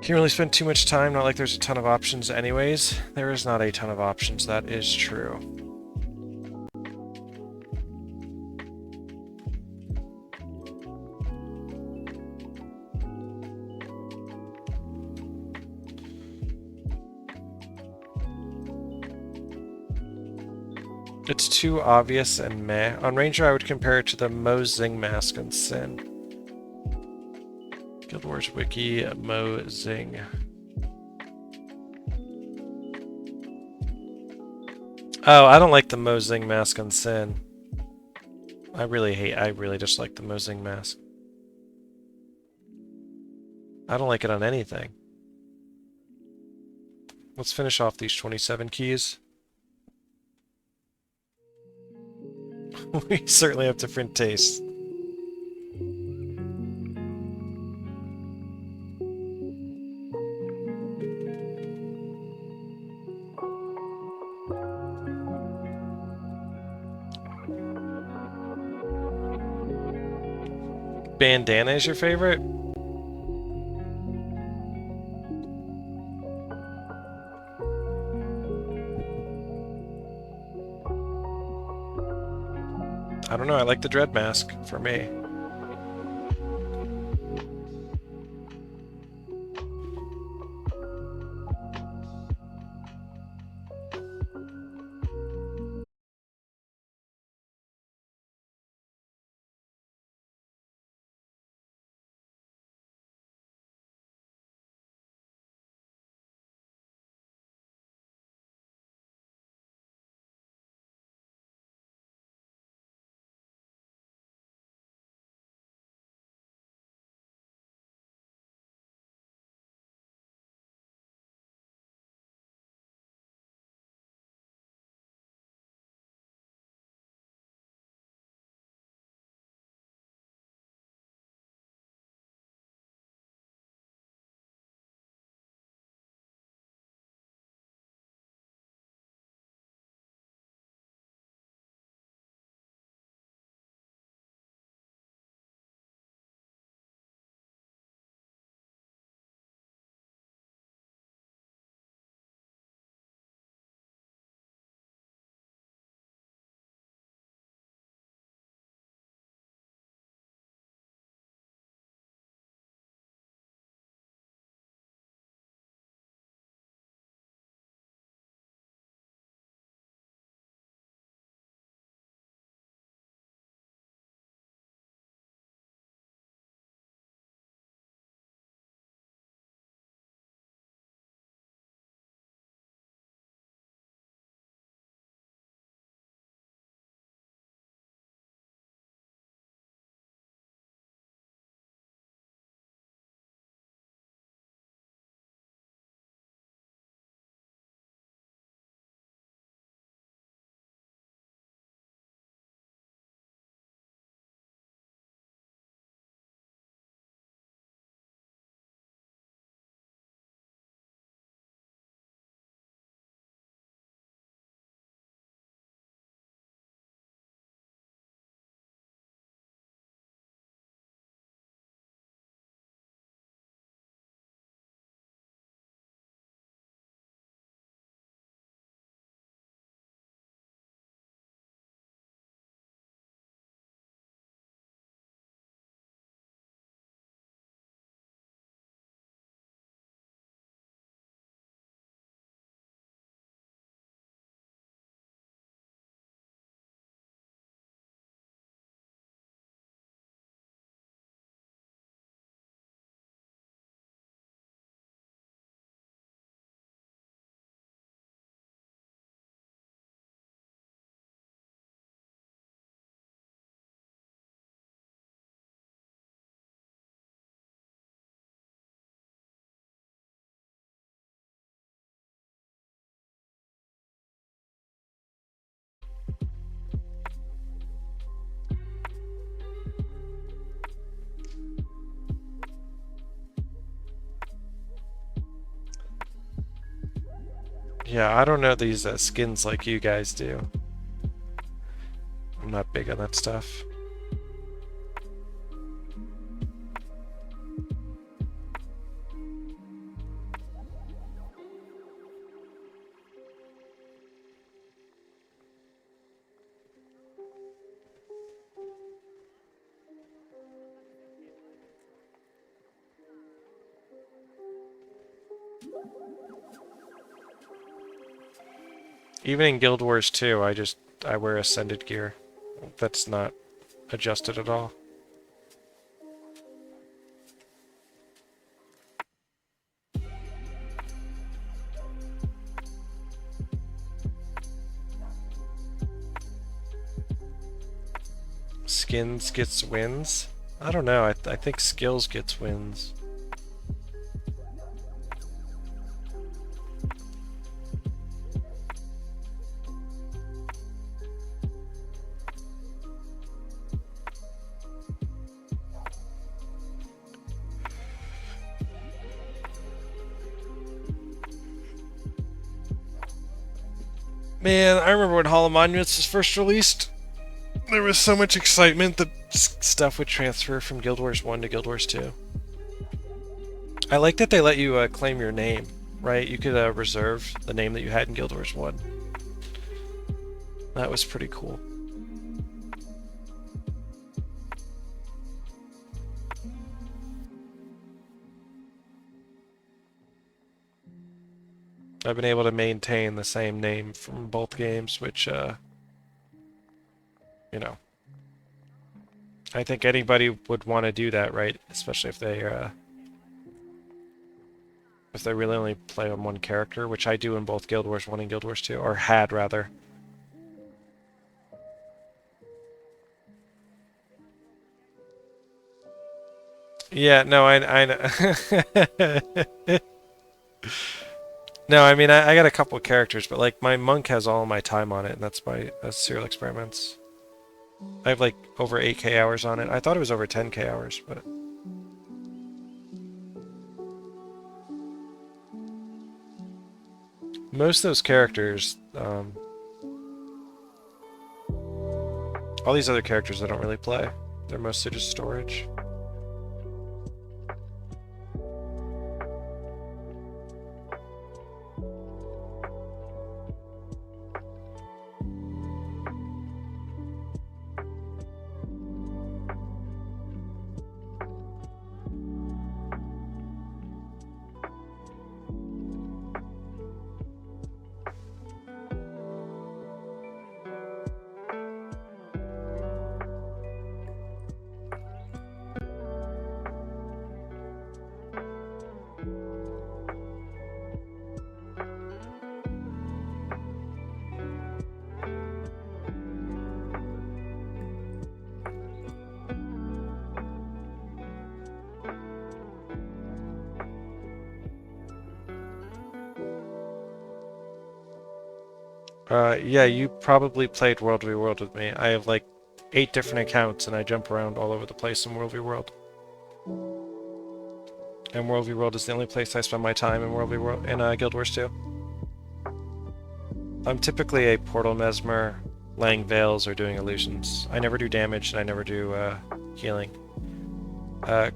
Can't really spend too much time, not like there's a ton of options anyways. There is not a ton of options, that is true. It's too obvious and meh. On Ranger, I would compare it to the Mo-Zing mask on Sin. Guild Wars Wiki, Mo-Zing. Oh, I don't like the Mo-Zing mask on Sin. I really just like the Mo-Zing mask. I don't like it on anything. Let's finish off these 27 keys. We certainly have different tastes. Bandana is your favorite? I don't know, I like the Dread mask, for me. Yeah, I don't know these skins like you guys do. I'm not big on that stuff. Even in Guild Wars 2, I just I wear ascended gear. That's not adjusted at all. Skins gets wins? I don't know. I think skills gets wins. Man, I remember when Hall of Monuments was first released. There was so much excitement that stuff would transfer from Guild Wars 1 to Guild Wars 2. I like that they let you claim your name, right? You could reserve the name that you had in Guild Wars 1. That was pretty cool. I've been able to maintain the same name from both games, which, you know, I think anybody would want to do that, right? Especially if they really only play on one character, which I do in both Guild Wars 1 and Guild Wars 2, or had rather. Yeah, no, I know. No, I mean, I got a couple of characters, but like my monk has all my time on it, and that's serial experiments. I have like over 8K hours on it. I thought it was over 10K hours, but most of those characters, all these other characters I don't really play. They're mostly just storage. Yeah, you probably played World v World with me. I have like 8 different accounts and I jump around all over the place in World v World. And World v World is the only place I spend my time in World v World in Guild Wars 2. I'm typically a Portal Mesmer, laying veils, or doing illusions. I never do damage and I never do healing.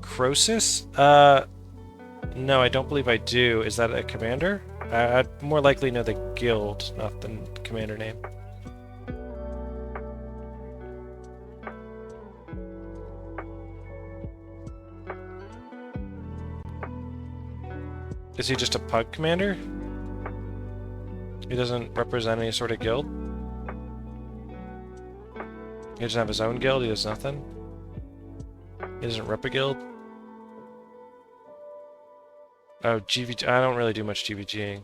Croesus? No, I don't believe I do. Is that a commander? I'd more likely know the guild, not the commander name. Is he just a pug commander? He doesn't represent any sort of guild? He doesn't have his own guild? He does nothing? He doesn't rep a guild? Oh, GVG. I don't really do much GVGing.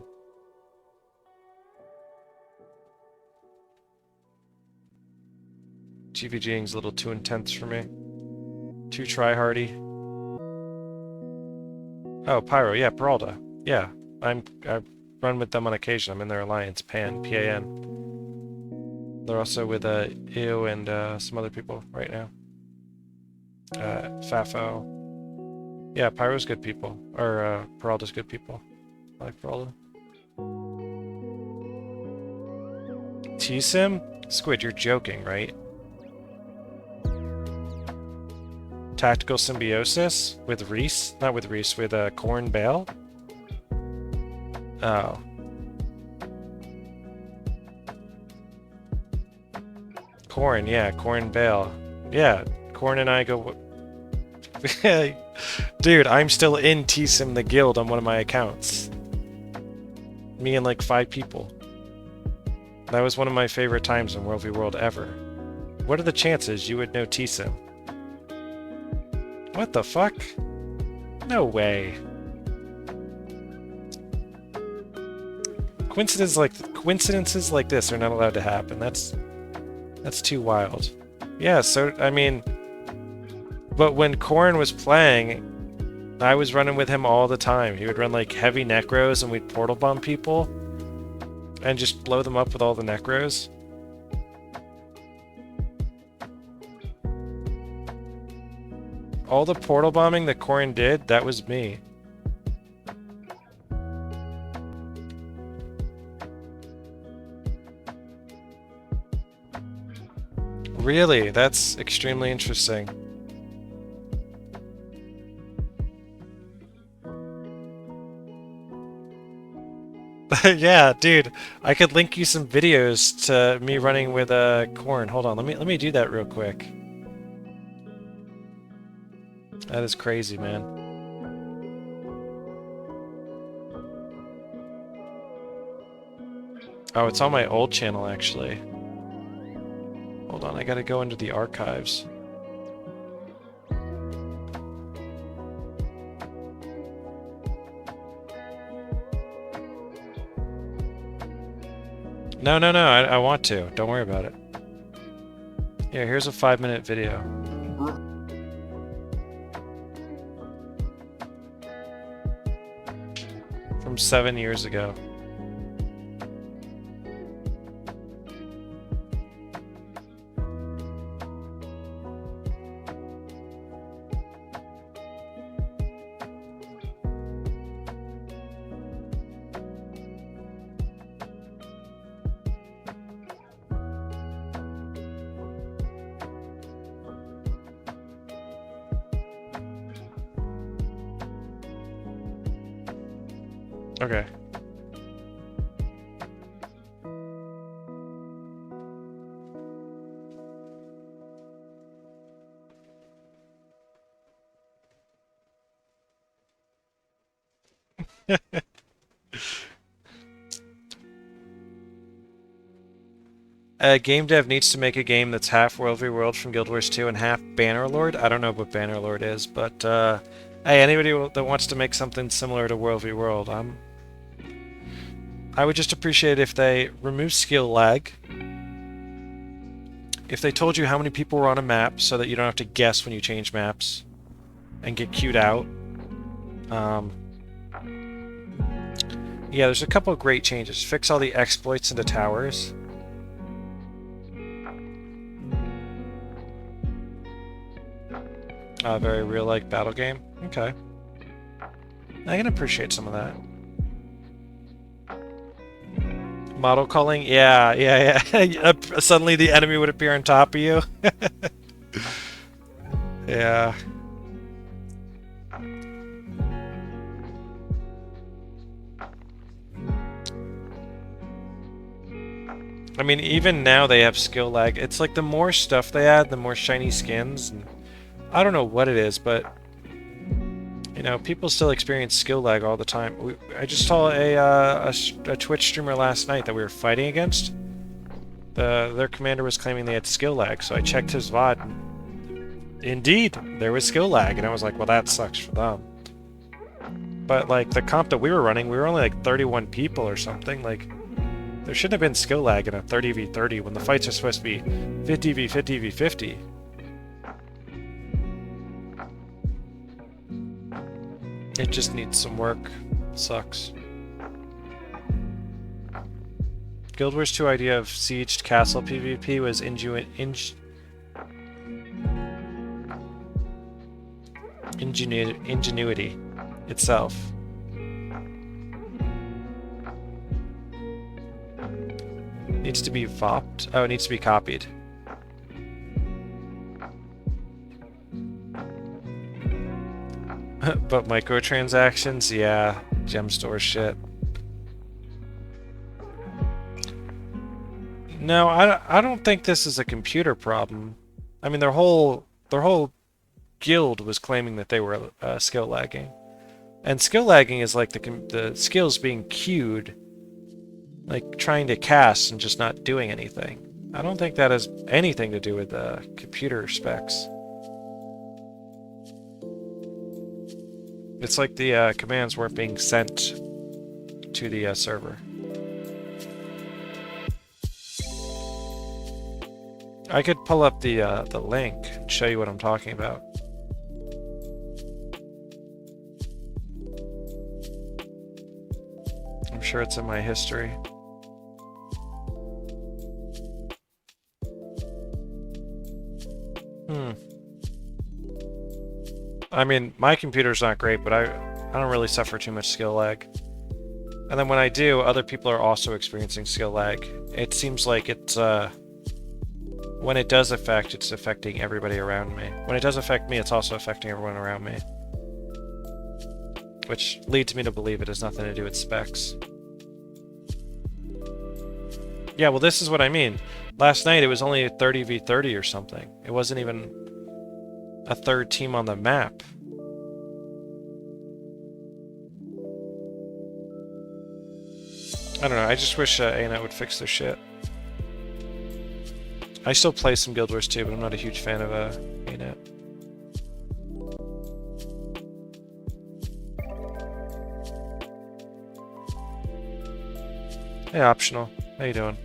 GVGing's a little too intense for me. Too tryhardy. Oh, Pyro. Yeah, Peralta. Yeah, I run with them on occasion. I'm in their alliance, PAN, P-A-N. They're also with EW and some other people right now. Fafo. Yeah, Pyro's good people. Or, Peralta's good people. I like Peralta. T-Sim? Squid, you're joking, right? Tactical Symbiosis? With Reese? Not with Reese, with Corn Bale? Oh. Corn, yeah, Corn Bale. Yeah, Corn and I go... Dude, I'm still in T-Sim the guild on one of my accounts. Me and like 5 people. That was one of my favorite times in World v World ever. What are the chances you would know T-Sim? What the fuck? No way. Coincidences like this are not allowed to happen. That's too wild. Yeah, so I mean, but when Corrin was playing, I was running with him all the time. He would run like heavy necros and we'd portal bomb people and just blow them up with all the necros. All the portal bombing that Corrin did, that was me. Really? That's extremely interesting. Yeah, dude, I could link you some videos to me running with Corrin. Hold on, let me do that real quick. That is crazy, man. Oh, it's on my old channel, actually. Hold on, I gotta go into the archives. No, I want to. Don't worry about it. Yeah, here's a 5-minute video. From 7 years ago. Okay. Game dev needs to make a game that's half World v World from Guild Wars 2 and half Bannerlord. I don't know what Bannerlord is, but hey, anybody that wants to make something similar to World v World, I would just appreciate if they remove skill lag. If they told you how many people were on a map so that you don't have to guess when you change maps and get queued out. Yeah, there's a couple of great changes. Fix all the exploits into towers. Very real-like battle game. Okay. I can appreciate some of that. Model calling? Yeah. Suddenly the enemy would appear on top of you. Yeah. I mean, even now they have skill lag. It's like the more stuff they add, the more shiny skins. And I don't know what it is, but you know, people still experience skill lag all the time. I just saw a Twitch streamer last night that we were fighting against. Their commander was claiming they had skill lag, so I checked his VOD. And indeed, there was skill lag, and I was like, well, that sucks for them. But like the comp that we were running, we were only like 31 people or something. Like, there shouldn't have been skill lag in a 30v30 when the fights are supposed to be 50v50v50. It just needs some work. Sucks. Guild Wars 2 idea of sieged castle PvP was ingenuity itself. Needs to be fopped? Oh, it needs to be copied. But microtransactions? Yeah. Gem store shit. No, I don't think this is a computer problem. I mean, their whole guild was claiming that they were skill lagging. And skill lagging is like the skills being queued like trying to cast and just not doing anything. I don't think that has anything to do with computer specs. It's like the commands weren't being sent to the server. I could pull up the link and show you what I'm talking about. I'm sure it's in my history. I mean, my computer's not great, but I don't really suffer too much skill lag. And then when I do, other people are also experiencing skill lag. It seems like it's, when it does affect, it's affecting everybody around me. When it does affect me, it's also affecting everyone around me. Which leads me to believe it has nothing to do with specs. Yeah, well, this is what I mean. Last night, it was only a 30v30 or something. It wasn't even a third team on the map. I don't know, I just wish ANET would fix their shit. I still play some Guild Wars 2, but I'm not a huge fan of ANET. Hey, Optional. How you doing?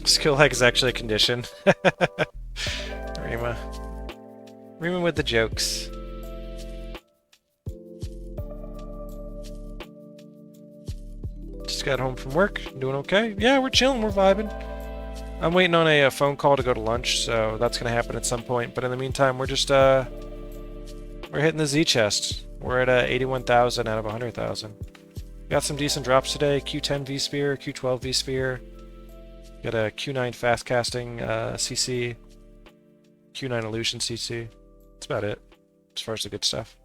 Skill lag is actually a condition. Rima. Rima with the jokes. Just got home from work. Doing okay? Yeah, we're chilling. We're vibing. I'm waiting on a phone call to go to lunch, so that's going to happen at some point. But in the meantime, we're just, we're hitting the Z chest. We're at 81,000 out of 100,000. Got some decent drops today. Q10 V-Sphere, Q12 V-Sphere. Got a Q9 fast casting CC. Q9 illusion CC. That's about it, as far as the good stuff.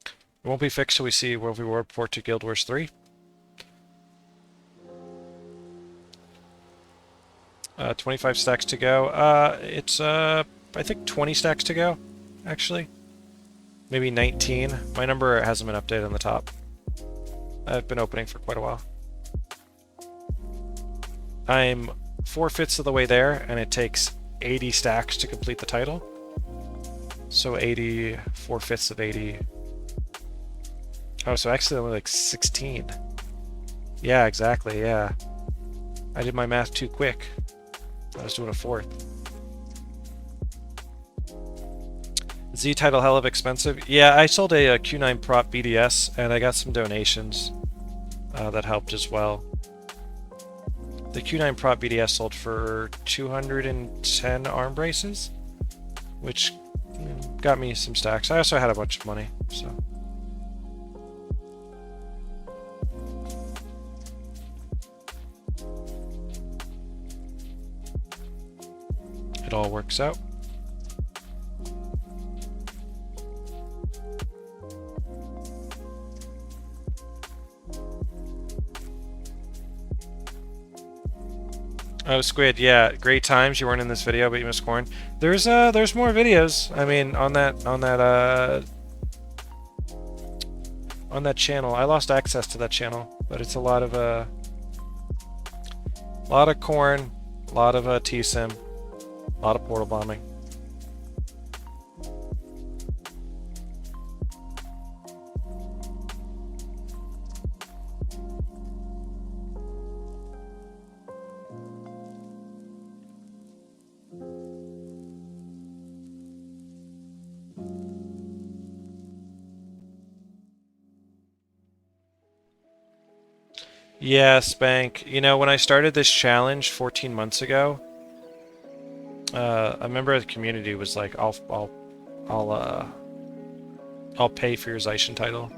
It won't be fixed till we see World v. War port to Guild Wars 3. 25 stacks to go. It's, I think 20 stacks to go, actually. Maybe 19. My number hasn't been updated on the top. I've been opening for quite a while. I'm 4/5 of the way there, and it takes 80 stacks to complete the title. So 80, 4/5 of 80. Oh, so actually only like 16. Yeah, exactly, yeah. I did my math too quick. I was doing a fourth. Z title hell of expensive. Yeah, I sold a Q9 prop BDS, and I got some donations that helped as well. The Q9 prop BDS sold for 210 arm braces, which got me some stacks. I also had a bunch of money, so. It all works out. Oh, Squid, yeah, great times. You weren't in this video, but you missed Corn. There's more videos. I mean, on that channel. I lost access to that channel, but it's a lot of Corn, a lot of T-Sim, a lot of portal bombing. Yeah, Spank. You know, when I started this challenge 14 months ago, a member of the community was like, I'll pay for your Zaishen title.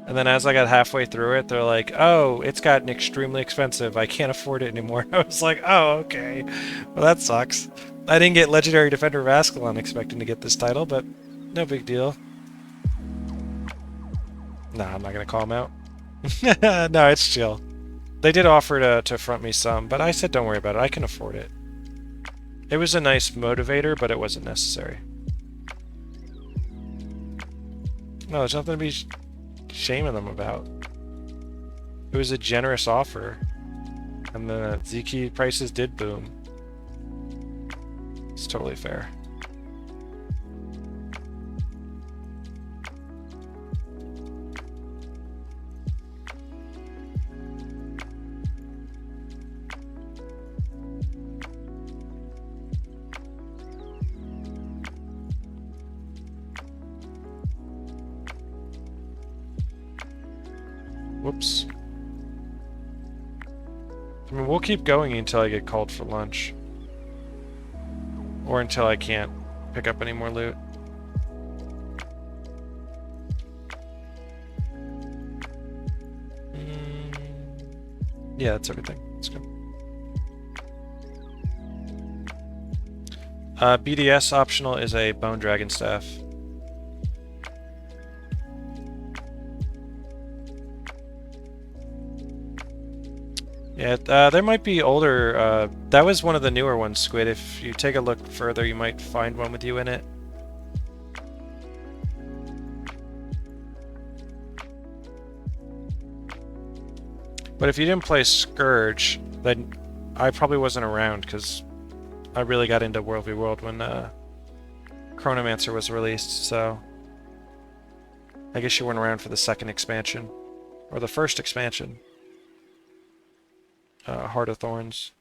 And then as I got halfway through it, they're like, oh, it's gotten extremely expensive. I can't afford it anymore. I was like, oh, okay. Well, that sucks. I didn't get Legendary Defender of Ascalon expecting to get this title, but no big deal. Nah, I'm not going to call him out. No, it's chill. They did offer to front me some, but I said don't worry about it. I can afford it. It was a nice motivator, but it wasn't necessary. No, there's nothing to be shaming them about. It was a generous offer. And the Z-Key prices did boom. It's totally fair. Whoops. I mean, we'll keep going until I get called for lunch. Or until I can't pick up any more loot. Yeah, that's everything. Let's go. BDS optional is a Bone Dragon Staff. Yeah, there might be older, that was one of the newer ones, Squid. If you take a look further, you might find one with you in it. But if you didn't play Scourge, then I probably wasn't around, because I really got into World v. World when Chronomancer was released, so I guess you weren't around for the second expansion, or the first expansion. Heart of Thorns.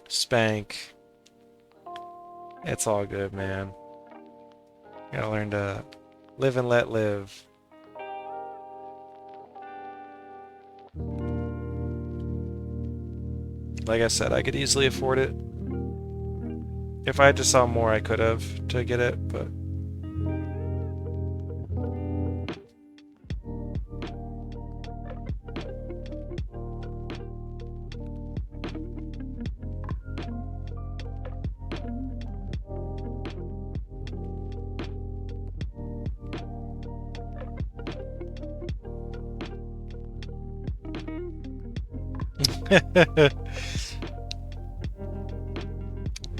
Spank. It's all good, man. You gotta learn to live and let live. Like I said, I could easily afford it. If I had to sell more, I could have to get it, but...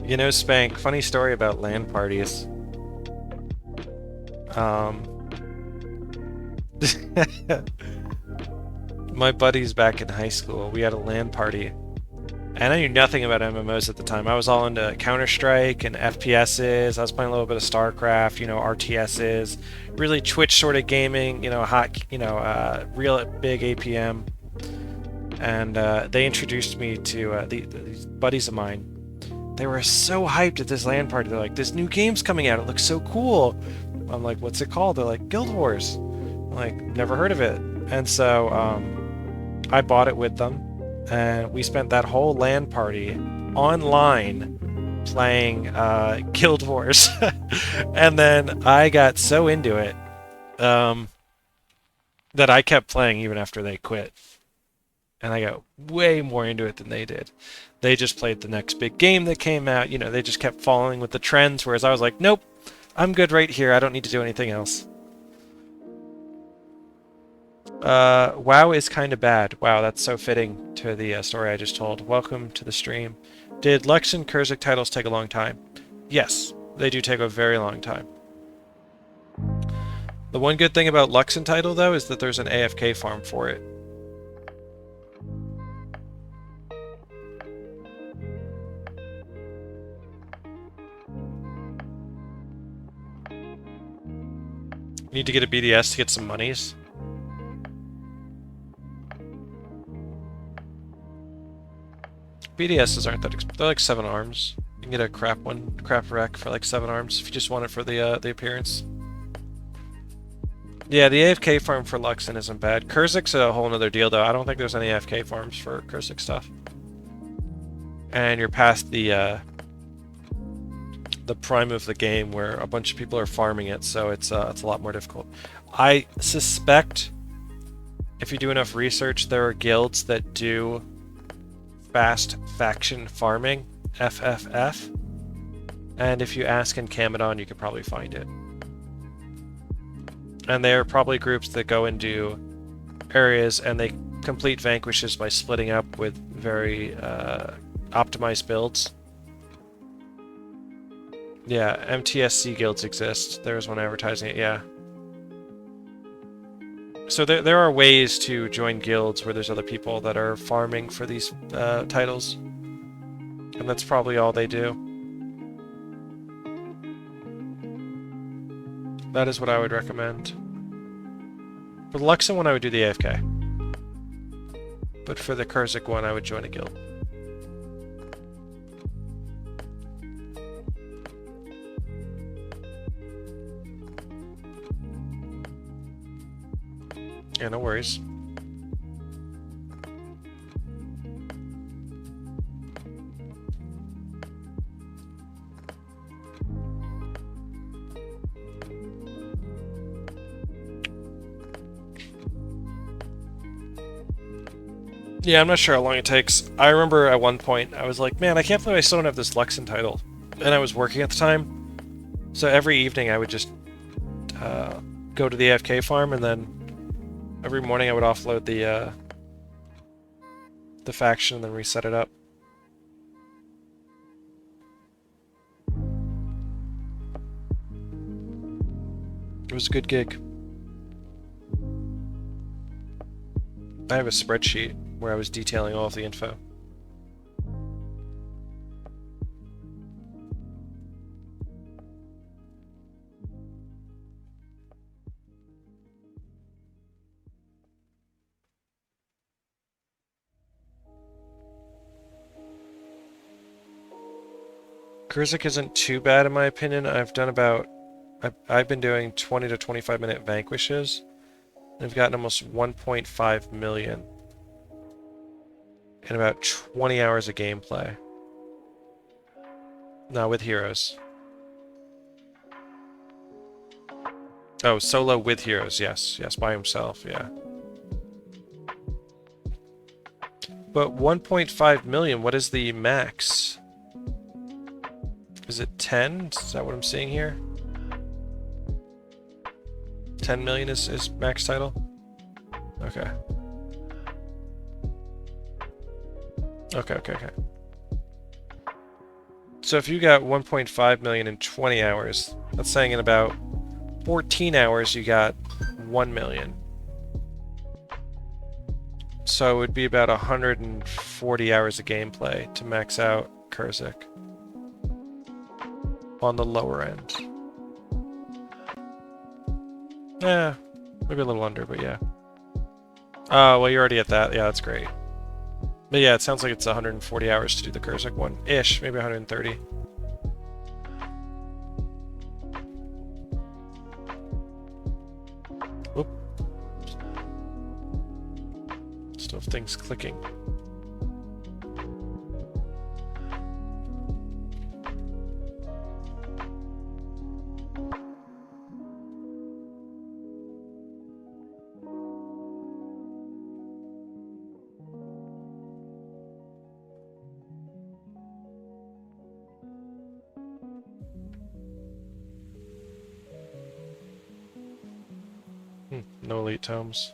You know, Spank, funny story about LAN parties. My buddies back in high school, we had a LAN party. And I knew nothing about MMOs at the time. I was all into Counter-Strike and FPSs. I was playing a little bit of StarCraft, you know, RTSs. Really Twitch sort of gaming, you know, hot, you know, real big APM. And they introduced me to these buddies of mine. They were so hyped at this LAN party. They're like, this new game's coming out. It looks so cool. I'm like, what's it called? They're like, Guild Wars. I'm like, never heard of it. And so I bought it with them. And we spent that whole LAN party online playing Guild Wars. And then I got so into it that I kept playing even after they quit. And I got way more into it than they did. They just played the next big game that came out. You know, they just kept following with the trends, whereas I was like, nope, I'm good right here. I don't need to do anything else. WoW is kind of bad. Wow, that's so fitting to the story I just told. Welcome to the stream. Did Lux and Kurzik titles take a long time? Yes, they do take a very long time. The one good thing about Lux and title, though, is that there's an AFK farm for it. You need to get a BDS to get some monies. BDSs aren't that expensive. They're like 7 arms. You can get a crap wreck for like 7 arms if you just want it for the appearance. Yeah, the AFK farm for Luxon isn't bad. Kurzik's a whole nother deal though. I don't think there's any AFK farms for Kurzik stuff. And you're past the prime of the game where a bunch of people are farming it, so it's a lot more difficult. I suspect if you do enough research, there are guilds that do fast faction farming, FFF, and if you ask in Camadon, you could probably find it. And they are probably groups that go into areas and they complete vanquishes by splitting up with very optimized builds. Yeah, MTSC guilds exist. There's one advertising it, yeah. So there are ways to join guilds where there's other people that are farming for these titles. And that's probably all they do. That is what I would recommend. For the Luxon one, I would do the AFK. But for the Kurzik one, I would join a guild. Yeah, no worries. Yeah, I'm not sure how long it takes. I remember at one point, I was like, man, I can't believe I still don't have this Luxon title. And I was working at the time. So every evening I would just go to the AFK farm, and then every morning I would offload the faction and then reset it up. It was a good gig. I have a spreadsheet where I was detailing all of the info. Kurzik isn't too bad in my opinion. I've been doing 20 to 25 minute vanquishes. And I've gotten almost 1.5 million in about 20 hours of gameplay. No, with heroes. Oh, solo with heroes, yes. Yes, by himself, yeah. But 1.5 million, what is the max? Is it 10? Is that what I'm seeing here? 10 million is max title? Okay. Okay. So if you got 1.5 million in 20 hours, that's saying in about 14 hours you got 1 million. So it would be about 140 hours of gameplay to max out Kurzik. On the lower end. Yeah, maybe a little under, but yeah. Oh, well, you're already at that. Yeah, that's great. But yeah, it sounds like it's 140 hours to do the Kurzik one. Ish, maybe 130. Whoop. Still have things clicking. No elite tomes.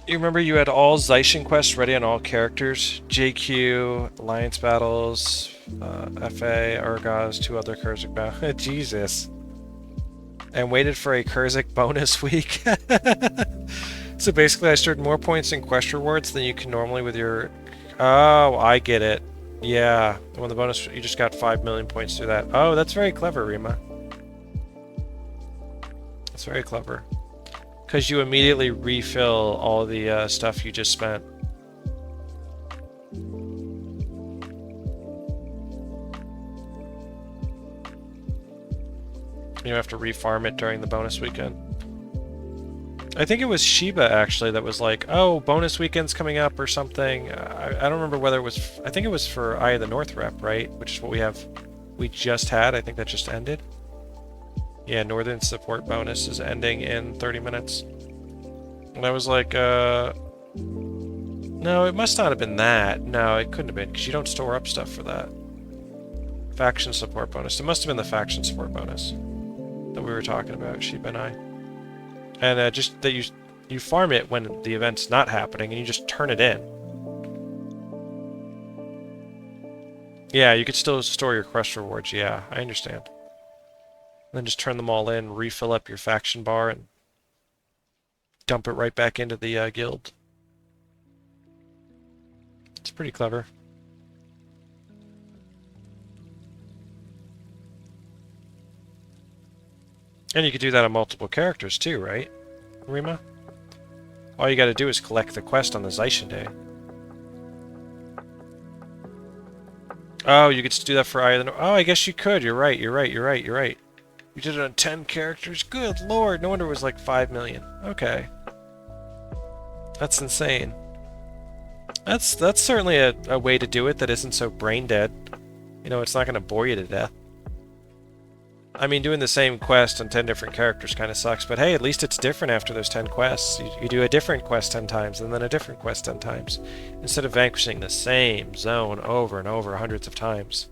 You remember you had all Zaishen quests ready on all characters? JQ, Alliance Battles, FA, Urgaz, 2 other Kurzik battles. Jesus. And waited for a Kurzik bonus week. So basically I stored more points in quest rewards than you can normally with your... Oh, I get it. Yeah, when the bonus, you just got 5 million points through that. Oh, that's very clever, Rima. That's very clever. Because you immediately refill all the stuff you just spent. You have to refarm it during the bonus weekend. I think it was Shiba, actually, that was like, oh, bonus weekend's coming up or something. I don't remember whether it was... I think it was for Eye of the North rep, right? Which is what we just had. I think that just ended. Yeah, Northern Support bonus is ending in 30 minutes. And I was like, no, it must not have been that. No, it couldn't have been, because you don't store up stuff for that. Faction Support bonus. It must have been the Faction Support bonus that we were talking about, Shiba and I. And just that you farm it when the event's not happening, and you just turn it in. Yeah, you could still store your quest rewards. Yeah, I understand. And then just turn them all in, refill up your faction bar, and dump it right back into the guild. It's pretty clever. And you could do that on multiple characters too, right, Rima? All you gotta do is collect the quest on the Zaishen day. Oh, you could do that for Eye of the North. Oh, I guess you could. You're right. You did it on 10 characters? Good lord, no wonder it was like 5 million. Okay. That's insane. That's certainly a way to do it that isn't so brain dead. You know, it's not gonna bore you to death. I mean, doing the same quest on 10 different characters kind of sucks, but hey, at least it's different after those 10 quests. You do a different quest 10 times, and then a different quest 10 times, instead of vanquishing the same zone over and over hundreds of times.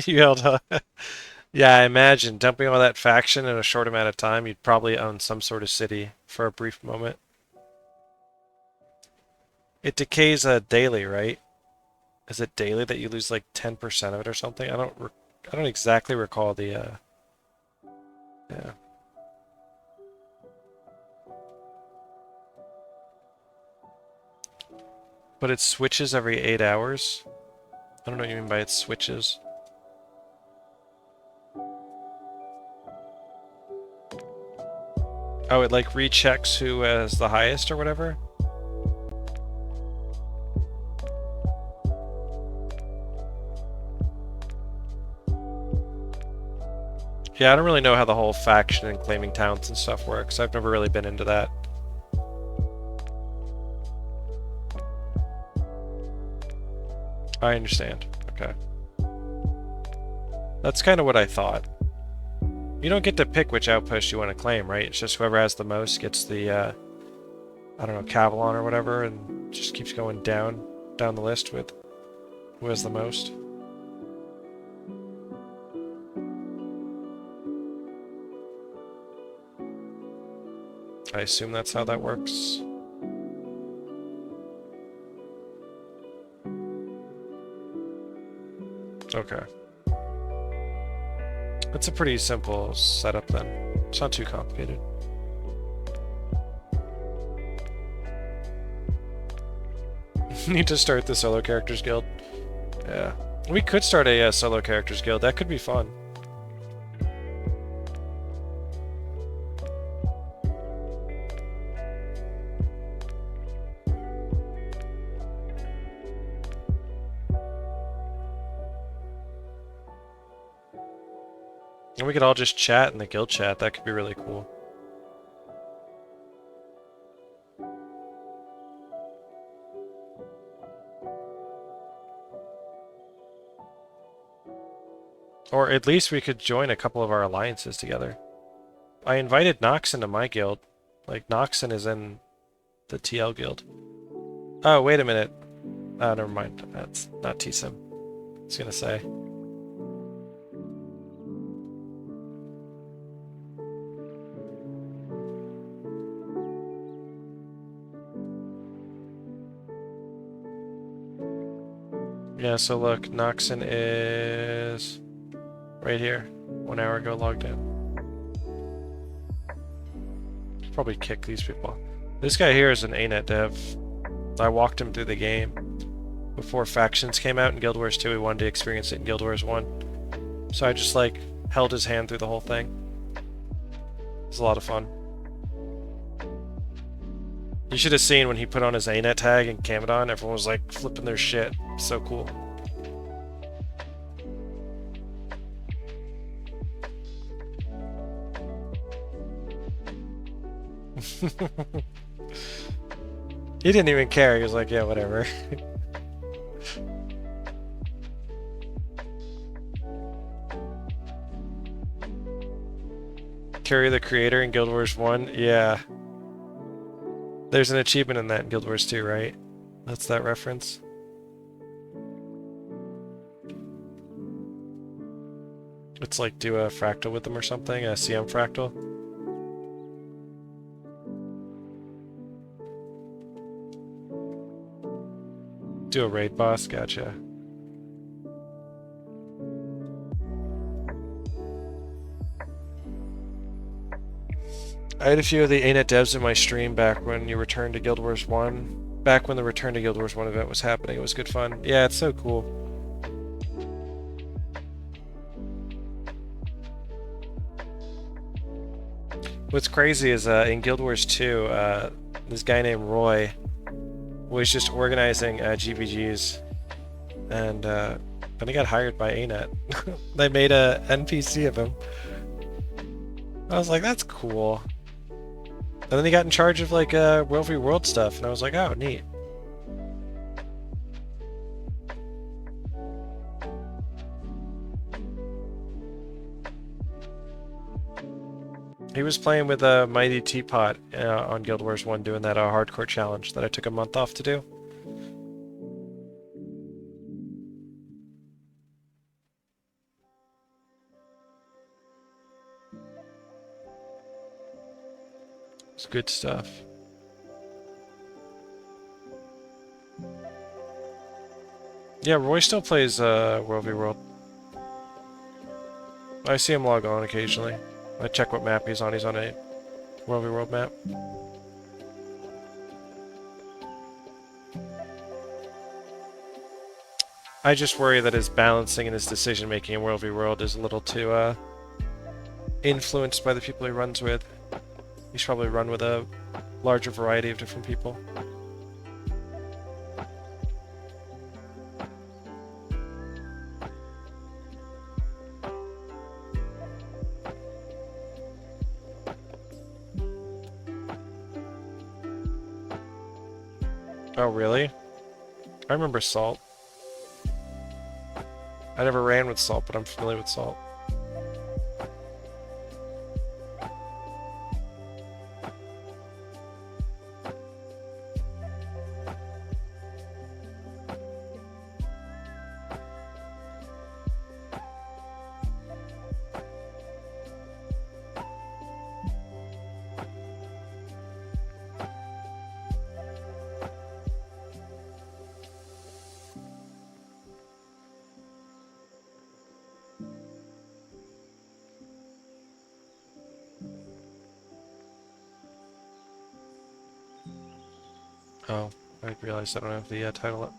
You held up. Yeah, I imagine dumping all that faction in a short amount of time, you'd probably own some sort of city for a brief moment. It decays daily, right? Is it daily that you lose like 10% of it or something? I don't exactly recall the yeah. But it switches every 8 hours? I don't know what you mean by it switches. Oh, it like rechecks who has the highest or whatever? Yeah, I don't really know how the whole faction and claiming towns and stuff works. I've never really been into that. I understand. Okay. That's kind of what I thought. You don't get to pick which outpost you want to claim, right? It's just whoever has the most gets the I don't know, Cavalon or whatever, and just keeps going down the list with who has the most. I assume that's how that works. Okay. It's a pretty simple setup then. It's not too complicated. Need to start the solo characters guild. Yeah. We could start a solo characters guild. That could be fun. And we could all just chat in the guild chat. That could be really cool. Or at least we could join a couple of our alliances together. I invited Nox into my guild. Like, Noxon is in the TL guild. Oh, wait a minute. Oh, never mind. That's not TSIM. I was gonna say. Yeah, so look, Noxon is right here. 1 hour ago logged in. Probably kick these people. This guy here is an ANET dev. I walked him through the game. Before factions came out in Guild Wars 2, he wanted to experience it in Guild Wars 1. So I just, like, held his hand through the whole thing. It was a lot of fun. You should have seen when he put on his ANET tag in Camadon, everyone was, like, flipping their shit. So cool. He didn't even care. He was like, yeah, whatever. Carry the creator in Guild Wars 1? Yeah. There's an achievement in that in Guild Wars 2, right? That's that reference. It's like do a fractal with them or something, a CM fractal. Do a raid boss, gotcha. I had a few of the ANET devs in my stream back when you returned to Guild Wars 1. Back when the Return to Guild Wars 1 event was happening. It was good fun. Yeah, it's so cool. What's crazy is in Guild Wars 2, this guy named Roy was just organizing GVGs, and then he got hired by ANET. They made a NPC of him. I was like, that's cool. And then he got in charge of like World v World stuff, and I was like, oh, neat. He was playing with a Mighty Teapot on Guild Wars 1 doing that hardcore challenge that I took a month off to do. It's good stuff. Yeah, Roy still plays World v World. I see him log on occasionally. I check what map he's on. He's on a World v World map. I just worry that his balancing and his decision making in World v World is a little too influenced by the people he runs with. He should probably run with a larger variety of different people. Oh, really? I remember Salt. I never ran with Salt, but I'm familiar with Salt. Oh, I realized I don't have the title up.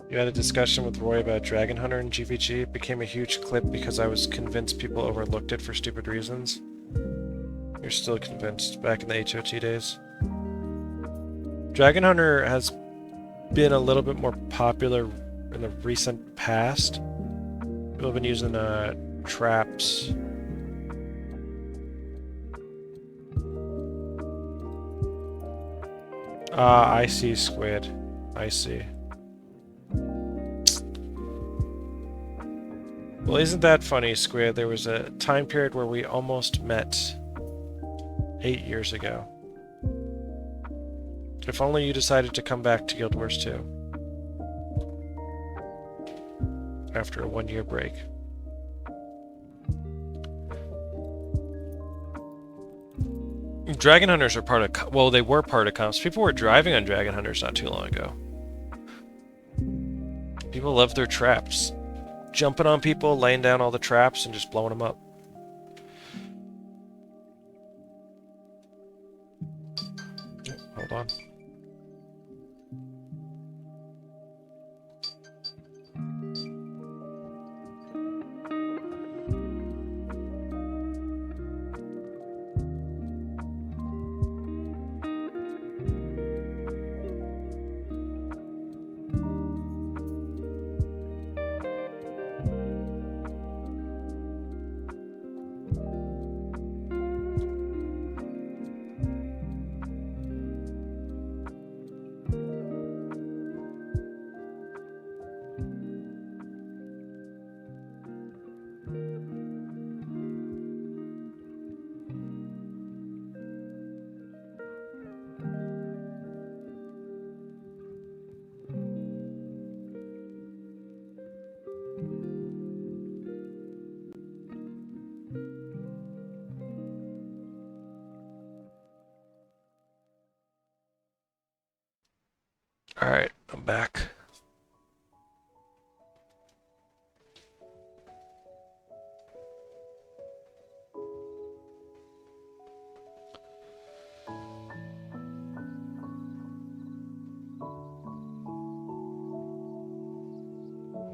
You had a discussion with Roy about Dragon Hunter in GVG. It became a huge clip because I was convinced people overlooked it for stupid reasons. You're still convinced, back in the HOT days. Dragon Hunter has been a little bit more popular in the recent past. People have been using traps. I see, Squid. I see. Well, isn't that funny, Squid? There was a time period where we almost met 8 years ago. If only you decided to come back to Guild Wars 2. After a 1-year break. Dragon Hunters are part of... Well, they were part of comps. People were driving on Dragon Hunters not too long ago. People love their traps. Jumping on people, laying down all the traps, and just blowing them up. Hold on. Alright, I'm back.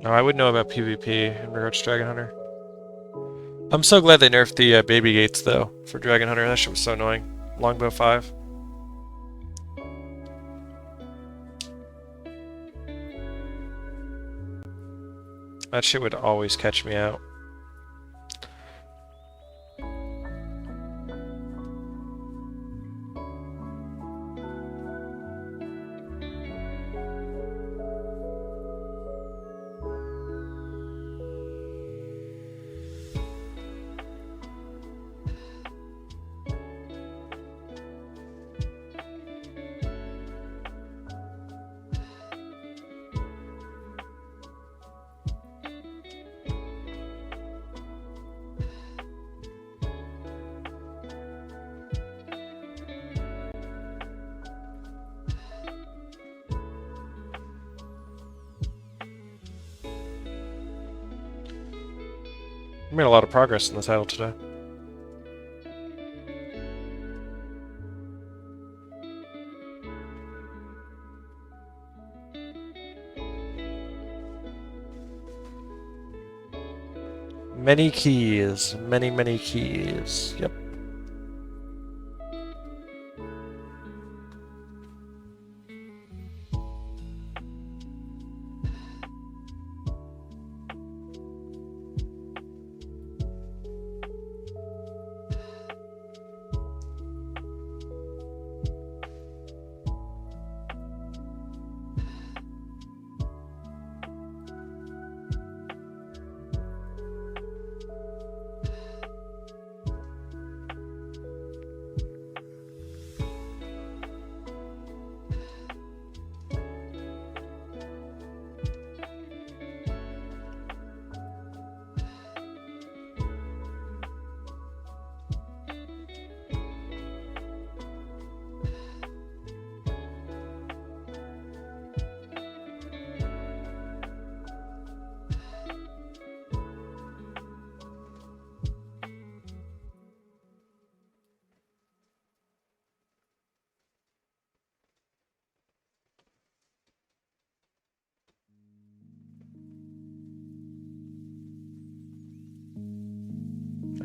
No, I would know about PvP in regards to Dragon Hunter. I'm so glad they nerfed the baby gates, though, for Dragon Hunter. That shit was so annoying. Longbow 5. That shit would always catch me out. We made a lot of progress in the title today. Many keys. Many, many keys. Yep.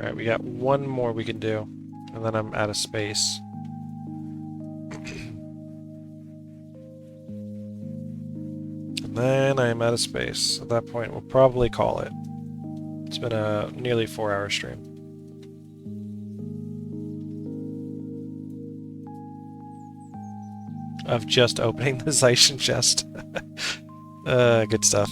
Alright, we got one more we can do, and then I'm out of space. And then I am out of space. At that point, we'll probably call it. It's been a nearly 4-hour stream. Of just opening the Zaishen chest. Good stuff.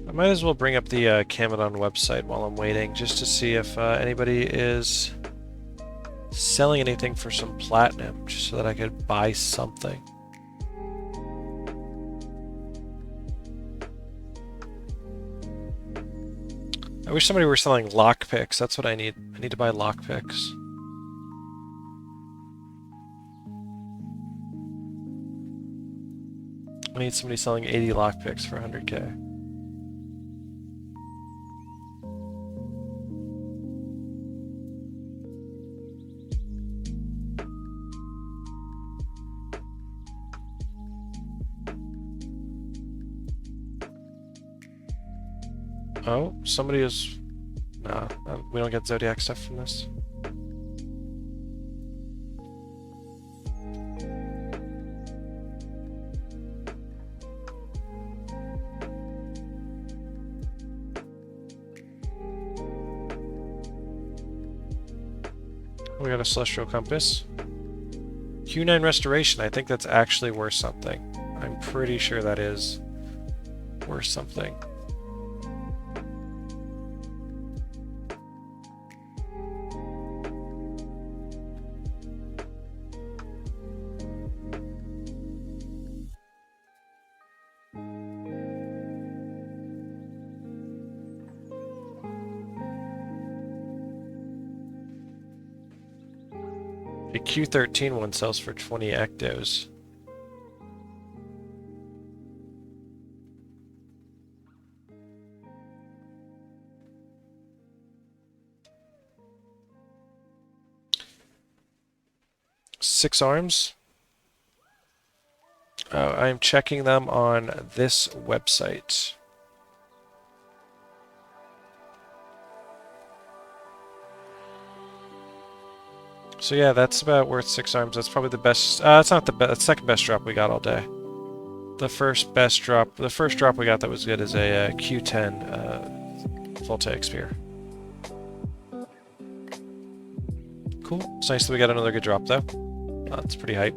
I might as well bring up the Camadon website while I'm waiting, just to see if anybody is selling anything for some platinum, just so that I could buy something. I wish somebody were selling lockpicks. That's what I need. I need to buy lockpicks. I need somebody selling 80 lockpicks for 100k. Oh, somebody is... No, we don't get Zodiac stuff from this. We got a Celestial Compass. Q9 Restoration, I think that's actually worth something. I'm pretty sure that is worth something. The Q13 one sells for 20 ectos. Six arms. I'm checking them on this website. So yeah, that's about worth 6 arms. That's probably the best. It's not the best. Second best drop we got all day. The first drop we got that was good is a Q10 Voltaic Spear. Cool. It's nice that we got another good drop though. That's pretty hype.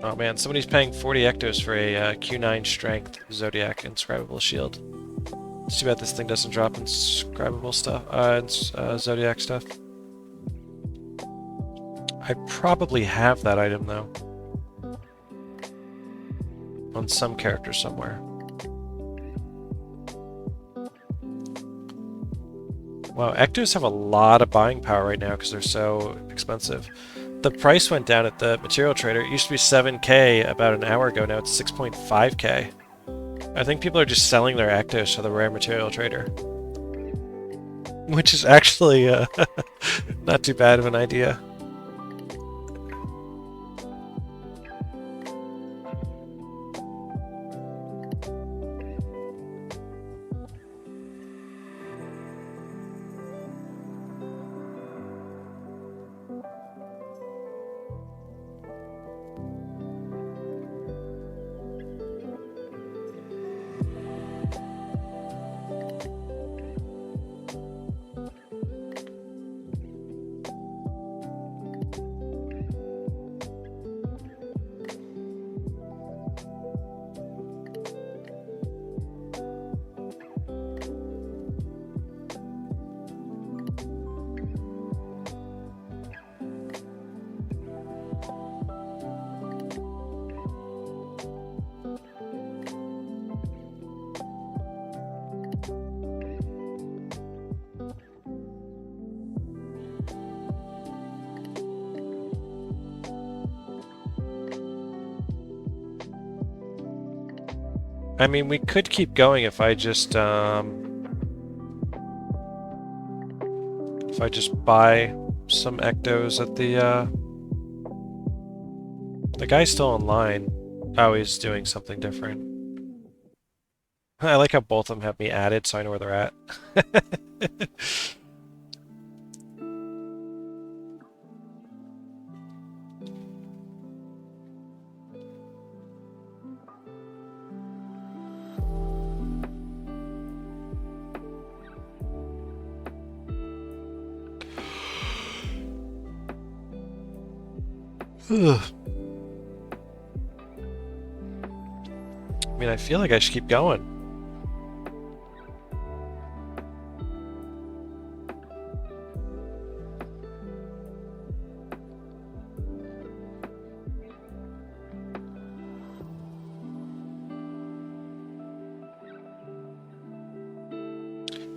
Oh man, somebody's paying 40 ectos for a Q9 Strength Zodiac Inscribable Shield. It's too bad this thing doesn't drop inscribable stuff, Zodiac stuff. I probably have that item though. On some character somewhere. Wow, ectos have a lot of buying power right now because they're so expensive. The price went down at the material trader. It used to be 7k about an hour ago. Now it's 6.5k. I think people are just selling their ectos to the rare material trader. Which is actually not too bad of an idea. I mean, we could keep going if I just buy some ectos at the guy's still online. Oh, he's doing something different. I like how both of them have me added, so I know where they're at. I mean, I feel like I should keep going.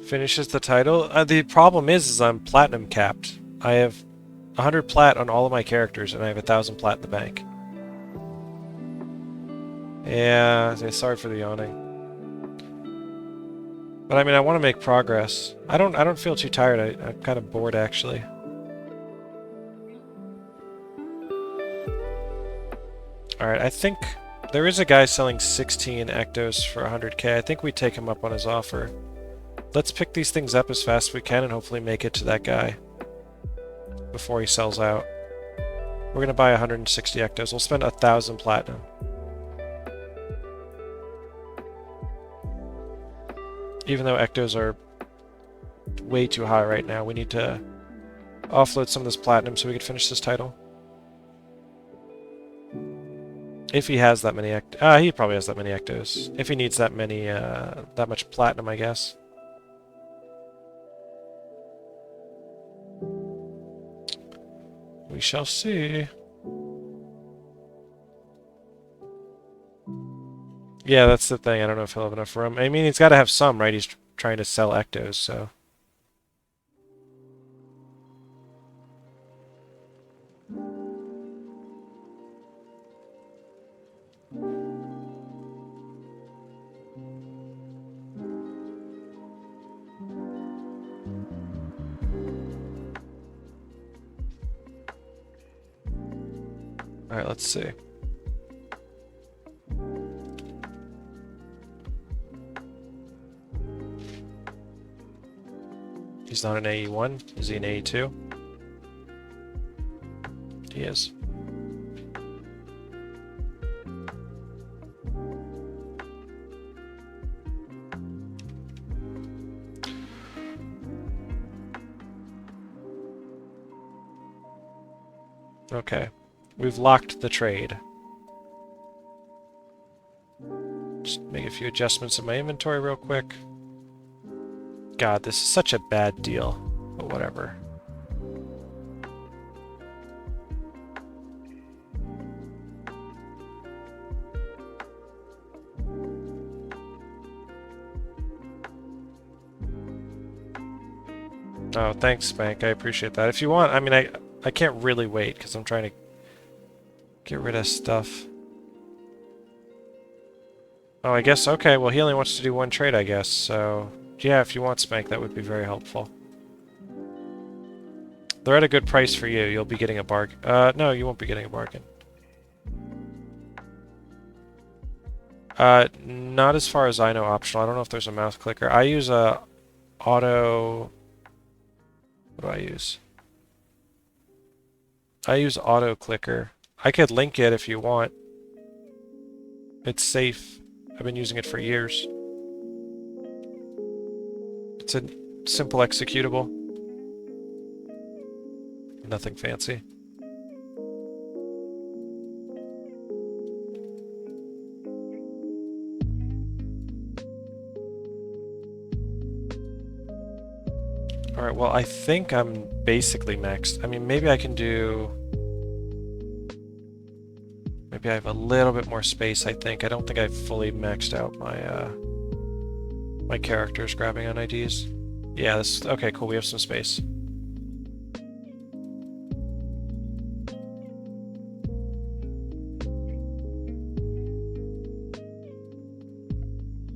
Finishes the title. The problem is I'm platinum capped. I have 100 plat on all of my characters, and I have 1,000 plat in the bank. Yeah, sorry for the yawning. But I mean, I want to make progress. I don't feel too tired. I'm kind of bored, actually. Alright, I think there is a guy selling 16 ectos for 100k. I think we take him up on his offer. Let's pick these things up as fast as we can and hopefully make it to that guy before he sells out. We're going to buy 160 ectos. We'll spend 1,000 platinum. Even though ectos are way too high right now, we need to offload some of this platinum so we can finish this title. If he has that many ectos. He probably has that many ectos. If he needs that many, that much platinum, I guess. We shall see. Yeah, that's the thing. I don't know if he'll have enough room. I mean, he's got to have some, right? He's trying to sell ectos, so... Alright, let's see. He's not an AE1. Is he an AE2? He is. Okay. We've locked the trade. Just make a few adjustments in my inventory real quick. God, this is such a bad deal, but whatever. Oh, thanks, Bank. I appreciate that. If you want, I mean, I can't really wait because I'm trying to get rid of stuff. Oh, I guess, okay, well, he only wants to do one trade, I guess, so... Yeah, if you want Spank, that would be very helpful. They're at a good price for you. You'll be getting a bargain. No, you won't be getting a bargain. Not as far as I know optional. I don't know if there's a mouse clicker. I use a auto... What do I use? I use auto clicker. I could link it if you want. It's safe. I've been using it for years. It's a simple executable. Nothing fancy. Alright, well, I think I'm basically maxed. I mean, maybe I can do... Maybe I have a little bit more space, I think. I don't think I've fully maxed out my, my characters grabbing on IDs. Yeah, this... Okay, cool, we have some space.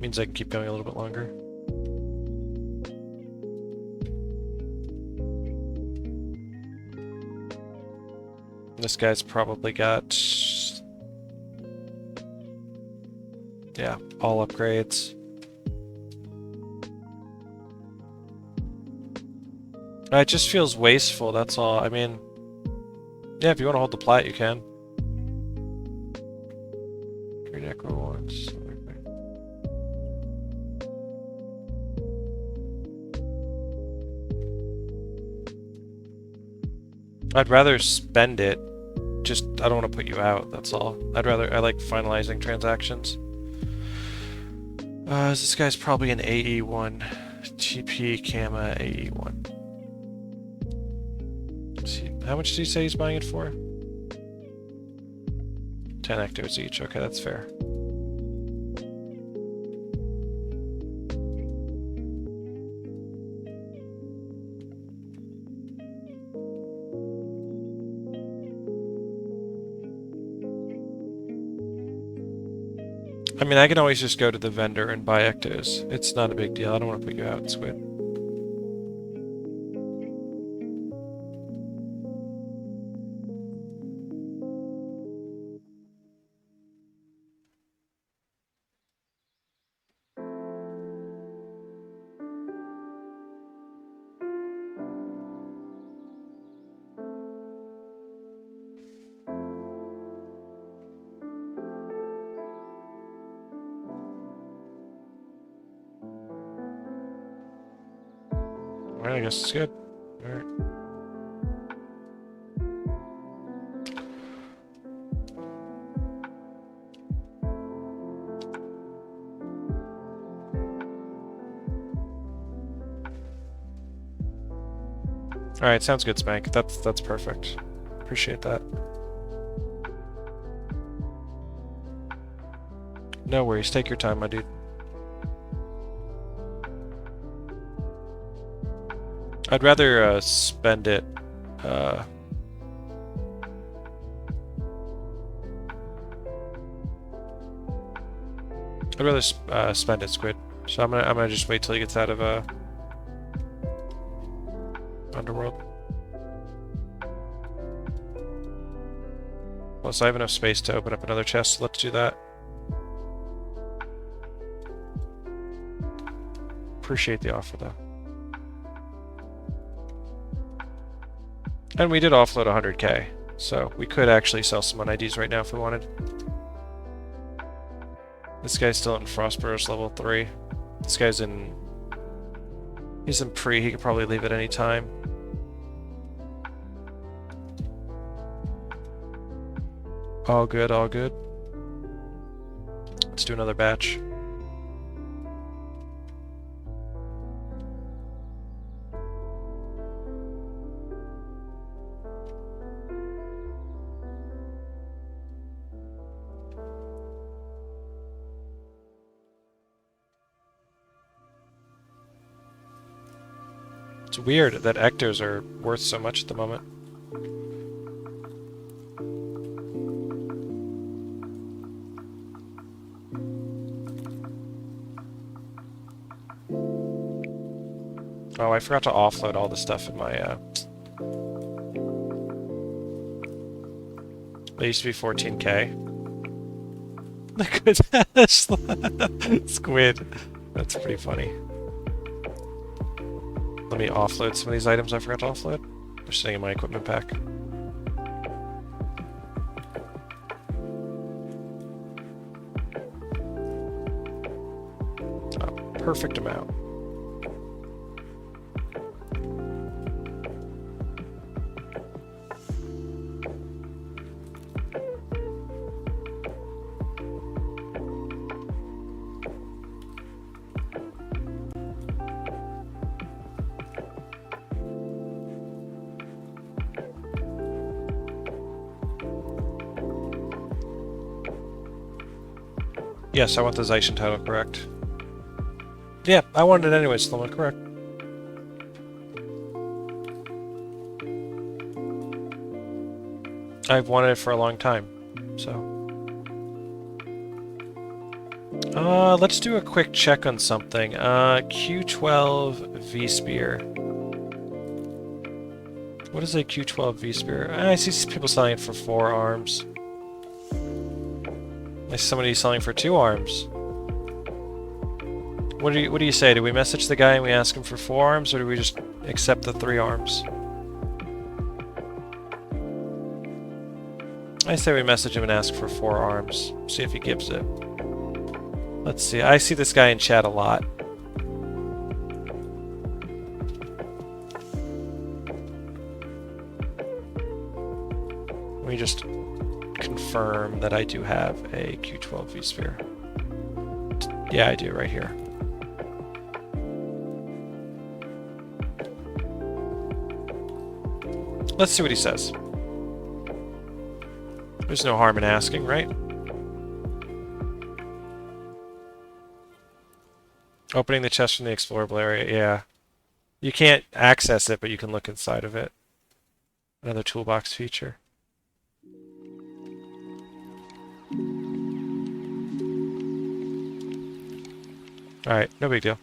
Means I can keep going a little bit longer. This guy's probably got... yeah, all upgrades. It just feels wasteful, that's all. I mean, yeah, if you want to hold the plat, you can. 3 necro ones. I'd rather spend it. Just, I don't want to put you out, that's all. I like finalizing transactions. This guy's probably an AE1. TP, Kama, AE1. How much did he say he's buying it for? 10 hectares each. Okay, that's fair. I mean, I can always just go to the vendor and buy ectos. It's not a big deal. I don't want to put you out, Squid. Alright, I guess it's good. Alright. Alright, sounds good, Spank. That's perfect. Appreciate that. No worries, take your time, my dude. I'd rather spend it. I'd rather spend it, Squid. So I'm gonna just wait till he gets out of Underworld. Plus, I have enough space to open up another chest. So let's do that. Appreciate the offer, though. And we did offload 100k, so we could actually sell some IDs right now if we wanted. This guy's still in Frostburst level 3. This guy's in... he's in pre, he could probably leave at any time. All good, all good. Let's do another batch. It's weird that ectos are worth so much at the moment. Oh, I forgot to offload all the stuff in my, They used to be 14k. Look at that! Squid. That's pretty funny. Let me offload some of these items I forgot to offload. They're sitting in my equipment pack. Oh, perfect amount. Yes, I want the Zaishen title correct. Yeah, I wanted it anyway, Sloma, correct. I've wanted it for a long time, so... Let's do a quick check on something. Q12 V-Spear. What is a Q12 V-Spear? I see people selling it for 4 arms. I see somebody selling for 2 arms. What do you say? Do we message the guy and we ask him for 4 arms, or do we just accept the 3 arms? I say we message him and ask for 4 arms. See if he gives it. Let's see. I see this guy in chat a lot. Let me just confirm that I do have a Q12 V-Sphere. Yeah, I do, right here. Let's see what he says. There's no harm in asking, right? Opening the chest from the explorable area, yeah. You can't access it, but you can look inside of it. Another toolbox feature. Alright, no big deal.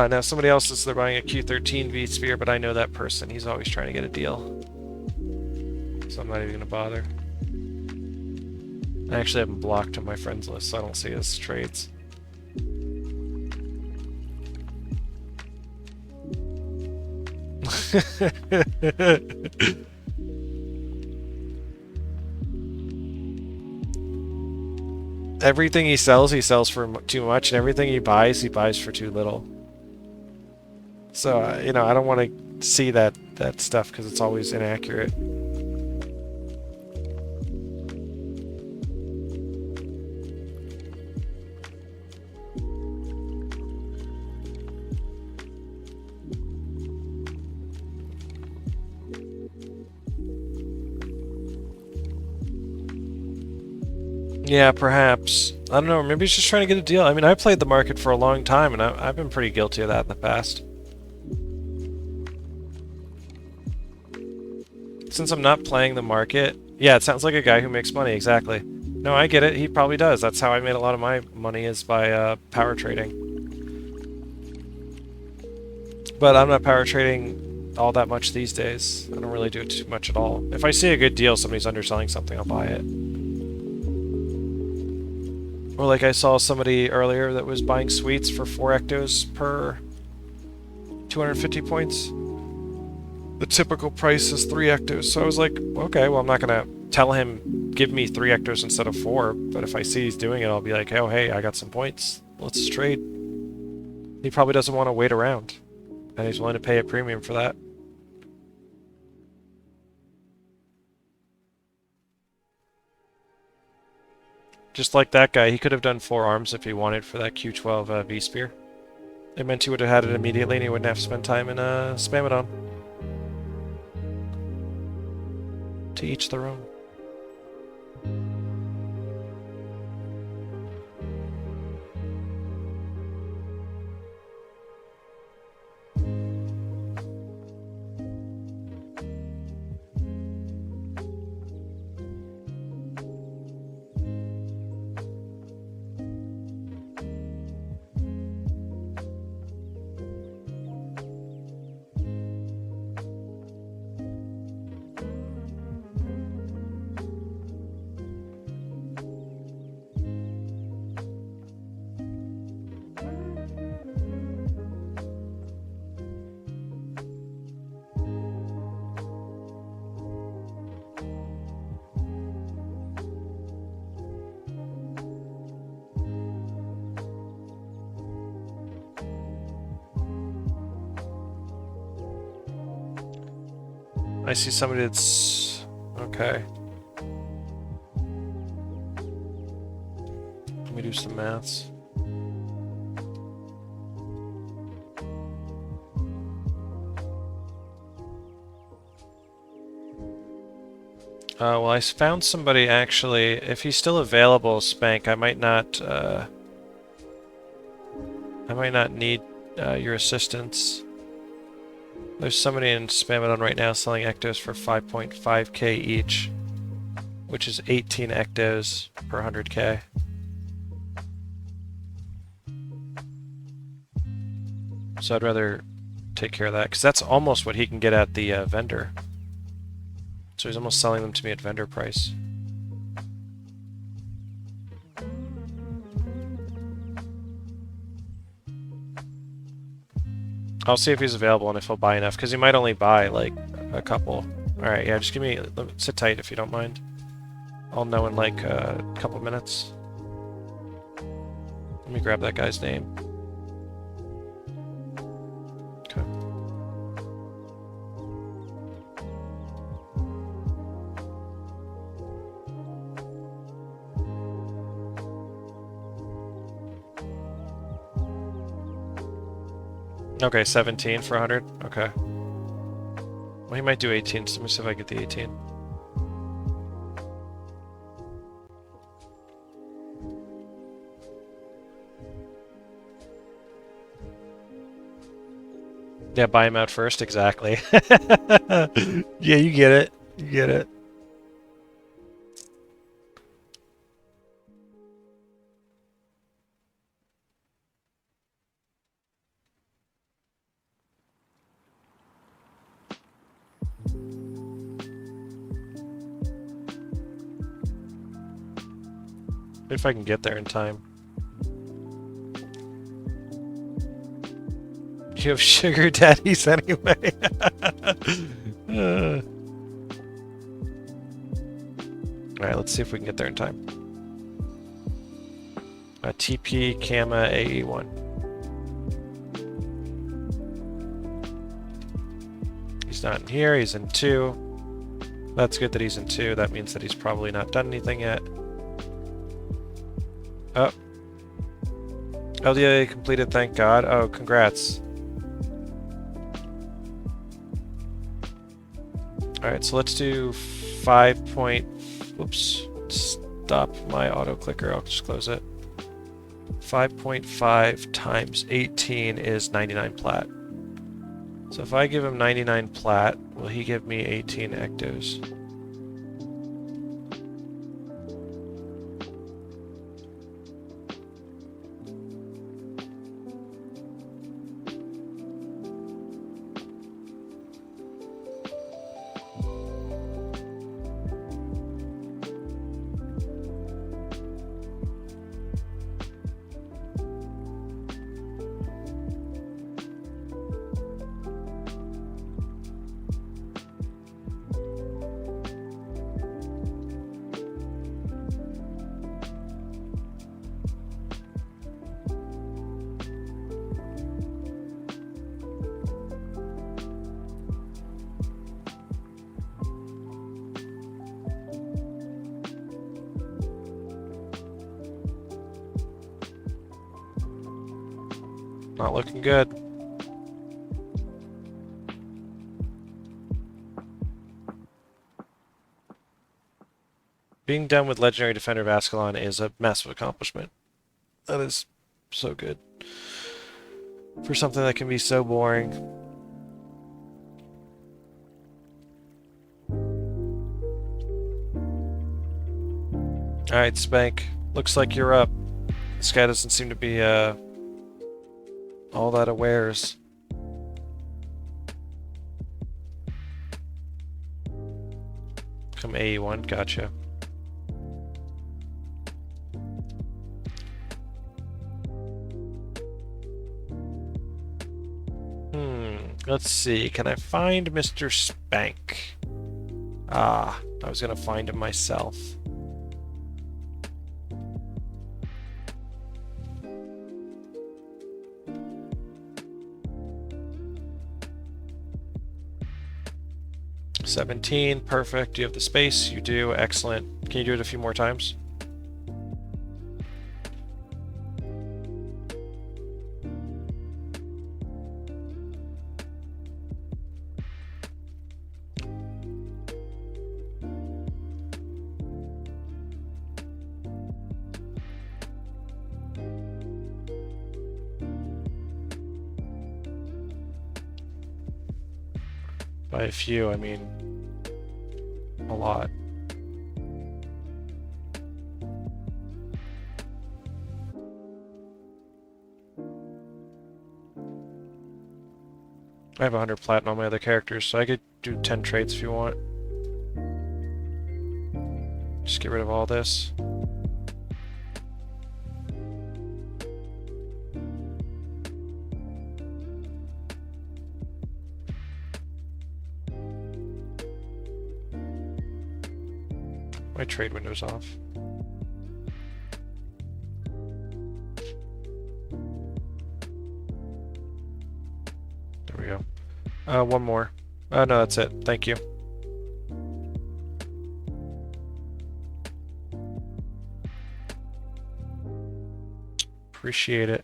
Now somebody else is they're buying a Q13 V-Sphere, but I know that person. He's always trying to get a deal. So I'm not even going to bother. I actually have him blocked on my friends list, so I don't see his trades. Everything he sells for too much, and everything he buys for too little. So, you know, I don't want to see that stuff because it's always inaccurate. Yeah, perhaps. I don't know, maybe he's just trying to get a deal. I mean, I played the market for a long time, and I've been pretty guilty of that in the past. Since I'm not playing the market... Yeah, it sounds like a guy who makes money, exactly. No, I get it, he probably does. That's how I made a lot of my money, is by power trading. But I'm not power trading all that much these days. I don't really do it too much at all. If I see a good deal, somebody's underselling something, I'll buy it. Or like I saw somebody earlier that was buying sweets for 4 ectos per 250 points. The typical price is 3 ectos, so I was like, okay, well I'm not gonna tell him give me 3 ectos instead of 4, but if I see he's doing it, I'll be like, oh hey, I got some points, let's trade. He probably doesn't want to wait around, and he's willing to pay a premium for that. Just like that guy, he could have done 4 arms if he wanted for that Q12 V-Spear. It meant he would have had it immediately and he wouldn't have to spend time in Spamodon. To each their own. I see somebody that's... okay. me do some maths. Well, I found somebody actually. If he's still available, Spank, I might not need your assistance. There's somebody in Spamodon right now selling ectos for 5.5k each, which is 18 ectos per 100k. So I'd rather take care of that, because that's almost what he can get at the vendor. So he's almost selling them to me at vendor price. I'll see if he's available and if he'll buy enough, because he might only buy, like, a couple. Alright, yeah, just sit tight if you don't mind. I'll know in, like, a couple minutes. Let me grab that guy's name. Okay. Okay, 17 for 100. Okay. Well, he might do 18, so let me see if I get the 18. Yeah, buy him out first, exactly. Yeah, you get it. You get it. If I can get there in time. You have sugar daddies anyway. Alright, let's see if we can get there in time. TP, Kama, AE1. He's not in here, he's in 2. That's good that he's in 2. That means that he's probably not done anything yet. Oh. LDA completed, thank God. Oh, congrats. Alright, so let's do 5 point... Whoops. Stop my auto clicker. I'll just close it. 5.5 times 18 is 99 plat. So if I give him 99 plat, will he give me 18 ectos? Not looking good. Being done with Legendary Defender of Ascalon is a massive accomplishment. That is so good. For something that can be so boring. Alright, Spank. Looks like you're up. This guy doesn't seem to be, all that awares. Come AE1, gotcha. Let's see, can I find Mr. Spank? Ah, I was gonna find him myself. $17, perfect. Do you have the space? You do, excellent. Can you do it a few more times? By a few, I mean a lot. I have 100 platinum on my other characters, so I could do 10 traits if you want. Just get rid of all this. My trade window's off. There we go. One more. No, that's it. Thank you. Appreciate it.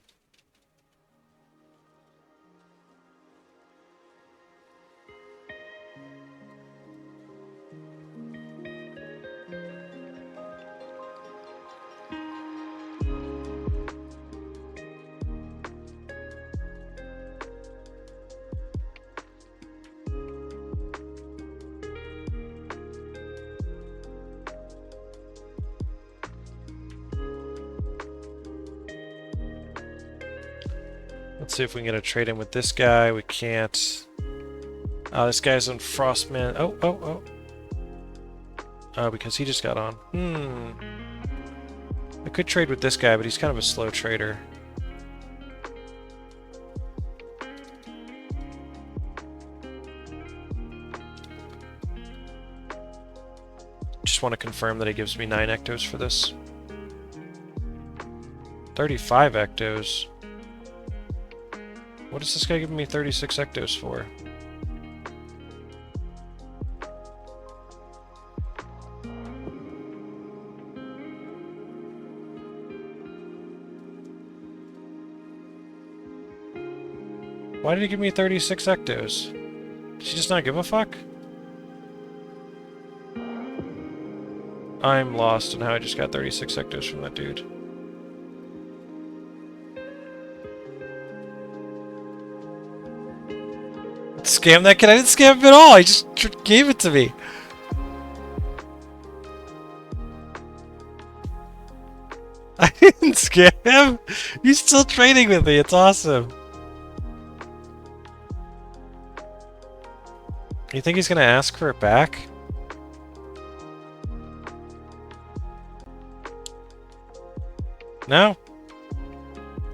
Let's see if we can get a trade in with this guy. We can't. This guy's on Frostman. Oh, because he just got on. I could trade with this guy, but he's kind of a slow trader. Just want to confirm that he gives me 9 ectos for this. 35 ectos. What is this guy giving me 36 ectos for? Why did he give me 36 ectos? Does he just not give a fuck? I'm lost on how I just got 36 ectos from that dude. Scam that kid? I didn't scam him at all. He just gave it to me. I didn't scam him. He's still trading with me. It's awesome. You think he's gonna ask for it back? No.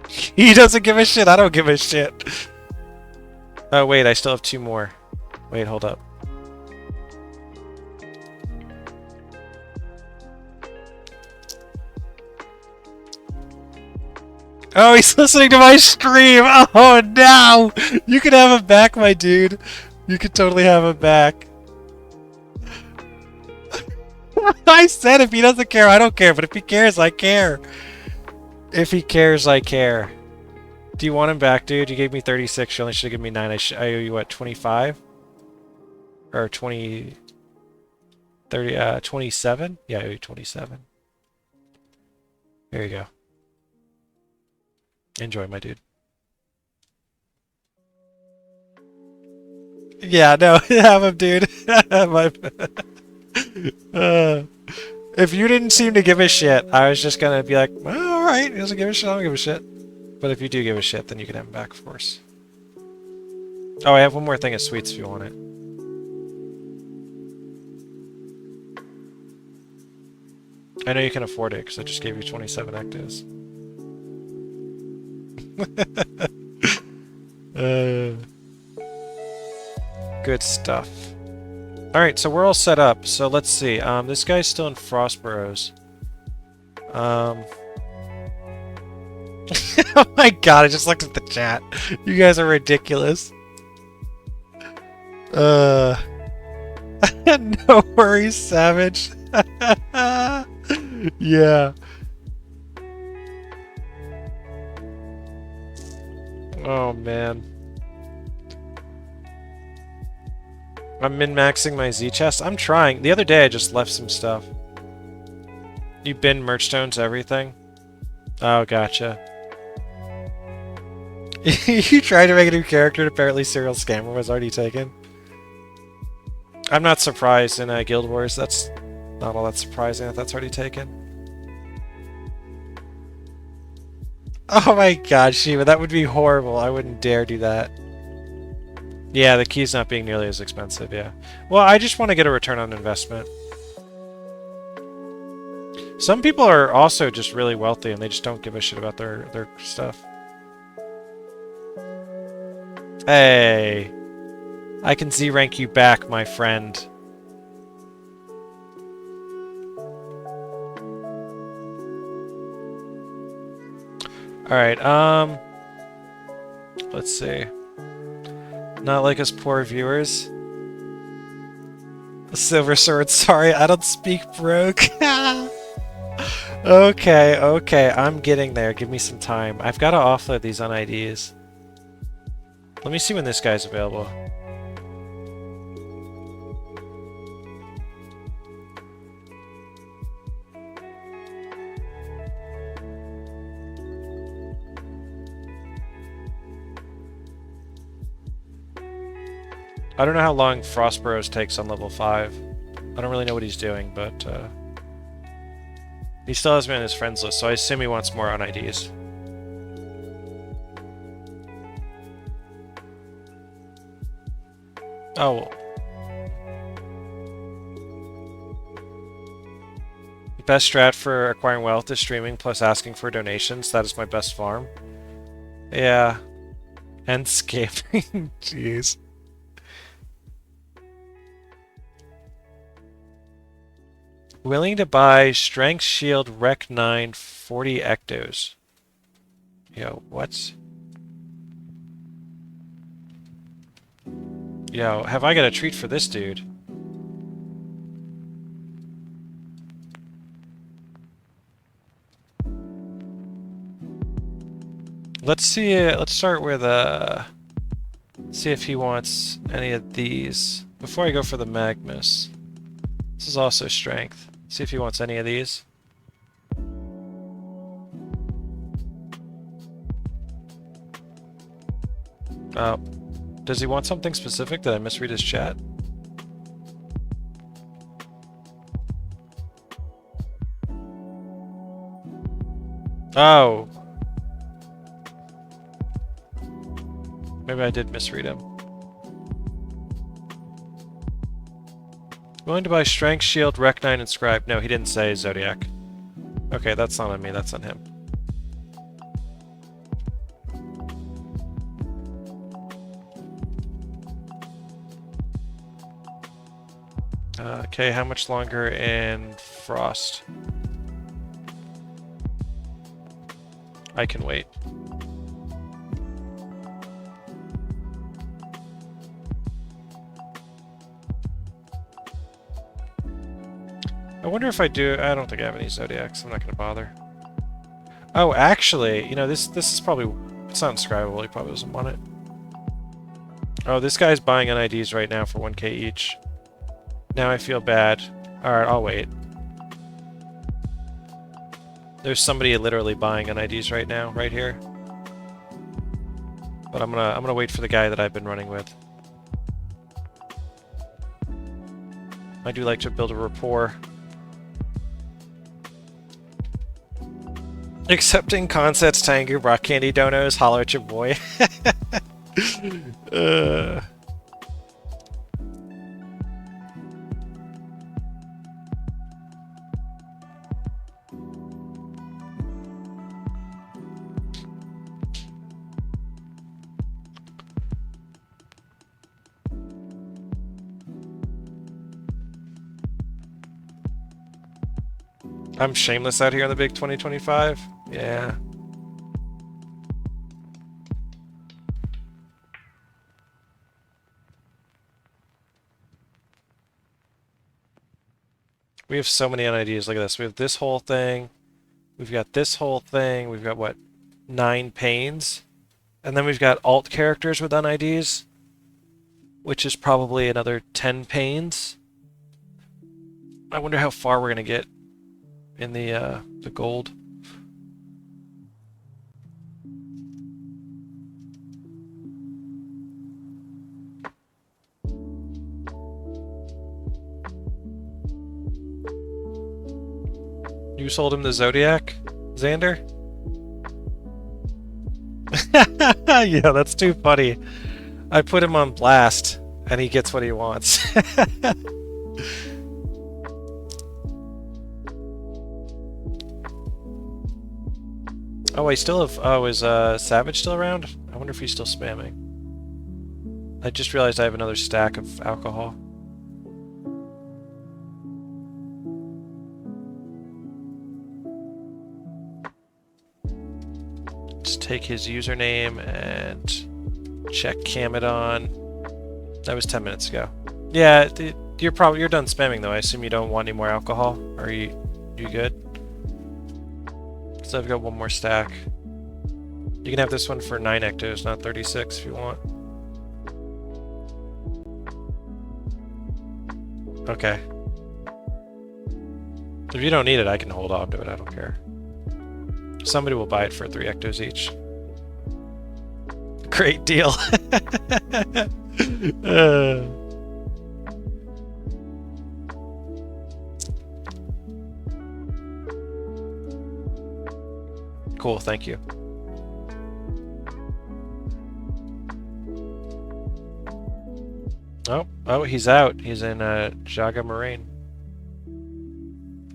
He doesn't give a shit. I don't give a shit. Oh, wait, I still have 2 more. Wait, hold up. Oh, he's listening to my stream! Oh, no! You can have him back, my dude. You can totally have him back. I said if he doesn't care, I don't care. But if he cares, I care. If he cares, I care. Do you want him back, dude? You gave me 36. You only should have given me 9. I owe you, what, 25? Or 20... 30, 27? Yeah, I owe you 27. There you go. Enjoy, my dude. Yeah, no, have him, dude. If you didn't seem to give a shit, I was just gonna be like, well, alright, he doesn't give a shit, I don't give a shit. But if you do give a shit, then you can have him back, of course. Oh, I have one more thing of sweets if you want it. I know you can afford it, because I just gave you 27 ectos. Good stuff. Alright, so we're all set up. So let's see. This guy's still in Frostburrows. Oh my god, I just looked at the chat. You guys are ridiculous. No worries, Savage. Yeah. Oh man. I'm min-maxing my Z chest. I'm trying. The other day I just left some stuff. You bin merch stones everything? Oh, gotcha. You tried to make a new character and apparently Serial Scammer was already taken. I'm not surprised in Guild Wars. That's not all that surprising that that's already taken. Oh my god, Shiva, that would be horrible. I wouldn't dare do that. Yeah, the key's not being nearly as expensive, yeah. Well, I just want to get a return on investment. Some people are also just really wealthy and they just don't give a shit about their stuff. Hey, I can Z rank you back, my friend. Alright, let's see. Not like us poor viewers. Silver Sword, sorry, I don't speak broke. Okay, I'm getting there. Give me some time. I've got to offload these on IDs. Let me see when this guy's available. I don't know how long Frostburrows takes on level 5. I don't really know what he's doing, but he still has me on his friends list, so I assume he wants more on IDs. Oh. Best strat for acquiring wealth is streaming plus asking for donations. That is my best farm. Yeah. And scamming. Jeez. Willing to buy Strength Shield Rec 9 40 Ectos. Yo, what? Yo, have I got a treat for this dude? Let's see, let's start with, see if he wants any of these. Before I go for the Magnus. This is also Strength. See if he wants any of these. Oh. Does he want something specific? Did I misread his chat? Oh. Maybe I did misread him. Willing to buy Strength, Shield, Rec 9, and Scribe. No, he didn't say Zodiac. Okay, that's not on me, that's on him. Okay, how much longer in Frost? I can wait. I wonder if I do... I don't think I have any Zodiacs. I'm not going to bother. Oh, actually, you know, this is probably... It's not inscribable. He probably doesn't want it. Oh, this guy's buying NIDs right now for 1k each. Now I feel bad. Alright, I'll wait. There's somebody literally buying NIDs right now, right here. But I'm gonna wait for the guy that I've been running with. I do like to build a rapport. Accepting Concepts, Tengu, Rock Candy Donos, holler at your boy. I'm shameless out here in the big 2025. Yeah. We have so many NIDs. Look at this. We have this whole thing. We've got this whole thing. We've got, what, 9 panes? And then we've got alt characters with NIDs, which is probably another 10 panes. I wonder how far we're going to get in the gold. You sold him the Zodiac, Xander? Yeah, that's too funny. I put him on blast, and he gets what he wants. Oh, I still have... Oh, is Savage still around? I wonder if he's still spamming. I just realized I have another stack of alcohol. Just take his username and check Camadon. That was 10 minutes ago. Yeah, you're done spamming though. I assume you don't want any more alcohol. Are you good? So I've got one more stack. You can have this one for 9 ectos, not 36 if you want. Okay. If you don't need it, I can hold on to it. I don't care. Somebody will buy it for 3 ectos each. Great deal. Cool, thank you. Oh, he's out. He's in Jaga Moraine.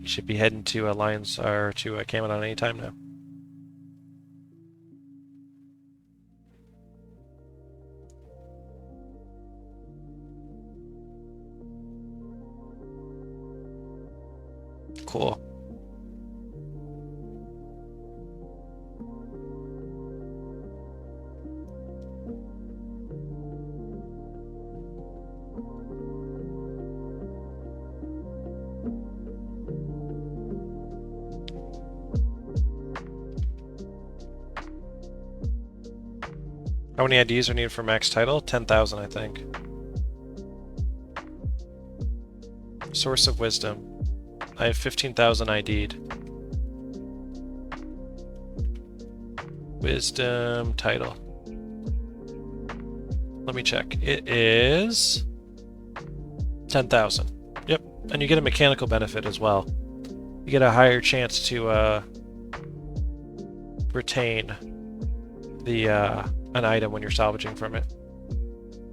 He should be heading to Alliance or to Camadon any time now. Cool. How many IDs are needed for max title? 10,000, I think. Source of Wisdom. I have 15,000 ID'd. Wisdom title. Let me check. It is 10,000. Yep, and you get a mechanical benefit as well. You get a higher chance to retain the an item when you're salvaging from it.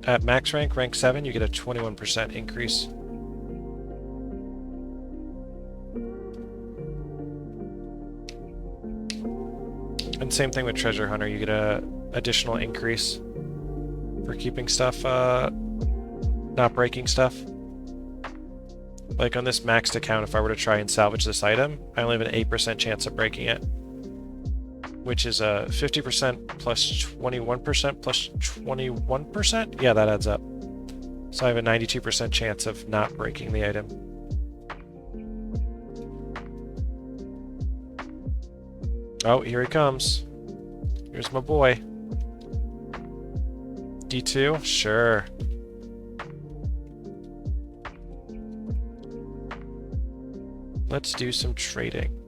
At max rank, rank 7, you get a 21% increase. And same thing with Treasure Hunter, you get a additional increase for keeping stuff, not breaking stuff. Like on this maxed account, if I were to try and salvage this item, I only have an 8% chance of breaking it. Which is a 50% plus 21% plus 21%? Yeah, that adds up. So I have a 92% chance of not breaking the item. Oh, here he comes. Here's my boy. D2? Sure. Let's do some trading.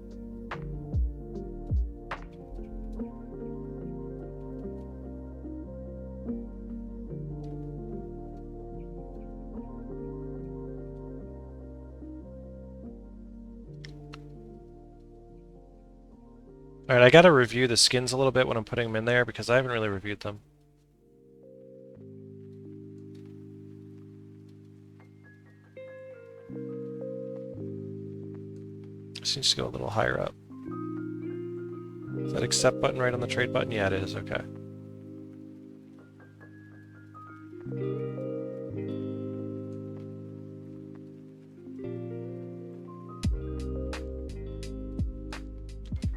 Alright, I gotta review the skins a little bit when I'm putting them in there because I haven't really reviewed them. This needs to go a little higher up. Is that accept button right on the trade button? Yeah, it is. Okay.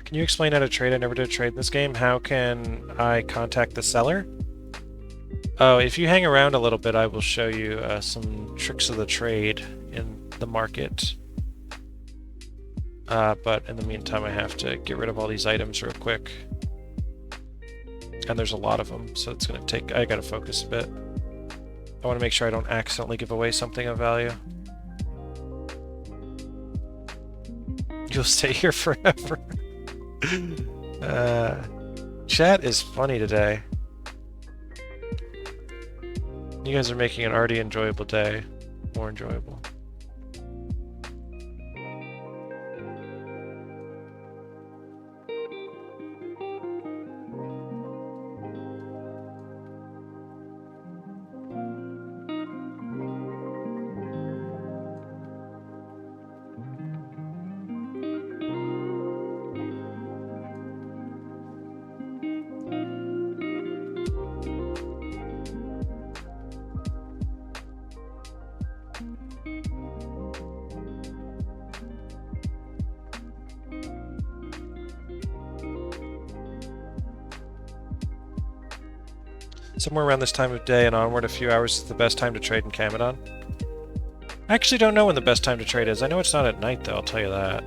Can you explain how to trade? I never did trade in this game. How can I contact the seller? Oh, if you hang around a little bit, I will show you some tricks of the trade in the market. But in the meantime, I have to get rid of all these items real quick. And there's a lot of them, so it's going to take... I gotta focus a bit. I want to make sure I don't accidentally give away something of value. You'll stay here forever. Chat is funny today. You guys are making an already enjoyable day more enjoyable. Somewhere around this time of day and onward, a few hours is the best time to trade in Camadon. I actually don't know when the best time to trade is. I know it's not at night, though, I'll tell you that.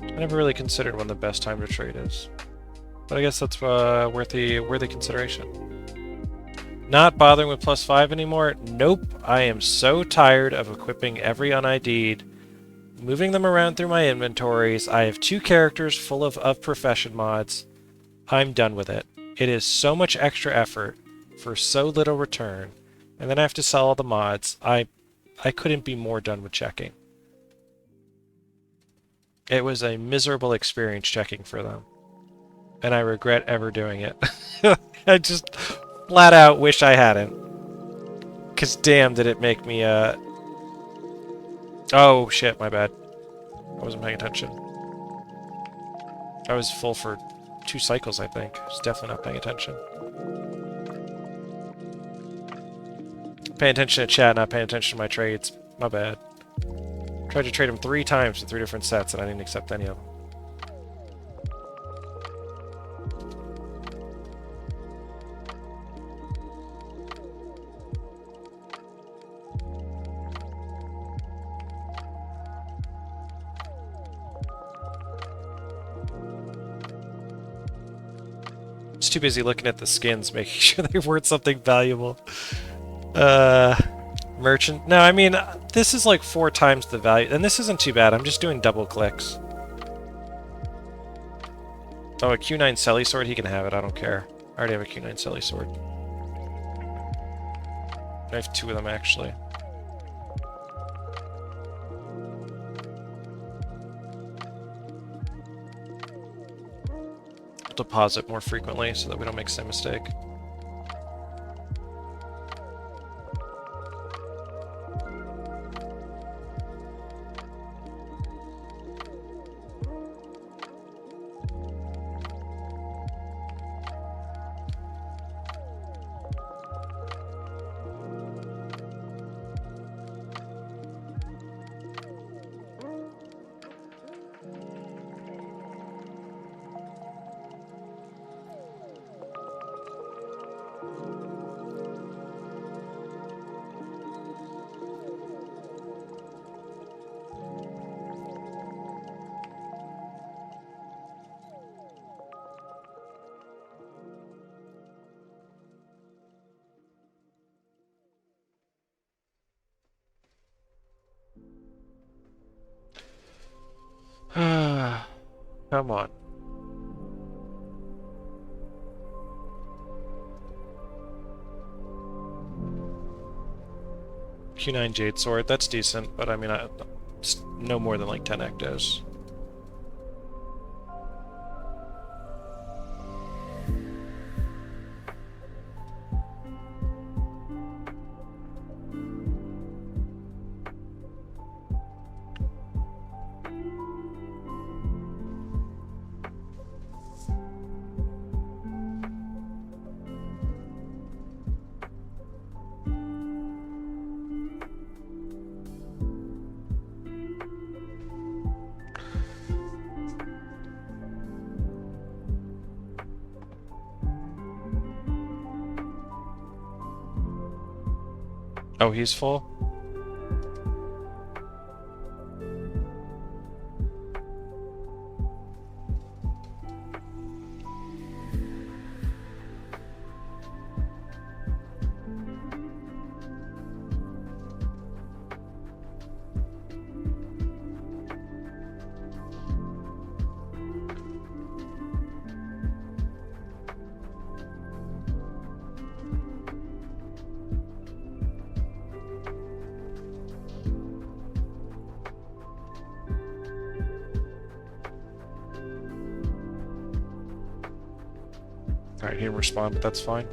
I never really considered when the best time to trade is. But I guess that's worthy consideration. Not bothering with +5 anymore? Nope. I am so tired of equipping every un-ID'd, moving them around through my inventories. I have 2 characters full of profession mods. I'm done with it. It is so much extra effort for so little return. And then I have to sell all the mods. I couldn't be more done with checking. It was a miserable experience checking for them. And I regret ever doing it. I just flat out wish I hadn't. Cause damn did it make me Oh shit, my bad. I wasn't paying attention. I was full for 2 cycles, I think. I was definitely not paying attention. Paying attention to chat, not paying attention to my trades. My bad. Tried to trade them 3 times in 3 different sets, and I didn't accept any of them. Just too busy looking at the skins, making sure they weren't something valuable. Merchant. No, I mean, this is like 4 times the value, and this isn't too bad. I'm just doing double clicks. Oh, a Q9 Selly sword? He can have it. I don't care. I already have a Q9 Selly sword. I have 2 of them, actually. I'll deposit more frequently so that we don't make the same mistake. Come on. Q9 Jade Sword, that's decent, but I mean, it's no more than like 10 ectos. Oh, he's full? Alright, he didn't respond, but that's fine.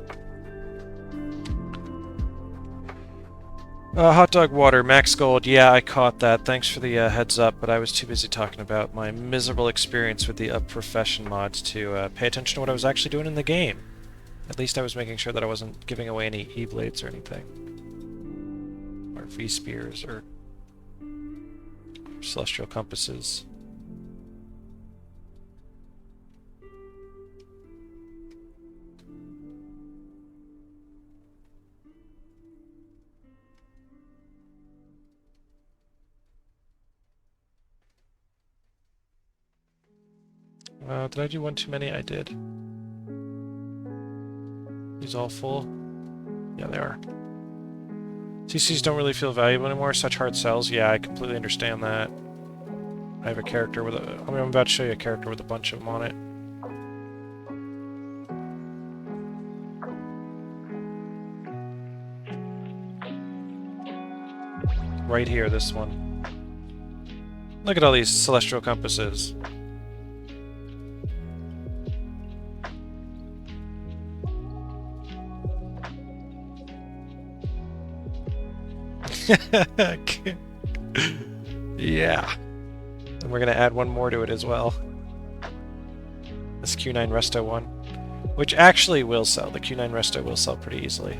Hot dog water, max gold. Yeah, I caught that. Thanks for the heads up, but I was too busy talking about my miserable experience with the profession mods to pay attention to what I was actually doing in the game. At least I was making sure that I wasn't giving away any E-blades or anything. Or V-spears or celestial compasses. Did I do one too many? I did. These all full? Yeah, they are. CCs don't really feel valuable anymore. Such hard sells. Yeah, I completely understand that. I have a character with a... I mean, I'm about to show you a character with a bunch of them on it. Right here, this one. Look at all these celestial compasses. Yeah. And we're going to add one more to it as well. This Q9 Resto one. Which actually will sell. The Q9 Resto will sell pretty easily.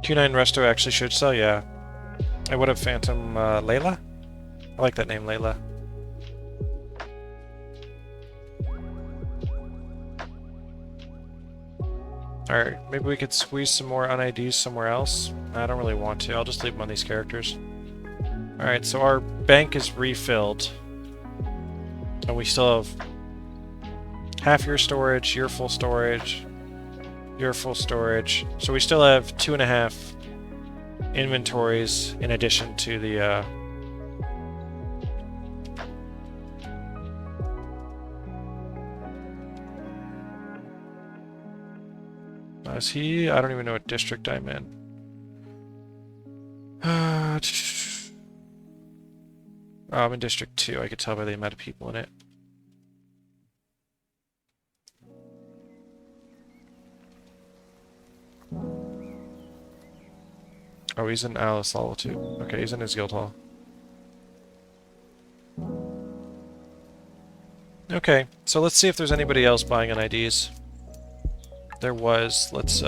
Q9 Resto actually should sell, yeah. I would have Phantom Layla? I like that name, Layla. Alright, maybe we could squeeze some more un-IDs somewhere else. I don't really want to, I'll just leave them on these characters. Alright, so our bank is refilled. And we still have half your storage, your full storage, your full storage. So we still have 2.5 inventories in addition to the is he? I don't even know what district I'm in. Oh, I'm in District 2. I could tell by the amount of people in it. Oh, he's in Alice Level 2. Okay, he's in his guild hall. Okay, so let's see if there's anybody else buying an IDs. There was. Let's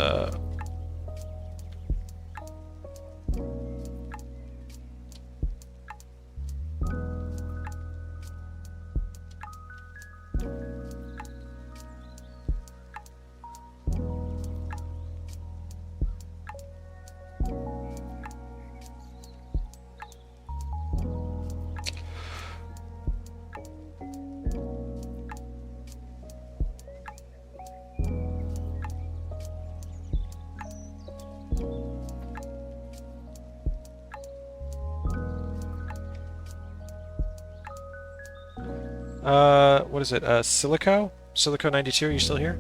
what is it? Silico? Silico 92, are you still here?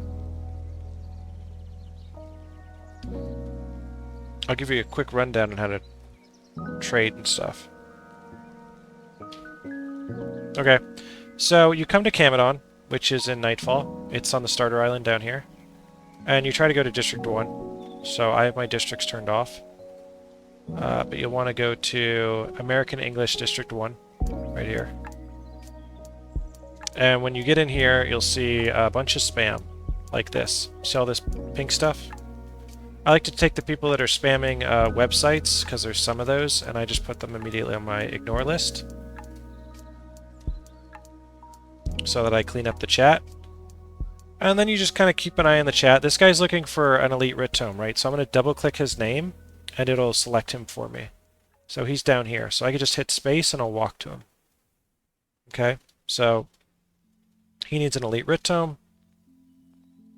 I'll give you a quick rundown on how to trade and stuff. Okay, so you come to Camadon, which is in Nightfall. It's on the starter island down here. And you try to go to District 1. So I have my districts turned off. But you'll want to go to American English District 1, right here. And when you get in here, you'll see a bunch of spam, like this. See all this pink stuff? I like to take the people that are spamming websites, because there's some of those, and I just put them immediately on my ignore list. So that I clean up the chat. And then you just kind of keep an eye on the chat. This guy's looking for an Elite Writ Tome, right? So I'm going to double-click his name, and it'll select him for me. So he's down here. So I can just hit space, and I'll walk to him. Okay? So he needs an Elite Writ Tome.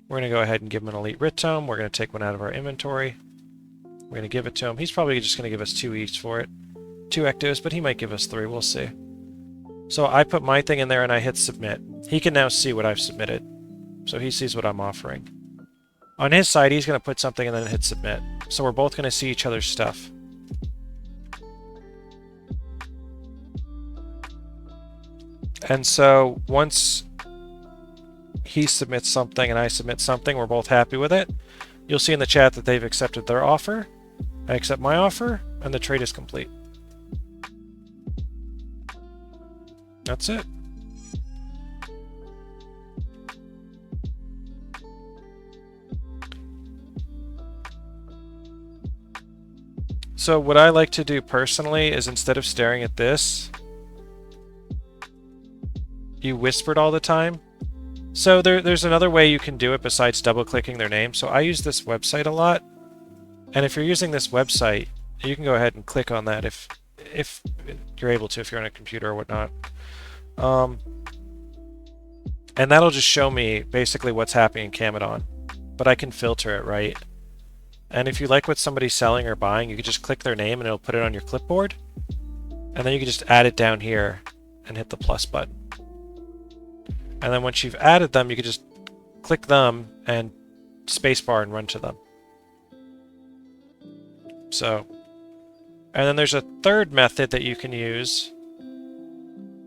We're going to go ahead and give him an Elite Writ Tome. We're going to take one out of our inventory. We're going to give it to him. He's probably just going to give us 2 each for it. 2 ectos, but he might give us 3. We'll see. So I put my thing in there and I hit submit. He can now see what I've submitted. So he sees what I'm offering. On his side, he's going to put something and then hit submit. So we're both going to see each other's stuff. And so once he submits something and I submit something, we're both happy with it. You'll see in the chat that they've accepted their offer. I accept my offer, and the trade is complete. That's it. So what I like to do personally is instead of staring at this, you whispered all the time. So there's another way you can do it besides double-clicking their name. So I use this website a lot. And if you're using this website, you can go ahead and click on that if you're able to, if you're on a computer or whatnot. And that'll just show me basically what's happening in Camadon. But I can filter it, right? And if you like what somebody's selling or buying, you can just click their name and it'll put it on your clipboard. And then you can just add it down here and hit the plus button. And then once you've added them, you can just click them and spacebar and run to them. So, and then there's a third method that you can use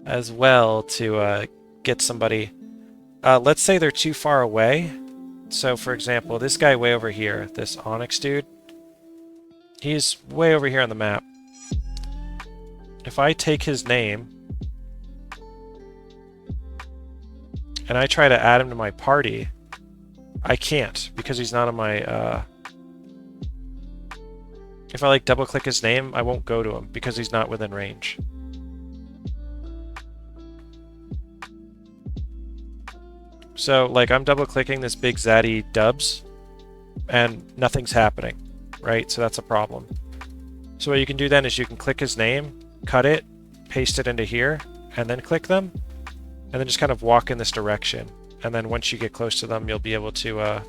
as well to get somebody. Let's say they're too far away. So, for example, this guy way over here, this Onyx dude, he's way over here on the map. If I take his name and I try to add him to my party, I can't because he's not on my... If I like double click his name, I won't go to him because he's not within range. So like I'm double clicking this big Zaddy Dubs and nothing's happening, right? So that's a problem. So what you can do then is you can click his name, cut it, paste it into here, and then click them, and then just kind of walk in this direction. And then once you get close to them, you'll be able to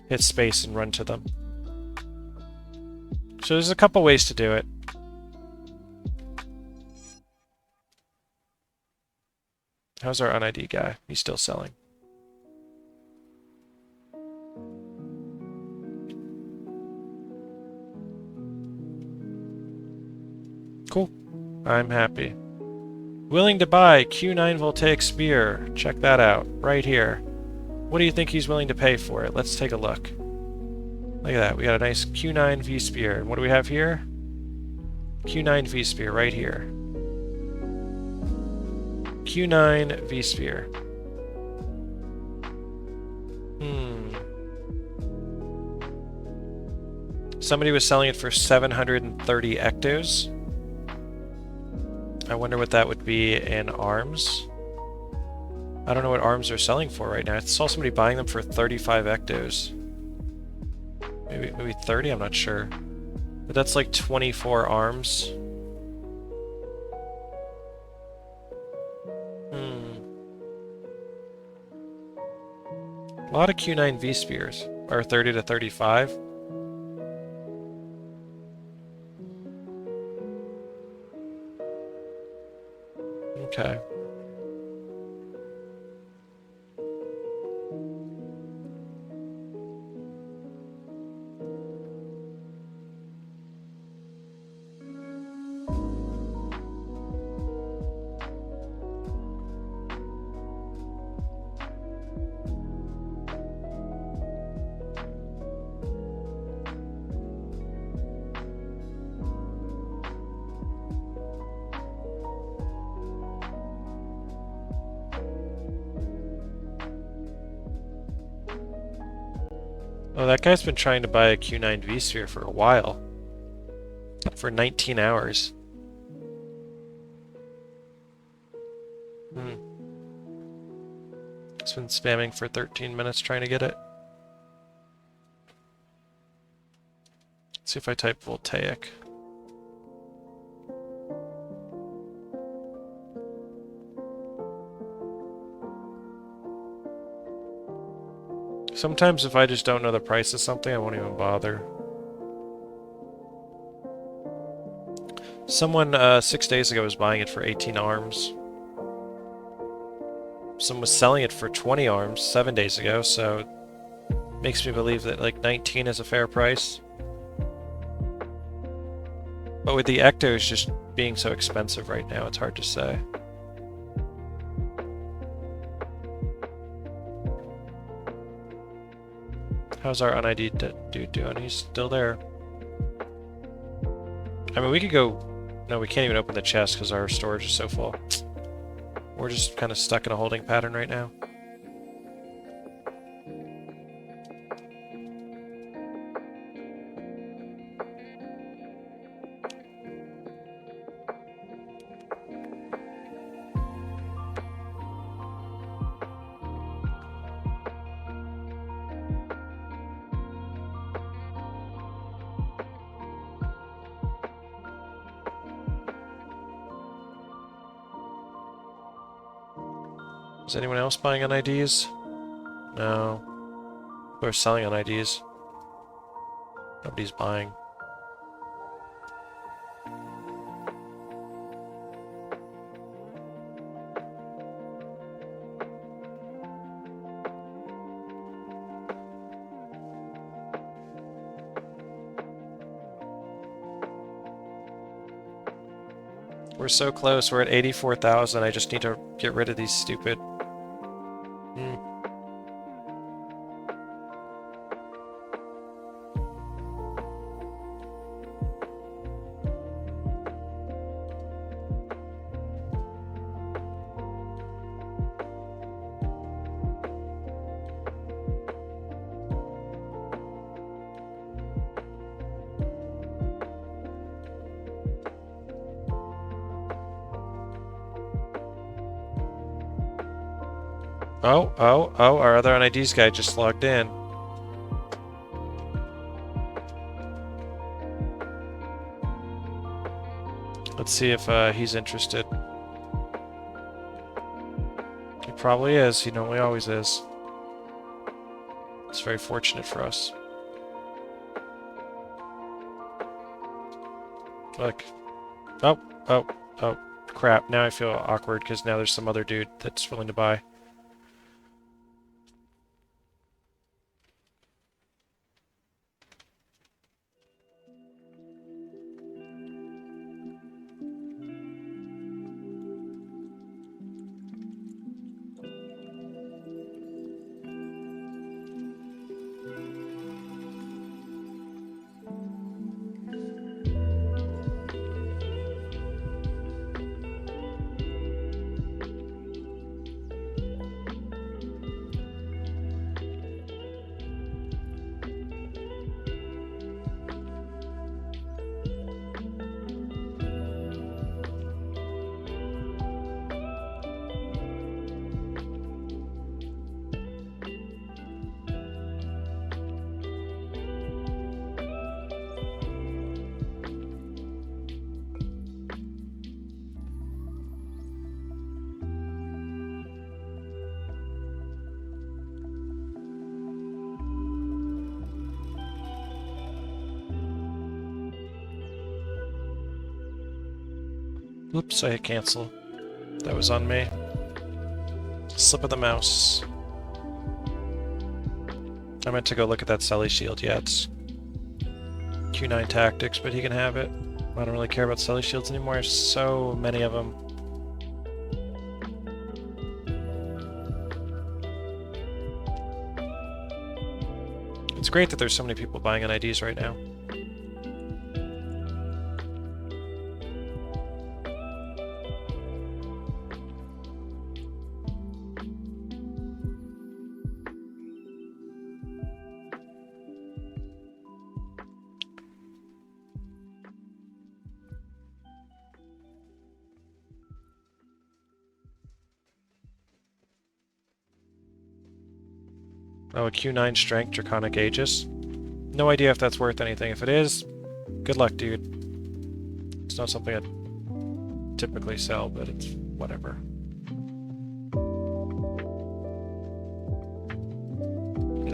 hit space and run to them. So there's a couple ways to do it. How's our un-ID guy? He's still selling. Cool. I'm happy. Willing to buy Q9 Voltaic Spear. Check that out. Right here. What do you think he's willing to pay for it? Let's take a look. Look at that. We got a nice Q9 V-Spear. And what do we have here? Q9 V-Spear right here. Q9 V-Spear. Somebody was selling it for 730 ectos. I wonder what that would be in arms. I don't know what arms they're selling for right now. I saw somebody buying them for 35 ectos. Maybe 30, I'm not sure. But that's like 24 arms. A lot of Q9 V-Spears. Or 30 to 35. Okay. Oh, that guy's been trying to buy a Q9 V-Sphere for a while. For 19 hours. He's been spamming for 13 minutes trying to get it. Let's see if I type Voltaic. Sometimes if I just don't know the price of something, I won't even bother. Someone 6 days ago was buying it for 18 arms. Someone was selling it for 20 arms 7 days ago, so makes me believe that like 19 is a fair price. But with the Ectos just being so expensive right now, it's hard to say. How's our un-ID'd dude doing? He's still there. I mean, we could go... No, we can't even open the chest because our storage is so full. We're just kind of stuck in a holding pattern right now. Is anyone else buying on IDs? No. We're selling on IDs. Nobody's buying. We're so close. We're at 84,000. I just need to get rid of these stupid... Oh, our other NIDs guy just logged in. Let's see if he's interested. He probably is. He normally always is. It's very fortunate for us. Look. Oh, crap. Now I feel awkward because now there's some other dude that's willing to buy. Oops, I hit cancel. That was on me. Slip of the mouse. I meant to go look at that Sully shield. Yeah, it's Q9 tactics, but he can have it. I don't really care about Sully shields anymore. There's so many of them. It's great that there's so many people buying NIDs right now. Oh, a Q9 strength Draconic Aegis. No idea if that's worth anything. If it is, good luck, dude. It's not something I typically sell, but it's whatever.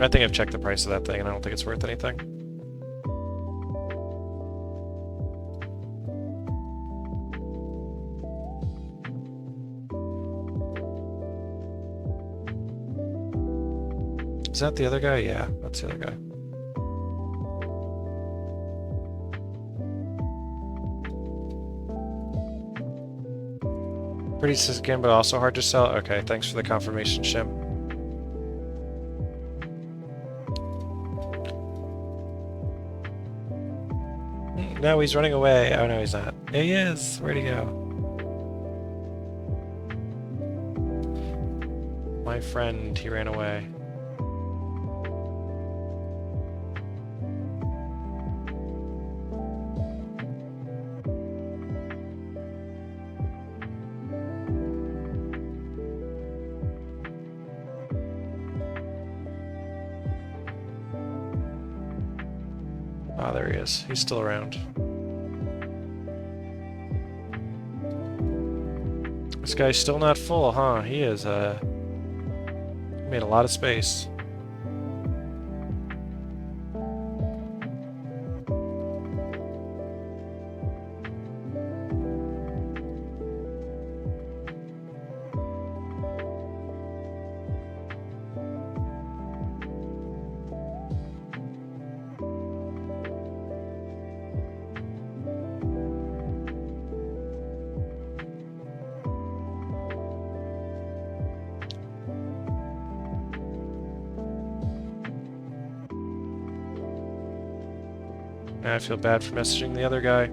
I think I've checked the price of that thing, and I don't think it's worth anything. Is that the other guy? Yeah, that's the other guy. Pretty skin, but also hard to sell. Okay, thanks for the confirmation, Shim. No, he's running away. Oh no, he's not. Yeah, he is. Where'd he go? My friend, he ran away. Ah, there he is. He's still around. This guy's still not full, huh? He is, made a lot of space. Now I feel bad for messaging the other guy.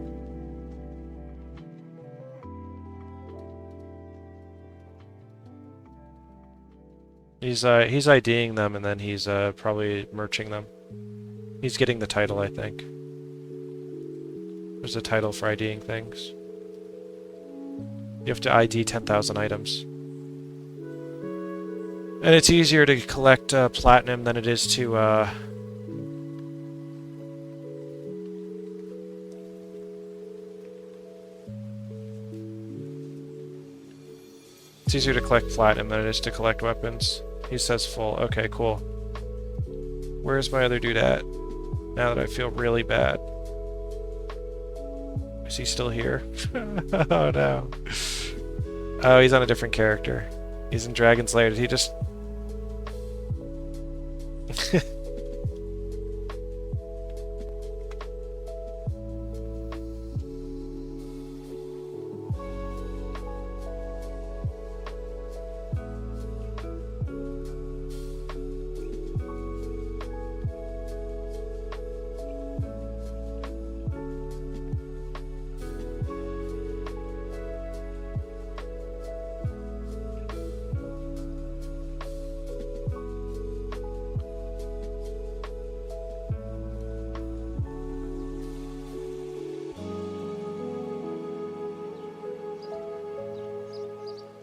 He's IDing them and then he's probably merching them. He's getting the title, I think. There's a title for IDing things. You have to ID 10,000 items. And it's easier to collect platinum than it is to it's easier to collect platinum than it is to collect weapons. He says full. Okay, cool. Where's my other dude at? Now that I feel really bad. Is he still here? Oh no. Oh, he's on a different character. He's in Dragon's Lair. Did he just...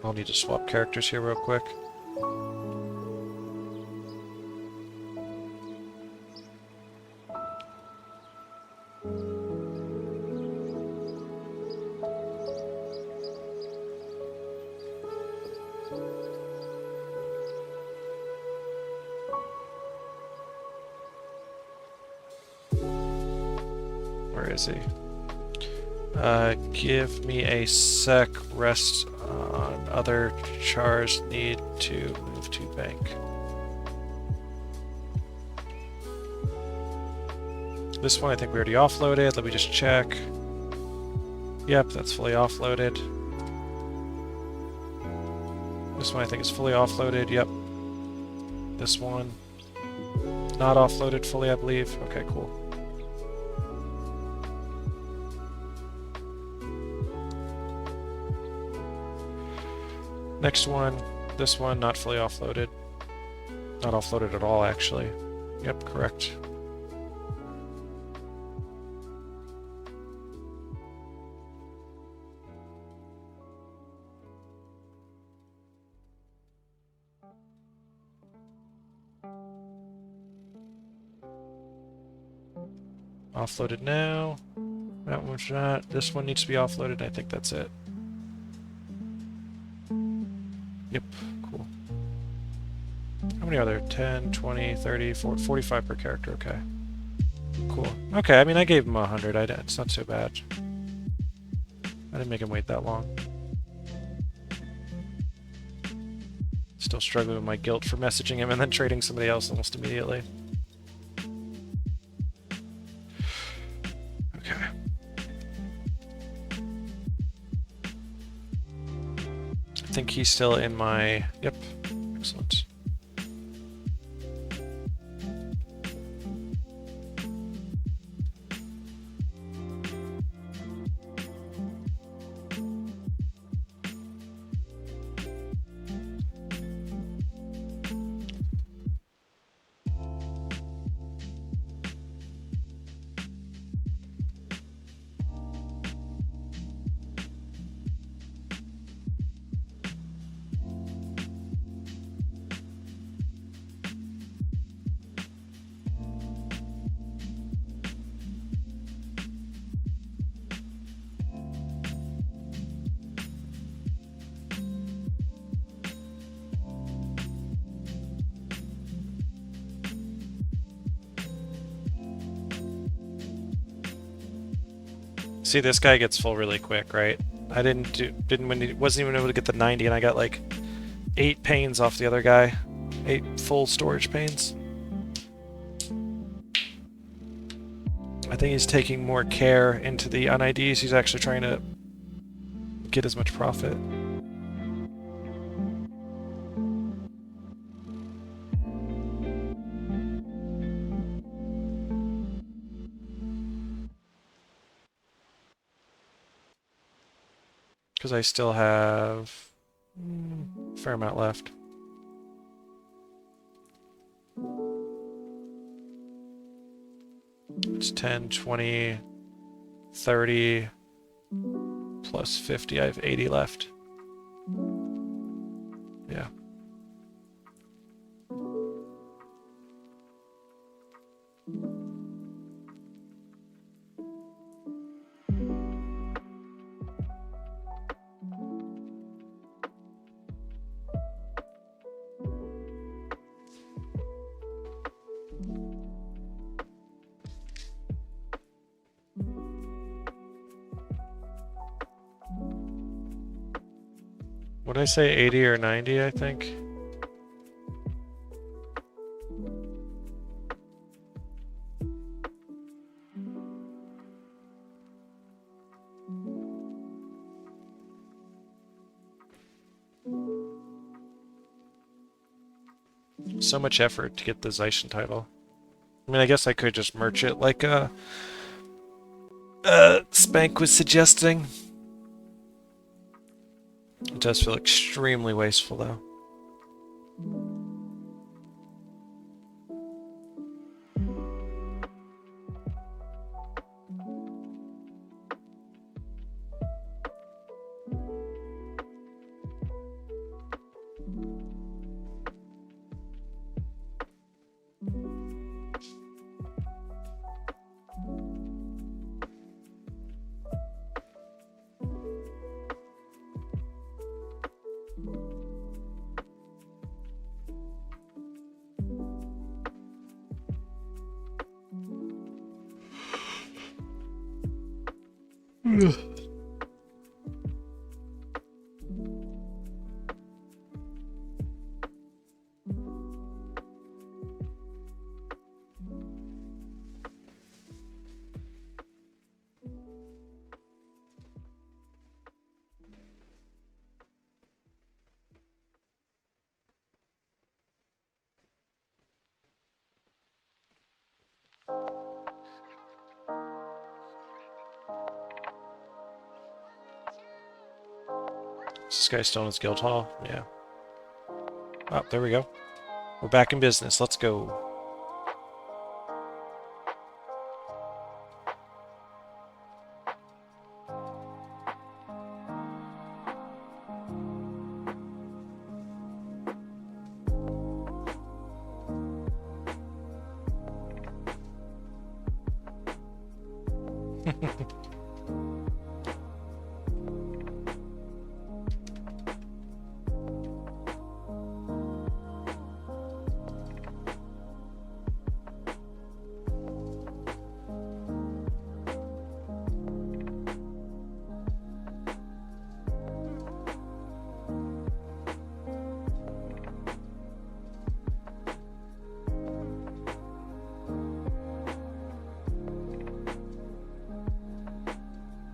I'll need to swap characters here real quick. Where is he? Give me a sec. Rest on other chars. Need to move to bank. This one I think we already offloaded. Let me just check. Yep, that's fully offloaded. This one I think is fully offloaded. Yep. This one not offloaded fully, I believe. Okay, cool. Next one, this one, not fully offloaded. Not offloaded at all, actually. Yep, correct. Offloaded now. That one's not. This one needs to be offloaded. I think that's it. Yep, cool. How many are there? 10, 20, 30, 40, 45 per character, okay. Cool. Okay, I mean, I gave him 100. It's not so bad. I didn't make him wait that long. Still struggling with my guilt for messaging him and then trading somebody else almost immediately. Okay. I think he's still in my... Yep. Excellent. See, this guy gets full really quick, right? I wasn't even able to get the 90, and I got like 8 panes off the other guy. 8 full storage panes. I think he's taking more care into the un-IDs. He's actually trying to get as much profit. Because I still have a fair amount left. It's 10, 20, 30, plus 50. I have 80 left. Yeah. What did I say, 80 or 90, I think? So much effort to get the Zaishen title. I mean, I guess I could just merch it like Spank was suggesting. It does feel extremely wasteful, though. Is this guy still in his guild hall? Yeah. Oh, there we go. We're back in business. Let's go.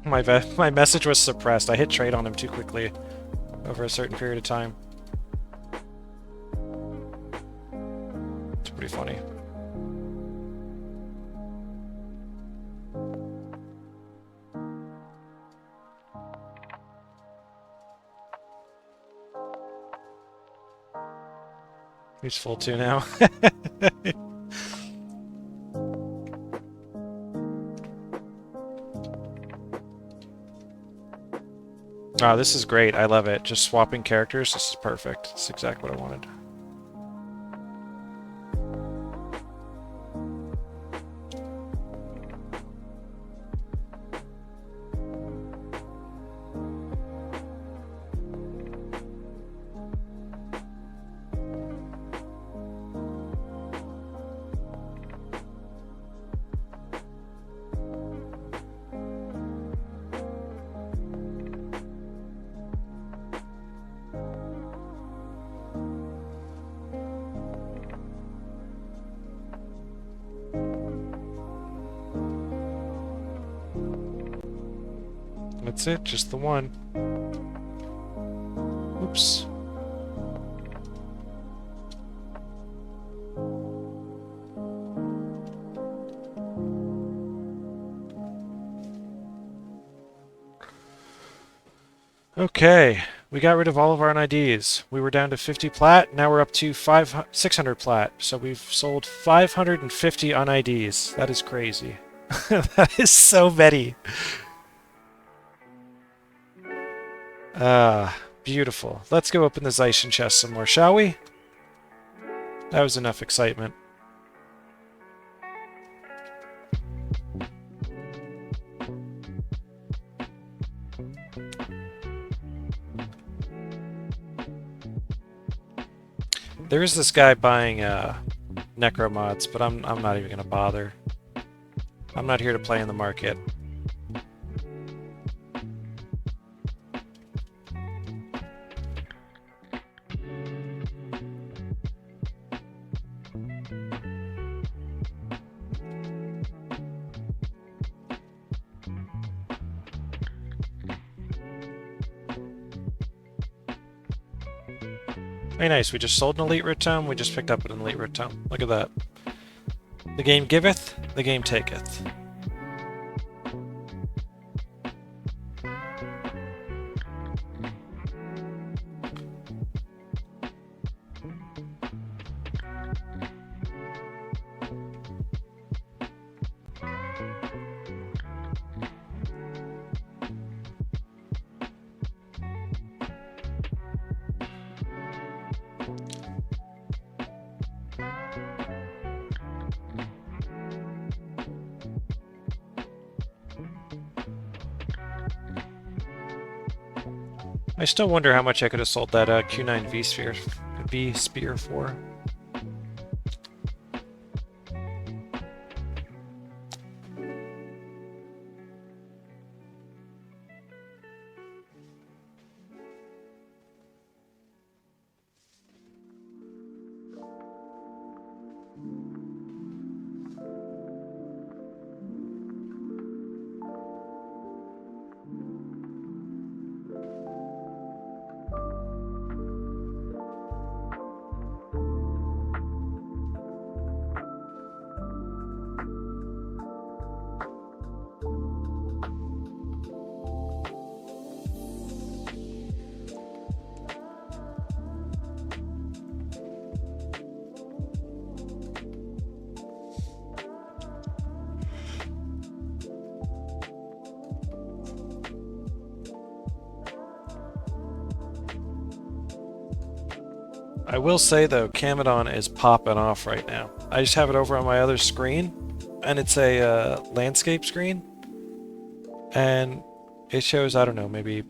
My message was suppressed. I hit trade on him too quickly over a certain period of time. It's pretty funny. He's full 2 now. Oh, this is great. I love it. Just swapping characters. This is perfect. This is exactly what I wanted. That's it, just the one. Oops. Okay, we got rid of all of our NIDs. We were down to 50 plat, now we're up to 600 plat. So we've sold 550 UNIDs. That is crazy. That is so many. Beautiful. Let's go open the Zaishen chest some more, shall we? That was enough excitement. There is this guy buying necro mods, but I'm not even gonna bother. I'm not here to play in the market. Very nice, we just sold an elite root tome, we just picked up an elite root tome. Look at that. The game giveth, the game taketh. I still wonder how much I could have sold that Q9 V-Spear for. I will say though, Camadon is popping off right now. I just have it over on my other screen, and it's a landscape screen, and it shows, I don't know, maybe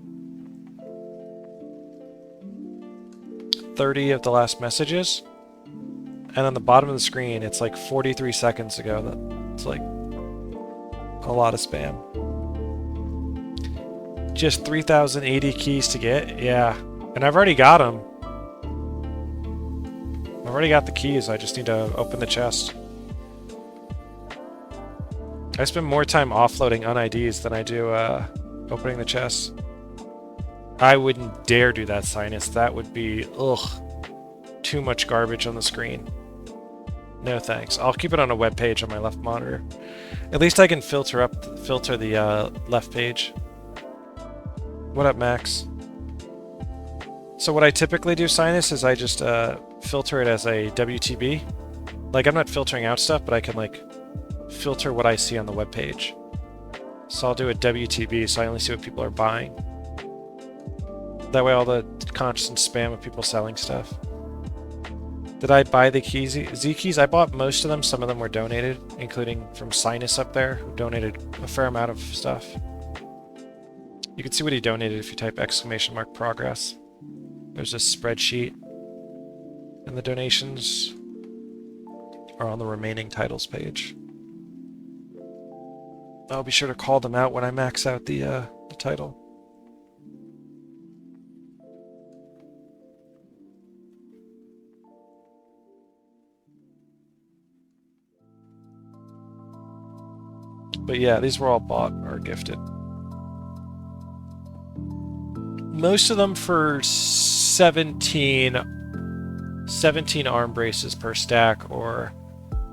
30 of the last messages, and on the bottom of the screen it's like 43 seconds ago. That's like a lot of spam. Just 3,080 keys to get? Yeah, and I've already got them. I've already got the keys, I just need to open the chest. I spend more time offloading UNIDs than I do Opening the chest. I wouldn't dare do that, Sinus. That would be, ugh, too much garbage on the screen. No thanks. I'll keep it on a web page on my left monitor. At least I can filter the left page. What up, Max? So what I typically do, Sinus, is I just filter it as a WTB. Like, I'm not filtering out stuff, but I can, like, filter what I see on the web page. So I'll do a WTB, so I only see what people are buying. That way all the constant spam of people selling stuff. Did I buy the keys, Z-keys? I bought most of them. Some of them were donated, including from Sinus up there, who donated a fair amount of stuff. You can see what he donated if you type !progress. There's a spreadsheet. And the donations are on the remaining titles page. I'll be sure to call them out when I max out the title. But yeah, these were all bought or gifted. Most of them for 17 arm braces per stack, or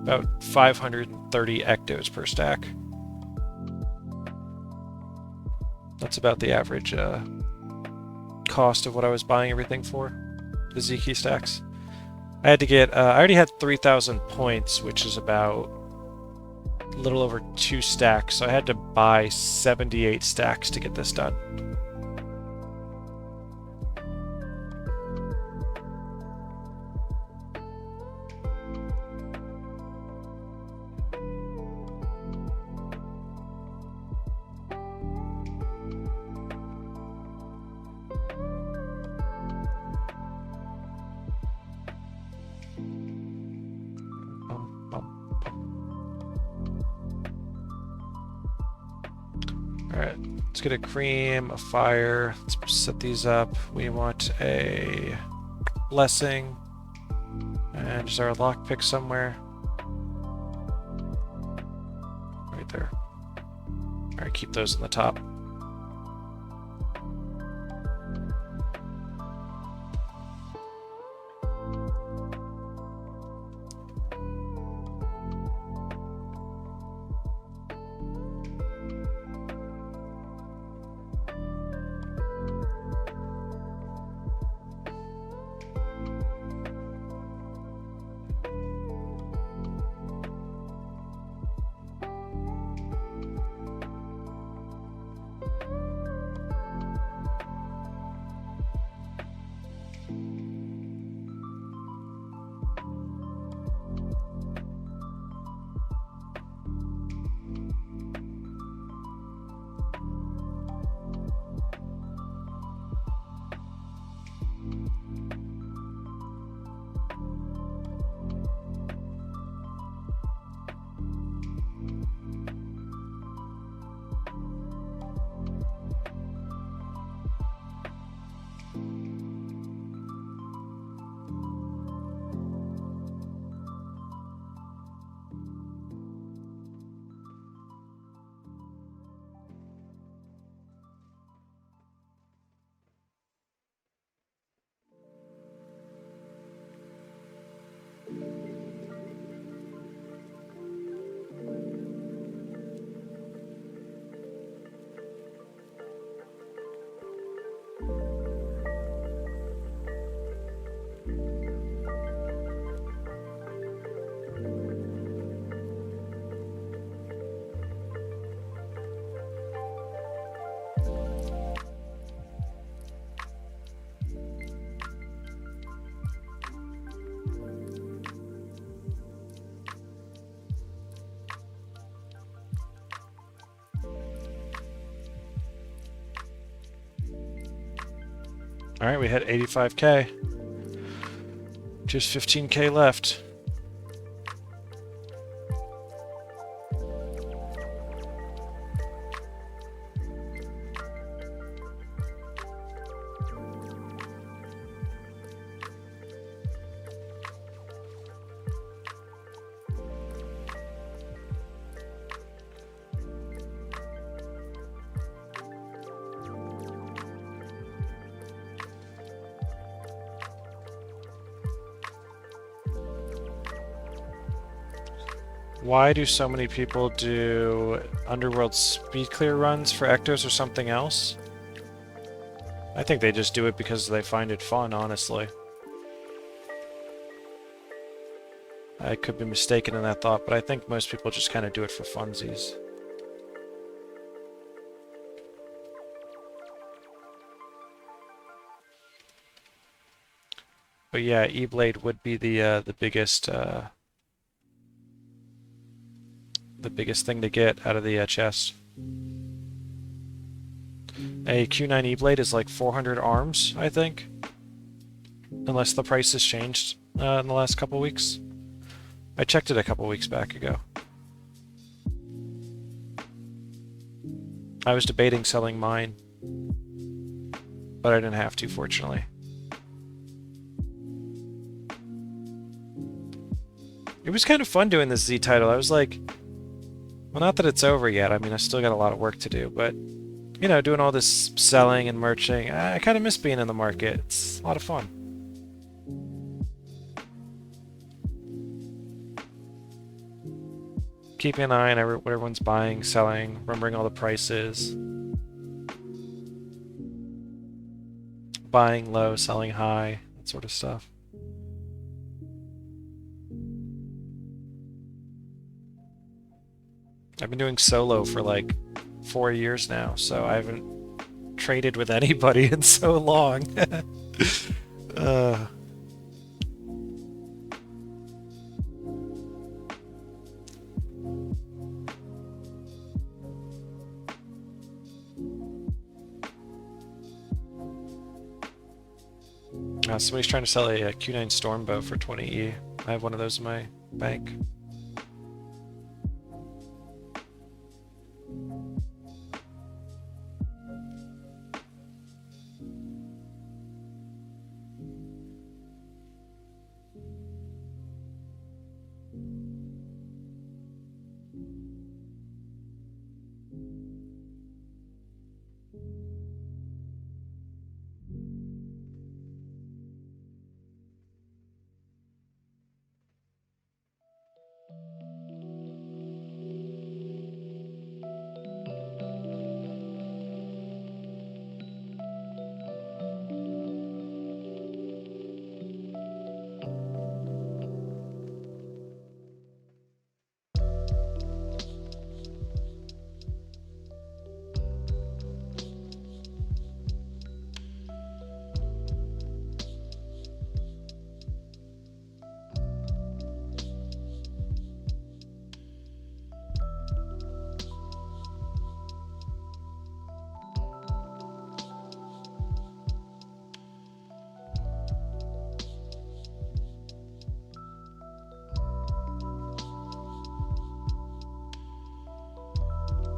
about 530 ectos per stack. That's about the average cost of what I was buying everything for, the Z-key stacks. I had to get, I already had 3,000 points, which is about a little over 2 stacks, so I had to buy 78 stacks to get this done. Alright, let's get a cream, a fire. Let's set these up. We want a blessing. And is there a lockpick somewhere? Right there. Alright, keep those on the top. Alright, we had 85k. Just 15k left. Why do so many people do Underworld speed clear runs for Ectos or something else? I think they just do it because they find it fun, honestly. I could be mistaken in that thought, but I think most people just kind of do it for funsies. But yeah, E-Blade would be the biggest thing to get out of the chest. A Q9 E-Blade is like 400 arms, I think. Unless the price has changed in the last couple weeks. I checked it a couple weeks back ago. I was debating selling mine, but I didn't have to, fortunately. It was kind of fun doing this Z title. I was like, well, not that it's over yet. I mean, I still got a lot of work to do, but, you know, doing all this selling and merching, I kind of miss being in the market. It's a lot of fun. Keeping an eye on what everyone's buying, selling, remembering all the prices. Buying low, selling high, that sort of stuff. I've been doing solo for like 4 years now, so I haven't traded with anybody in so long. Somebody's trying to sell a Q9 Stormbow for 20E. I have one of those in my bank.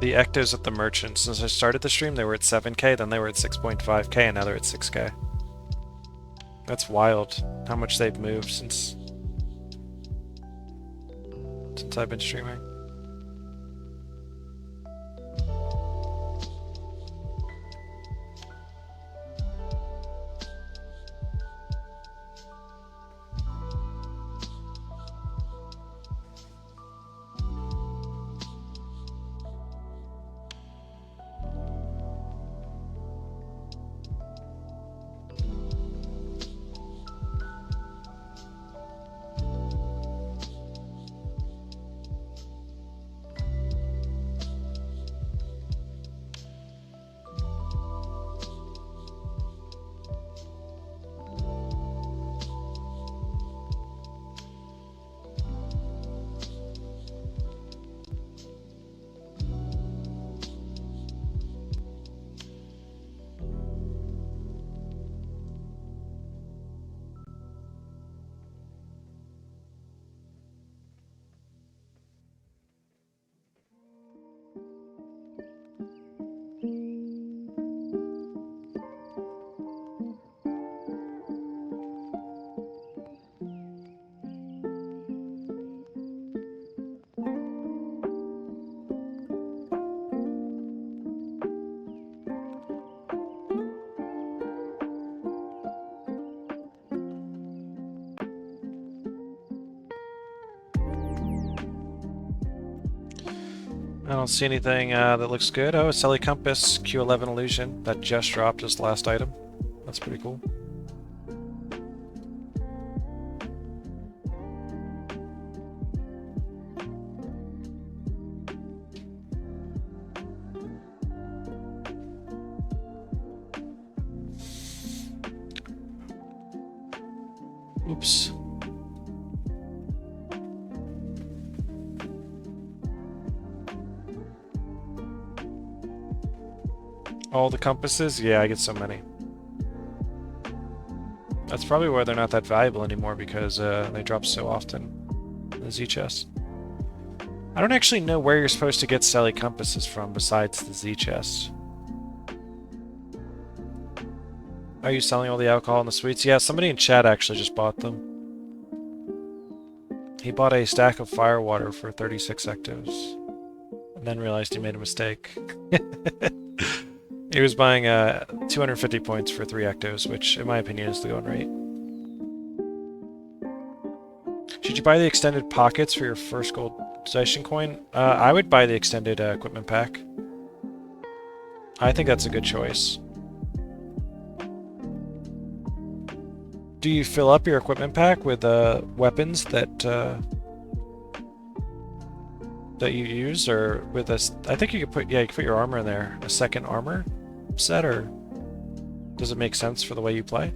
The Ectos at the merchant, since I started the stream, they were at 7k, then they were at 6.5k, and now they're at 6k. That's wild, how much they've moved since I've been streaming. I don't see anything that looks good. Oh, Selly Compass, Q11 Illusion. That just dropped as the last item. That's pretty cool. Oops. All the compasses? Yeah, I get so many. That's probably why they're not that valuable anymore, because they drop so often in the Z chest. I don't actually know where you're supposed to get Sally compasses from besides the Z chest. Are you selling all the alcohol and the sweets? Yeah, somebody in chat actually just bought them. He bought a stack of firewater for 36 ectos, and then realized he made a mistake. He was buying 250 points for 3 ectos, which, in my opinion, is the going rate. Should you buy the extended pockets for your first gold Zaishen coin? I would buy the extended equipment pack. I think that's a good choice. Do you fill up your equipment pack with weapons that that you use, or with a? I think you could put you could put your armor in there, a second armor set, or does it make sense for the way you play?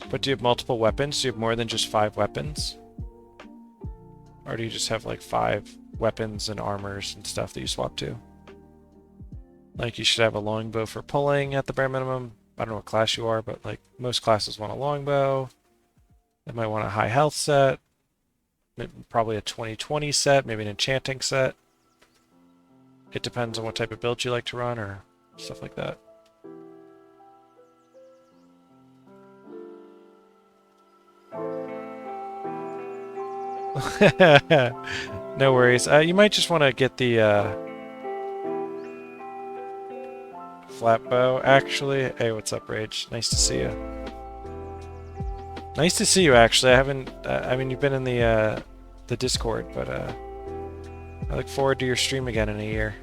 But do you have multiple weapons? Do you have more than just 5 weapons? Or do you just have like 5 weapons and armors and stuff that you swap to? Like you should have a longbow for pulling at the bare minimum. I don't know what class you are, but like most classes want a longbow. They might want a high health set. Probably a 20/20 set, maybe an enchanting set. It depends on what type of build you like to run or stuff like that. No worries. You might just want to get the flat bow, actually. Hey, what's up, Rage? Nice to see you. Nice to see you, actually. I haven't... I mean, you've been in the Discord, but I look forward to your stream again in a year.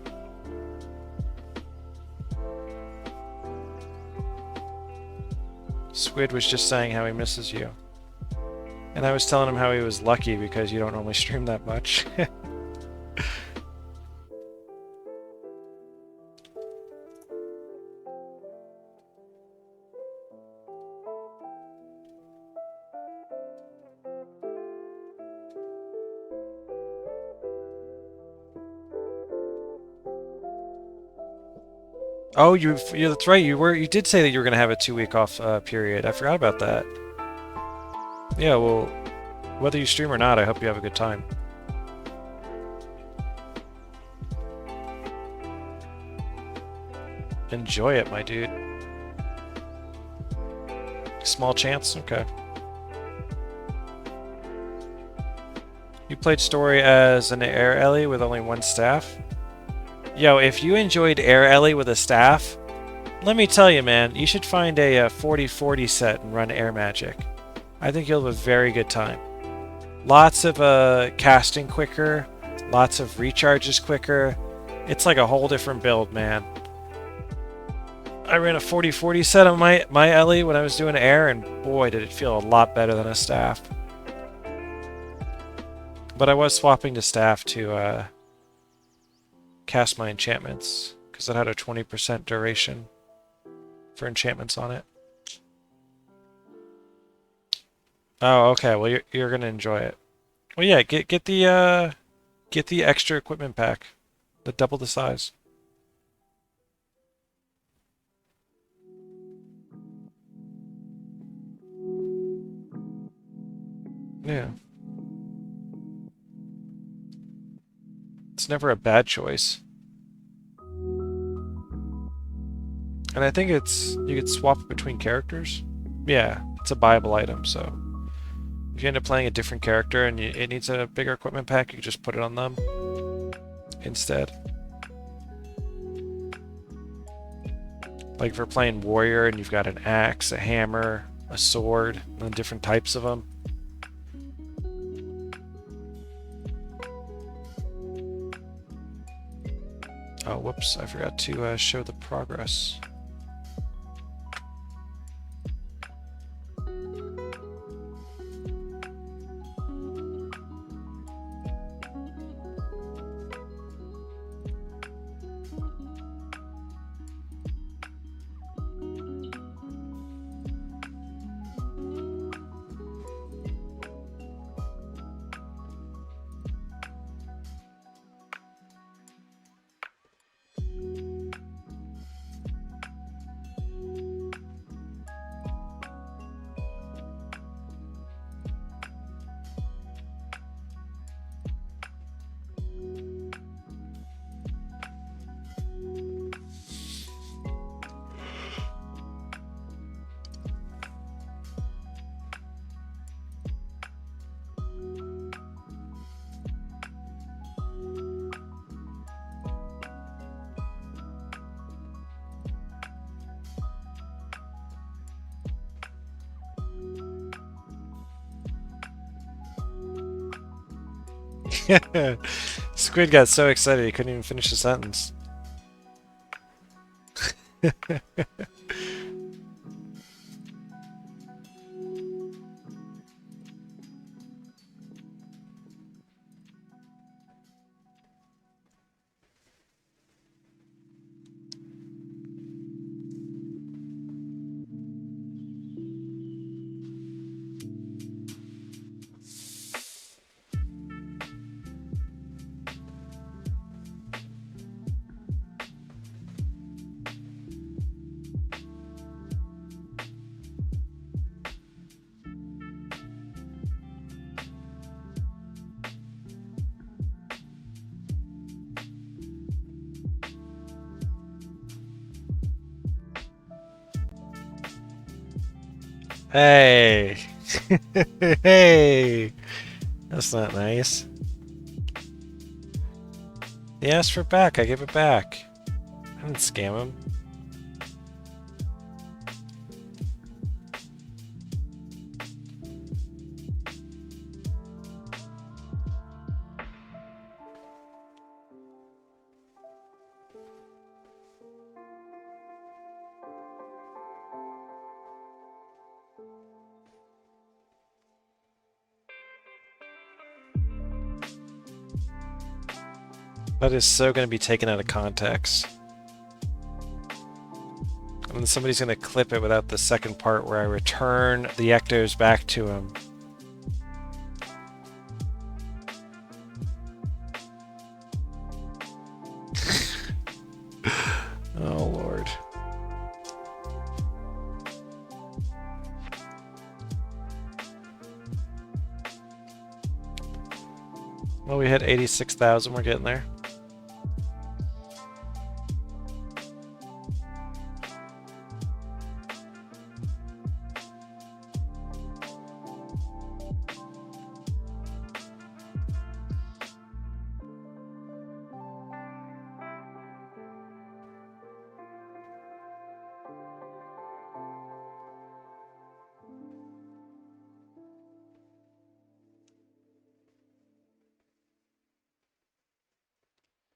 Squid was just saying how he misses you. And I was telling him how he was lucky because you don't normally stream that much. Oh, yeah, that's right. You did say that you were going to have a 2-week off period. I forgot about that. Yeah, well, whether you stream or not, I hope you have a good time. Enjoy it, my dude. Small chance? Okay. You played story as an air Ellie with only 1 staff? Yo, if you enjoyed air Ellie with a staff, let me tell you, man, you should find a 40/40 set and run air magic. I think you'll have a very good time. Lots of casting quicker, lots of recharges quicker. It's like a whole different build, man. I ran a 40/40 set on my Ellie when I was doing air, and boy, did it feel a lot better than a staff. But I was swapping to staff to cast my enchantments, because it had a 20% duration for enchantments on it. Oh, okay. Well, you're gonna enjoy it. Well, yeah. Get the extra equipment pack, the double the size. Yeah. It's never a bad choice. And I think you could swap it between characters. Yeah, it's a buyable item, so if you end up playing a different character and it needs a bigger equipment pack, you can just put it on them instead. Like if you're playing warrior and you've got an axe, a hammer, a sword, and different types of them. Oh, whoops, I forgot to show the progress. Squid got so excited he couldn't even finish the sentence. Hey! Hey! That's not nice. He asked for it back, I gave it back. I didn't scam him. That is so going to be taken out of context. And then somebody's going to clip it without the second part where I return the ectos back to him. Oh, Lord. Well, we hit 86,000. We're getting there.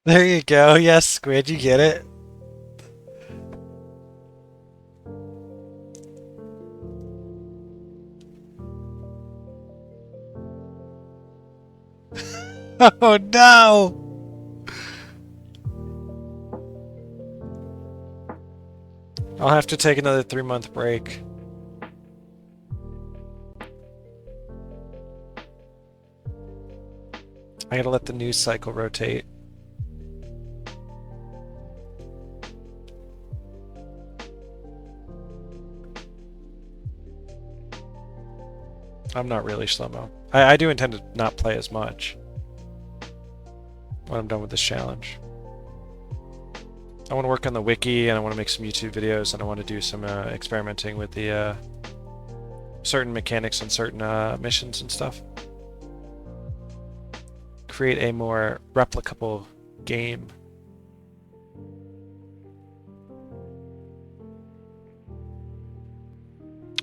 There you go. Yes, Squid, you get it. Oh no! I'll have to take another 3-month break. I gotta let the news cycle rotate. I'm not really slow-mo. I do intend to not play as much when I'm done with this challenge. I want to work on the wiki, and I want to make some YouTube videos, and I want to do some experimenting with the certain mechanics and certain missions and stuff. Create a more replicable game.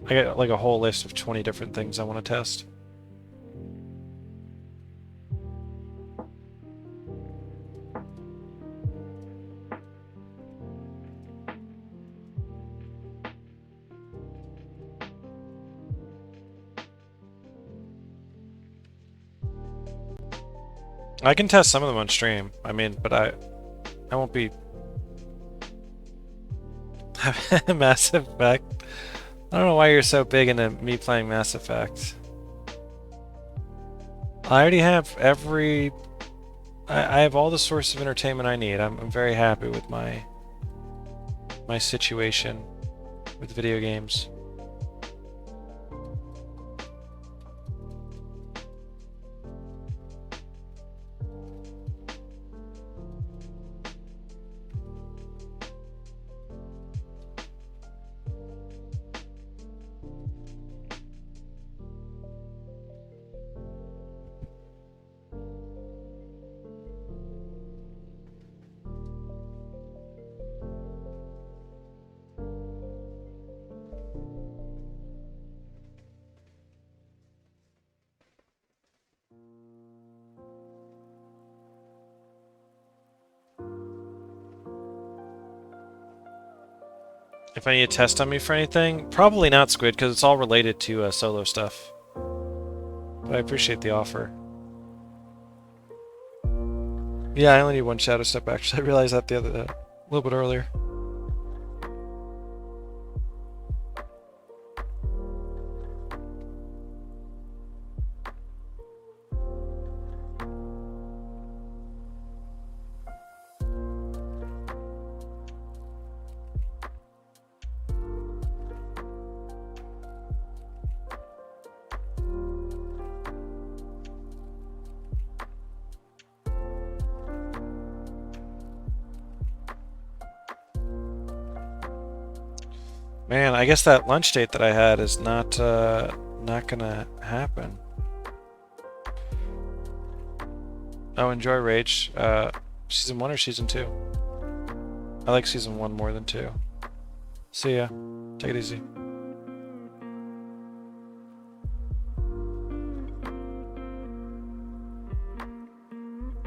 I got like a whole list of 20 different things I want to test. I can test some of them on stream. I mean, but I won't be Mass Effect. I don't know why you're so big into me playing Mass Effect. I already have every... I have all the sources of entertainment I need. I'm very happy with my situation with video games. If I need to test on me for anything, probably not Squid, because it's all related to solo stuff. But I appreciate the offer. Yeah, I only need one Shadow Step, actually. I realized that a little bit earlier. Man, I guess that lunch date that I had is not gonna happen. Oh, enjoy Rage. Season 1 or Season 2? I like Season 1 more than 2. See ya. Take it easy.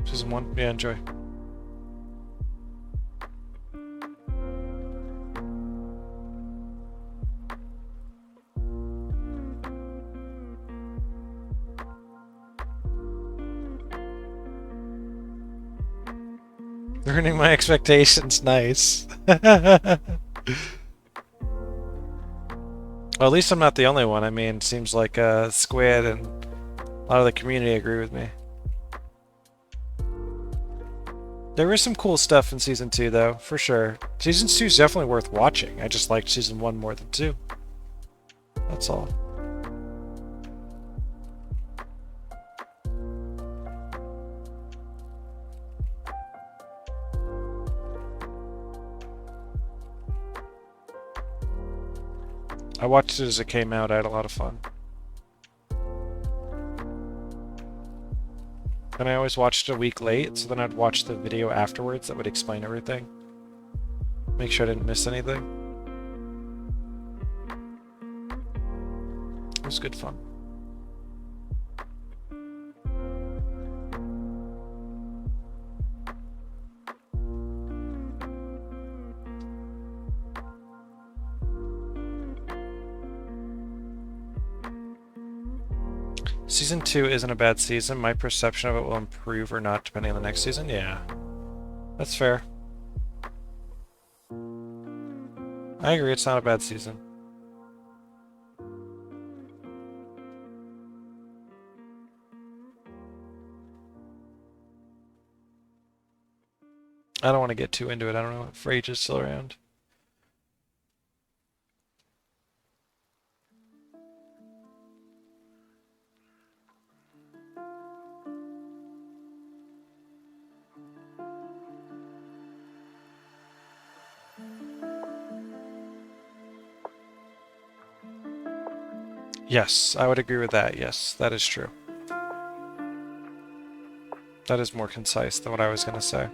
Season 1? Yeah, enjoy. Ruining my expectations, nice. Well, at least I'm not the only one. I mean, it seems like Squid and a lot of the community agree with me. There is some cool stuff in Season 2, though, for sure. Season 2 is definitely worth watching. I just liked Season 1 more than 2. That's all. I watched it as it came out. I had a lot of fun. And I always watched it a week late, so then I'd watch the video afterwards that would explain everything. Make sure I didn't miss anything. It was good fun. Season 2 isn't a bad season. My perception of it will improve or not depending on the next season. Yeah, that's fair. I agree, it's not a bad season. I don't want to get too into it. I don't know if Rage is still around. Yes, I would agree with that. Yes, that is true. That is more concise than what I was going to say.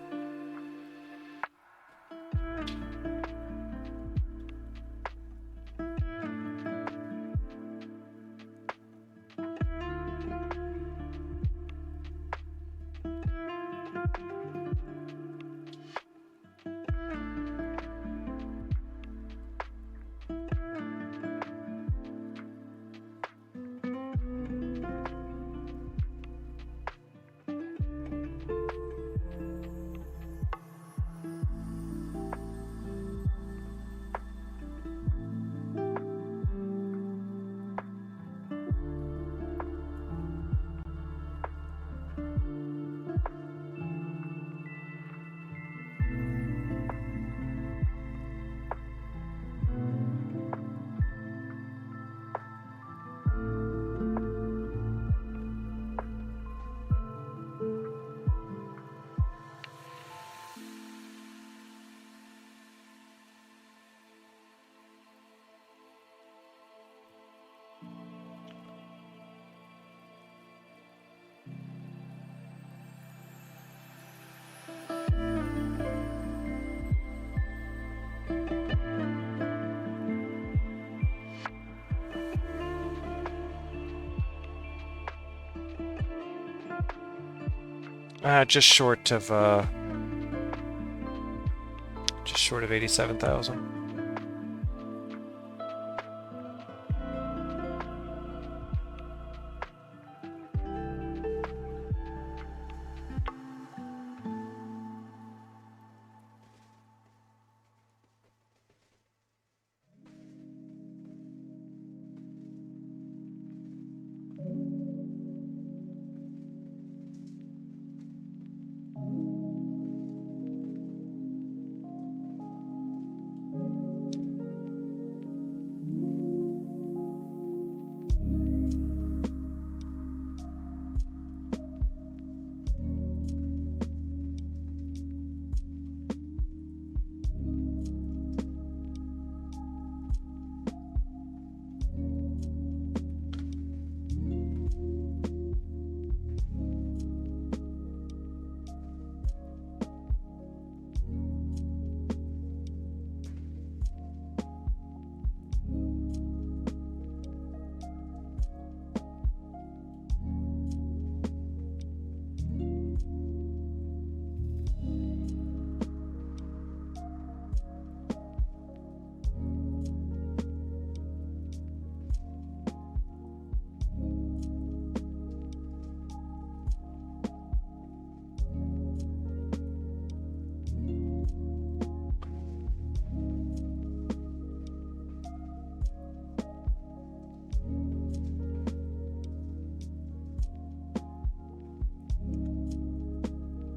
Just short of 87,000.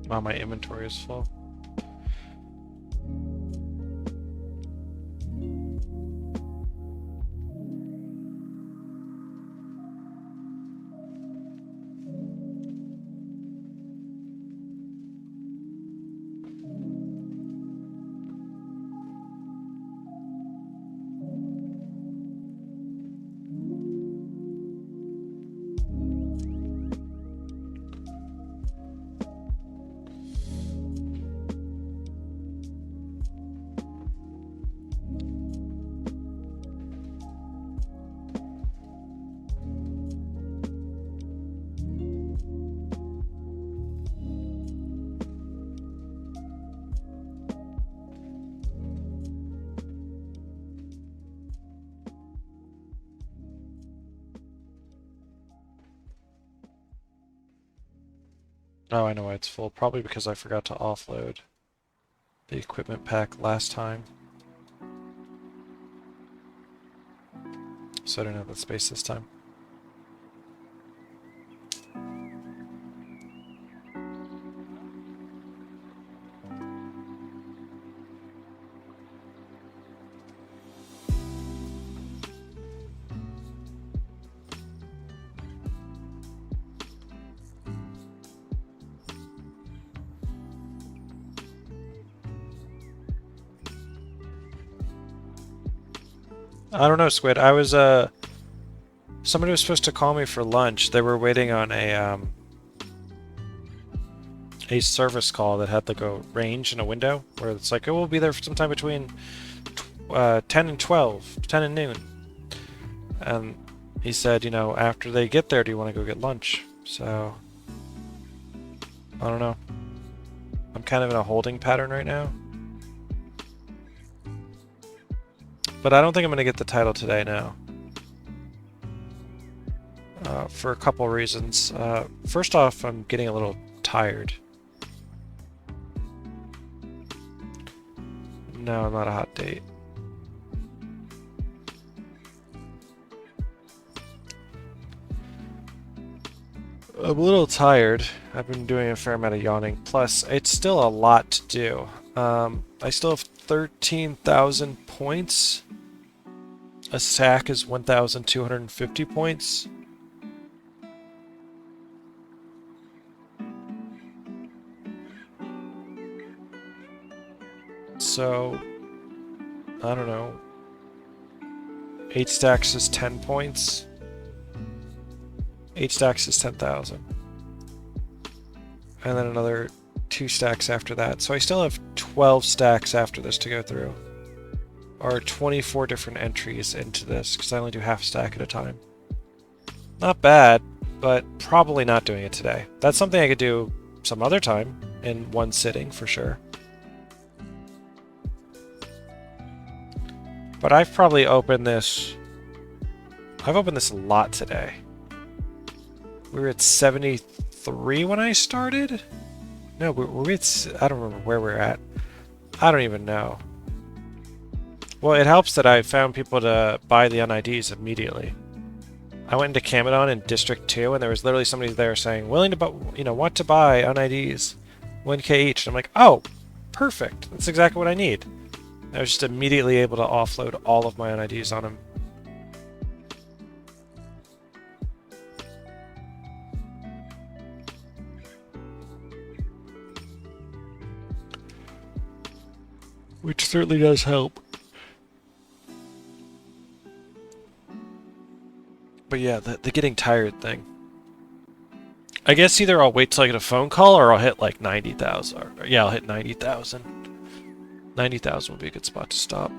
Wow, my inventory is full. Oh, I know why it's full. Probably because I forgot to offload the equipment pack last time. So I don't have the space this time. I don't know, Squid. I was, somebody was supposed to call me for lunch. They were waiting on a service call that had like a range and a window where it's like, oh, we'll be there sometime between 10 and 12, 10 and noon. And he said, you know, after they get there, do you want to go get lunch? So, I don't know. I'm kind of in a holding pattern right now. But I don't think I'm going to get the title today now. For a couple reasons. First off, I'm getting a little tired. No, I'm not a hot date. I'm a little tired. I've been doing a fair amount of yawning. Plus, it's still a lot to do. I still have 13,000 points. A sack is 1,250 points. So, I don't know. 8 stacks is 10 points. 8 stacks is 10,000. And then another 2 stacks after that. So I still have 12 stacks after this to go through. Or 24 different entries into this, because I only do half stack at a time. Not bad, but probably not doing it today. That's something I could do some other time in one sitting for sure. But I've probably opened this... I've opened this a lot today. We were at 73 when I started? No, were we at... I don't remember where we're at. I don't even know. Well, it helps that I found people to buy the UNIDs immediately. I went into Camadon in District 2, and there was literally somebody there saying, willing to buy, want to buy UNIDs, 1K each. And I'm like, oh, perfect. That's exactly what I need. I was just immediately able to offload all of my UNIDs on him. Which certainly does help. But yeah, the getting tired thing. I guess either I'll wait till I get a phone call or I'll hit like 90,000. Yeah, I'll hit 90,000. 90,000 would be a good spot to stop.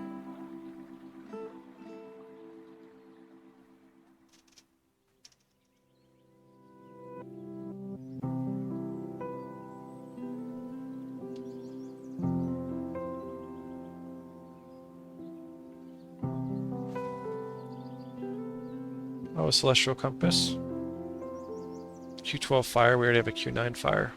Oh, a Celestial Compass. Q12 fire, we already have a Q9 fire.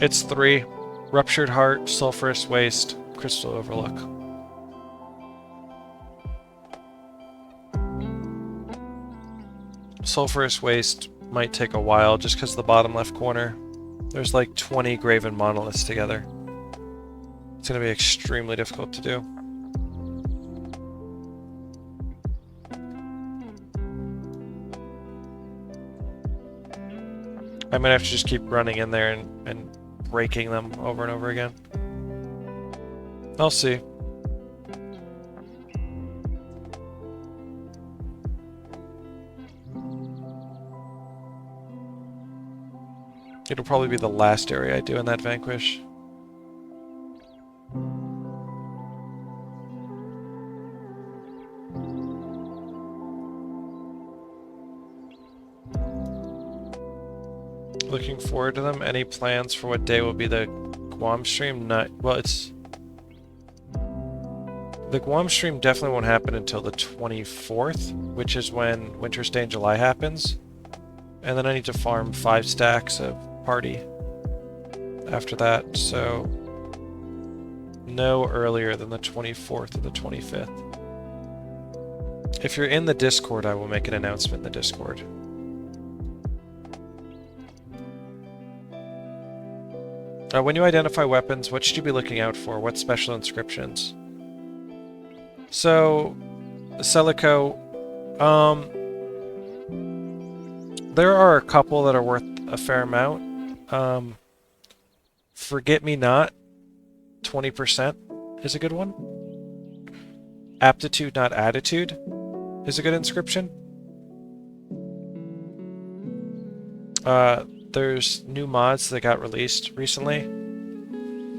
It's 3. Ruptured Heart, Sulphurous Waste, Crystal Overlook. Sulphurous Waste might take a while just because the bottom left corner. There's like 20 Graven Monoliths together. It's going to be extremely difficult to do. I might have to just keep running in there and breaking them over and over again. I'll see. It'll probably be the last area I do in that Vanquish. Looking forward to them. Any plans for what day will be the GWAMM stream? Not well. It's the GWAMM stream definitely won't happen until the 24th, which is when Winter's Day in July happens, and then I need to farm 5 stacks of party after that. So no earlier than the 24th or the 25th. If you're in the Discord, I will make an announcement in the Discord. When you identify weapons, what should you be looking out for? What special inscriptions? So, Celico, there are a couple that are worth a fair amount. Forget Me Not, 20% is a good one. Aptitude Not Attitude is a good inscription. There's new mods that got released recently.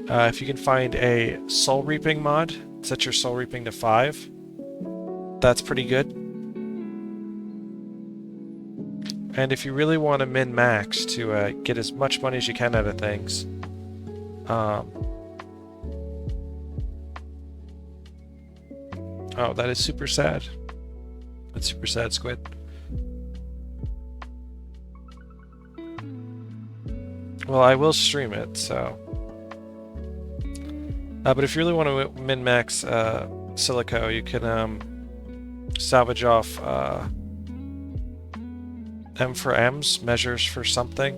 If you can find a Soul Reaping mod, set your Soul Reaping to 5. That's pretty good. And if you really want to min-max to get as much money as you can out of things, oh, that is super sad. That's super sad, Squid. Well, I will stream it, so... but if you really want to min-max Silico, you can salvage off M for M's, measures for something.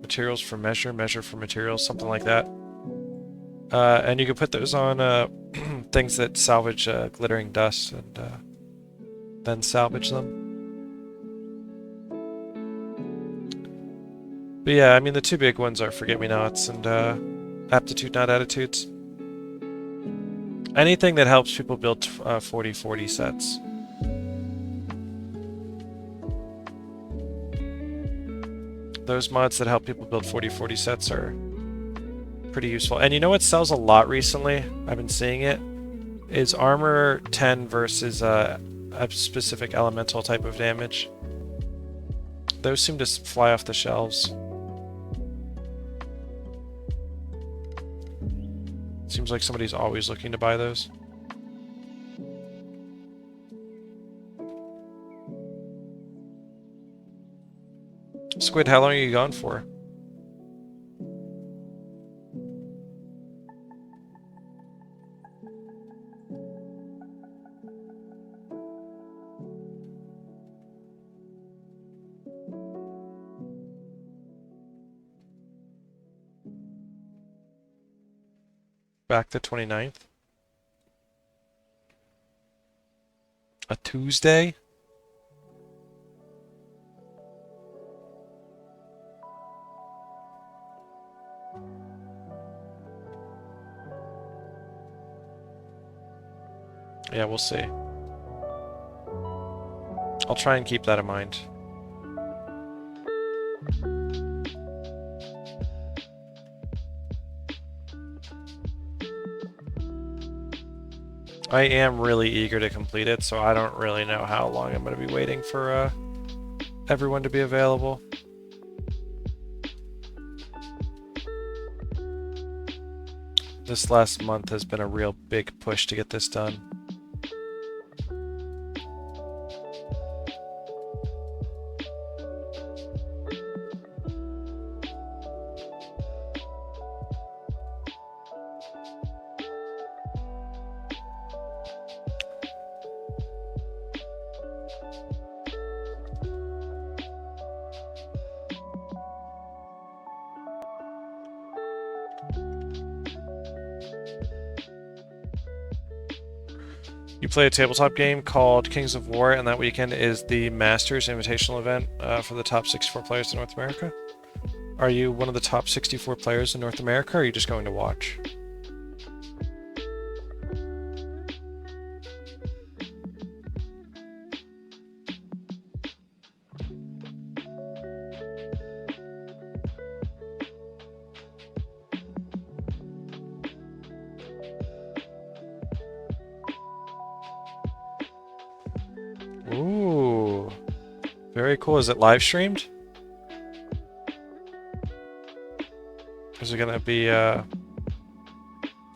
Materials for measure, measure for materials, something like that. And you can put those on things that salvage glittering dust and then salvage them. But yeah, I mean, the two big ones are Forget-Me-Nots and Aptitude Not Attitudes. Anything that helps people build 40-40 sets. Those mods that help people build 40-40 sets are pretty useful. And you know what sells a lot recently? I've been seeing it. Is armor 10 versus a specific elemental type of damage. Those seem to fly off the shelves. Seems like somebody's always looking to buy those. Squid, how long are you gone for? Back the 29th? A Tuesday? Yeah, we'll see. I'll try and keep that in mind. I am really eager to complete it, so I don't really know how long I'm going to be waiting for everyone to be available. This last month has been a real big push to get this done. You play a tabletop game called Kings of War, and that weekend is the Masters Invitational event for the top 64 players in North America. Are you one of the top 64 players in North America, or are you just going to watch? Ooh, very cool. Is it live streamed? Is it gonna be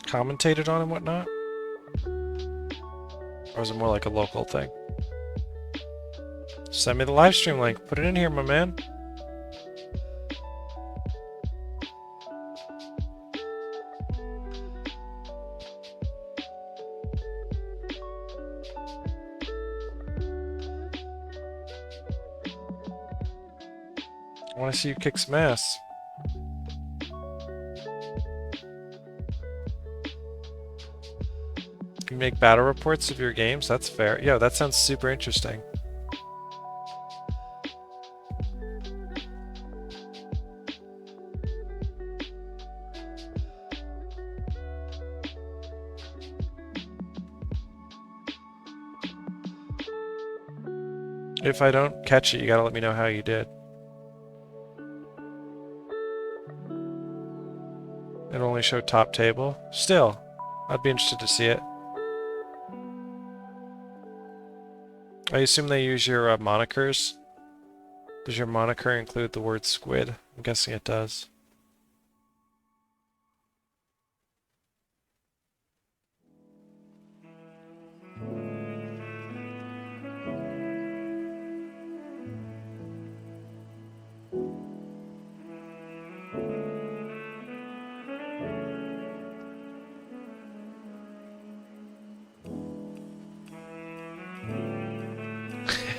commentated on and whatnot? Or is it more like a local thing? Send me the live stream link. Put it in here, my man. I want to see you kick some ass. You make battle reports of your games? That's fair. Yo, that sounds super interesting. If I don't catch it, you gotta let me know how you did. It only showed top table. Still, I'd be interested to see it. I assume they use your monikers. Does your moniker include the word squid? I'm guessing it does.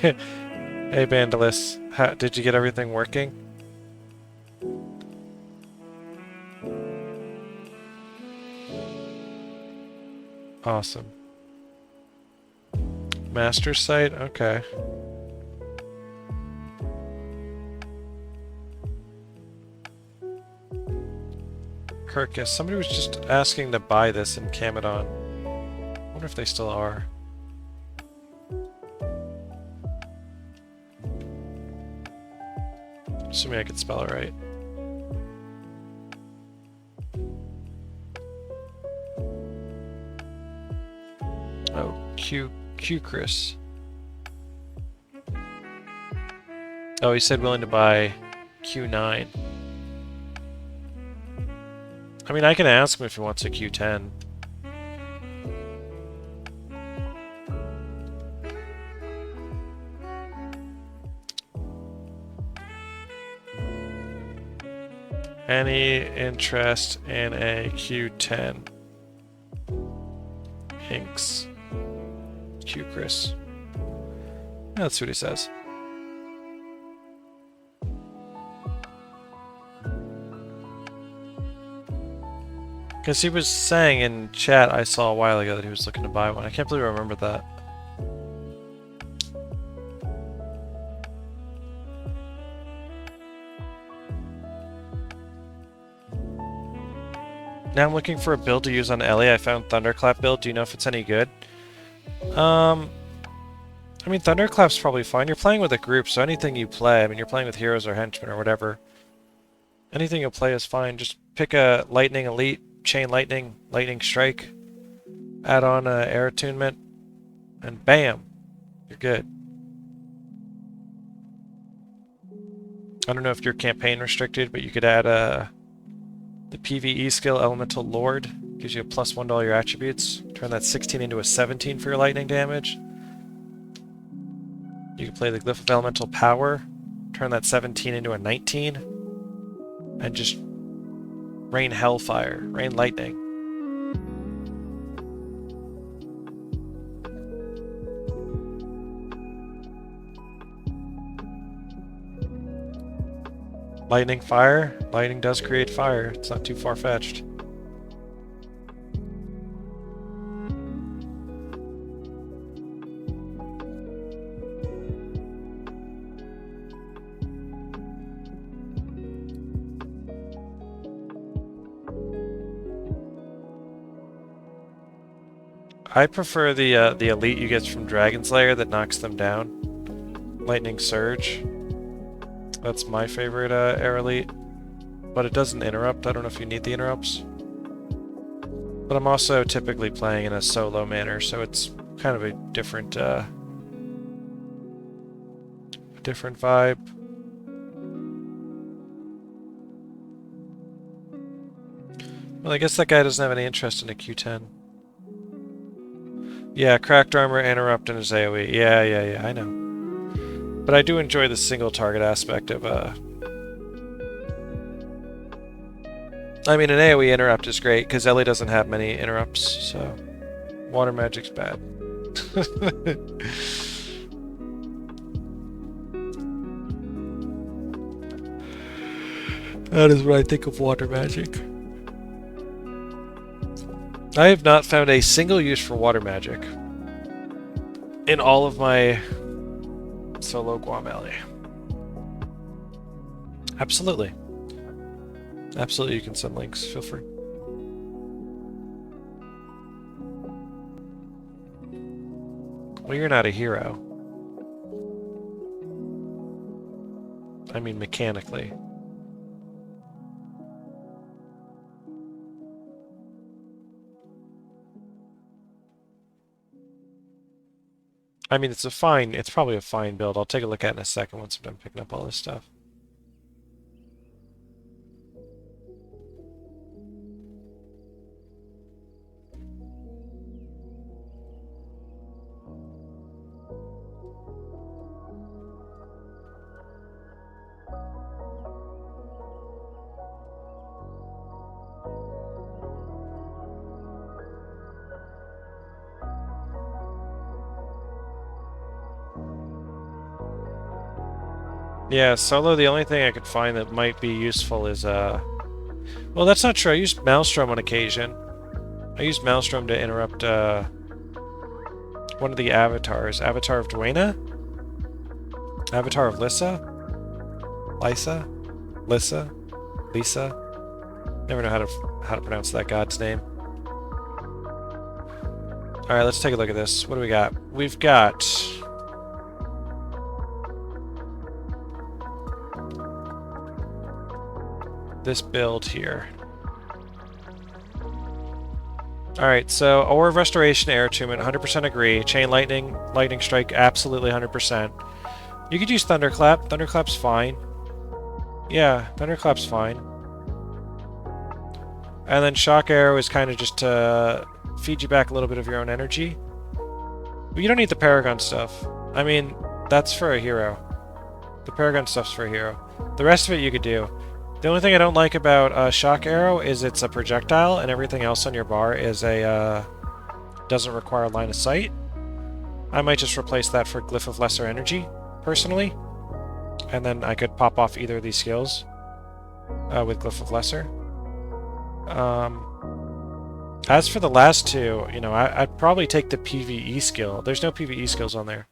Hey, Vandalist, did you get everything working? Awesome. Master site? Okay. Kirk, yes, somebody was just asking to buy this in Camadon. I wonder if they still are. Assuming I could spell it right. Oh, Q Chris. Oh, he said willing to buy Q9. I mean, I can ask him if he wants a Q10. Any interest in a Q10? Hinks. Q Chris. That's what he says. Because he was saying in chat I saw a while ago that he was looking to buy one. I can't believe I remembered that. Now I'm looking for a build to use on Ellie. I found Thunderclap build. Do you know if it's any good? I mean, Thunderclap's probably fine. You're playing with a group, so anything you play, I mean, you're playing with heroes or henchmen or whatever. Anything you'll play is fine. Just pick a Lightning Elite, Chain Lightning, Lightning Strike, add on Air Attunement, and bam! You're good. I don't know if you're campaign restricted, but you could add the PvE skill Elemental Lord. Gives you a +1 to all your attributes. Turn that 16 into a 17 for your lightning damage. You can play the Glyph of Elemental Power. Turn that 17 into a 19. And just rain Hellfire. Rain Lightning. Lightning Fire? Lightning does create fire. It's not too far-fetched. I prefer the elite you get from Dragon Slayer that knocks them down. Lightning Surge. That's my favorite air elite. But it doesn't interrupt. I don't know if you need the interrupts. But I'm also typically playing in a solo manner, so it's kind of a different different vibe. Well, I guess that guy doesn't have any interest in a Q10. Yeah, Cracked Armor, Interrupt, and his AoE. Yeah, I know. But I do enjoy the single target aspect of I mean, an AoE interrupt is great, because Ellie doesn't have many interrupts, so... Water magic's bad. That is what I think of water magic. I have not found a single use for water magic in all of my solo GWAMM Ellie. Absolutely. Absolutely, you can send links. Feel free. Well, you're not a hero. I mean, mechanically. I mean, it's probably a fine build. I'll take a look at it in a second once I'm done picking up all this stuff. Yeah, solo, the only thing I could find that might be useful is, well, that's not true. I used Maelstrom on occasion. I used Maelstrom to interrupt, one of the avatars. Avatar of Dwayna? Avatar of Lissa? Lysa? Lissa? Lisa? Never know how to pronounce that god's name. Alright, let's take a look at this. What do we got? We've got... this build here. Alright, so Aura of Restoration, Air Attunement, 100% agree. Chain Lightning, Lightning Strike, absolutely 100%. You could use Thunderclap. Thunderclap's fine. Yeah, Thunderclap's fine. And then Shock Arrow is kind of just to feed you back a little bit of your own energy. But you don't need the Paragon stuff. I mean, that's for a hero. The Paragon stuff's for a hero. The rest of it you could do. The only thing I don't like about Shock Arrow is it's a projectile, and everything else on your bar is a doesn't require line of sight. I might just replace that for Glyph of Lesser Energy, personally. And then I could pop off either of these skills with Glyph of Lesser. As for the last two, you know, I'd probably take the PvE skill. There's no PvE skills on there.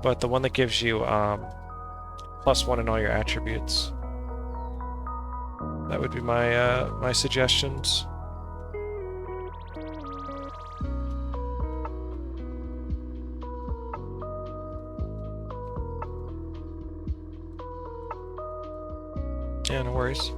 But the one that gives you +1 in all your attributes. That would be my my suggestions. Yeah, no worries.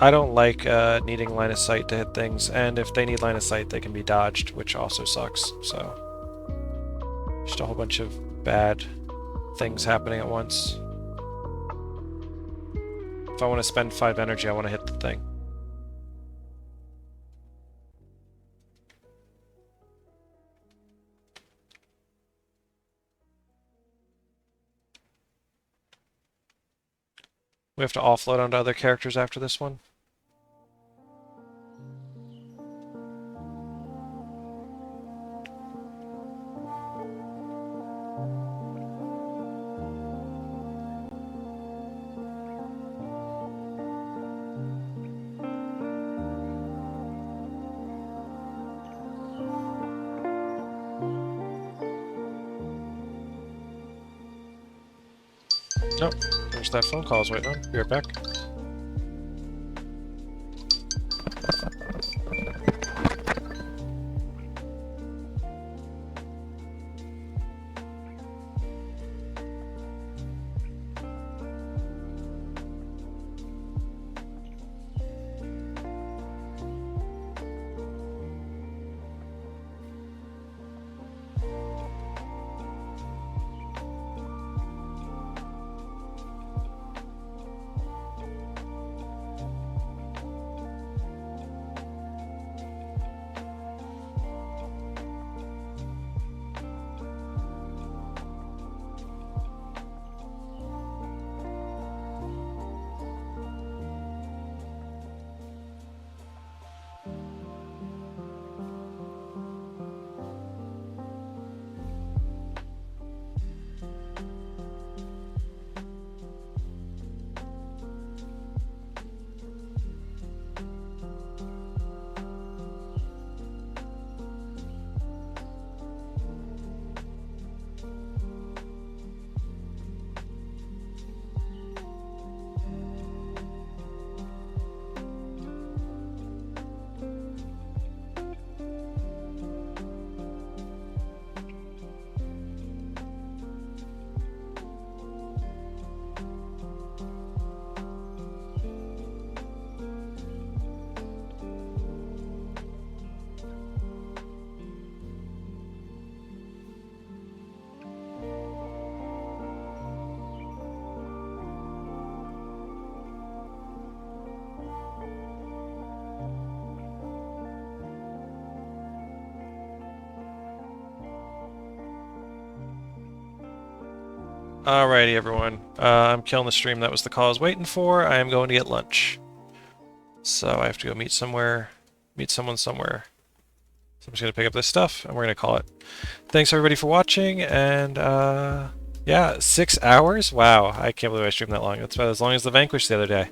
I don't like needing line of sight to hit things, and if they need line of sight, they can be dodged, which also sucks, so... just a whole bunch of bad things happening at once. If I want to spend 5 energy, I want to hit the thing. We have to offload onto other characters after this one. Nope, there's that phone call I was waiting on. Be right back. Alrighty, everyone. I'm killing the stream. That was the call I was waiting for. I am going to get lunch. So I have to go meet someone somewhere. So I'm just going to pick up this stuff, and we're going to call it. Thanks, everybody, for watching, and, yeah, 6 hours? Wow, I can't believe I streamed that long. That's about as long as the Vanquish the other day.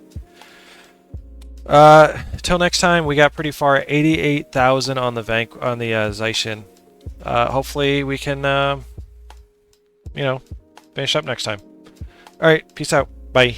Till next time, we got pretty far. 88,000 on the Zaishen. Hopefully we can, you know, finish up next time. Alright, peace out. Bye.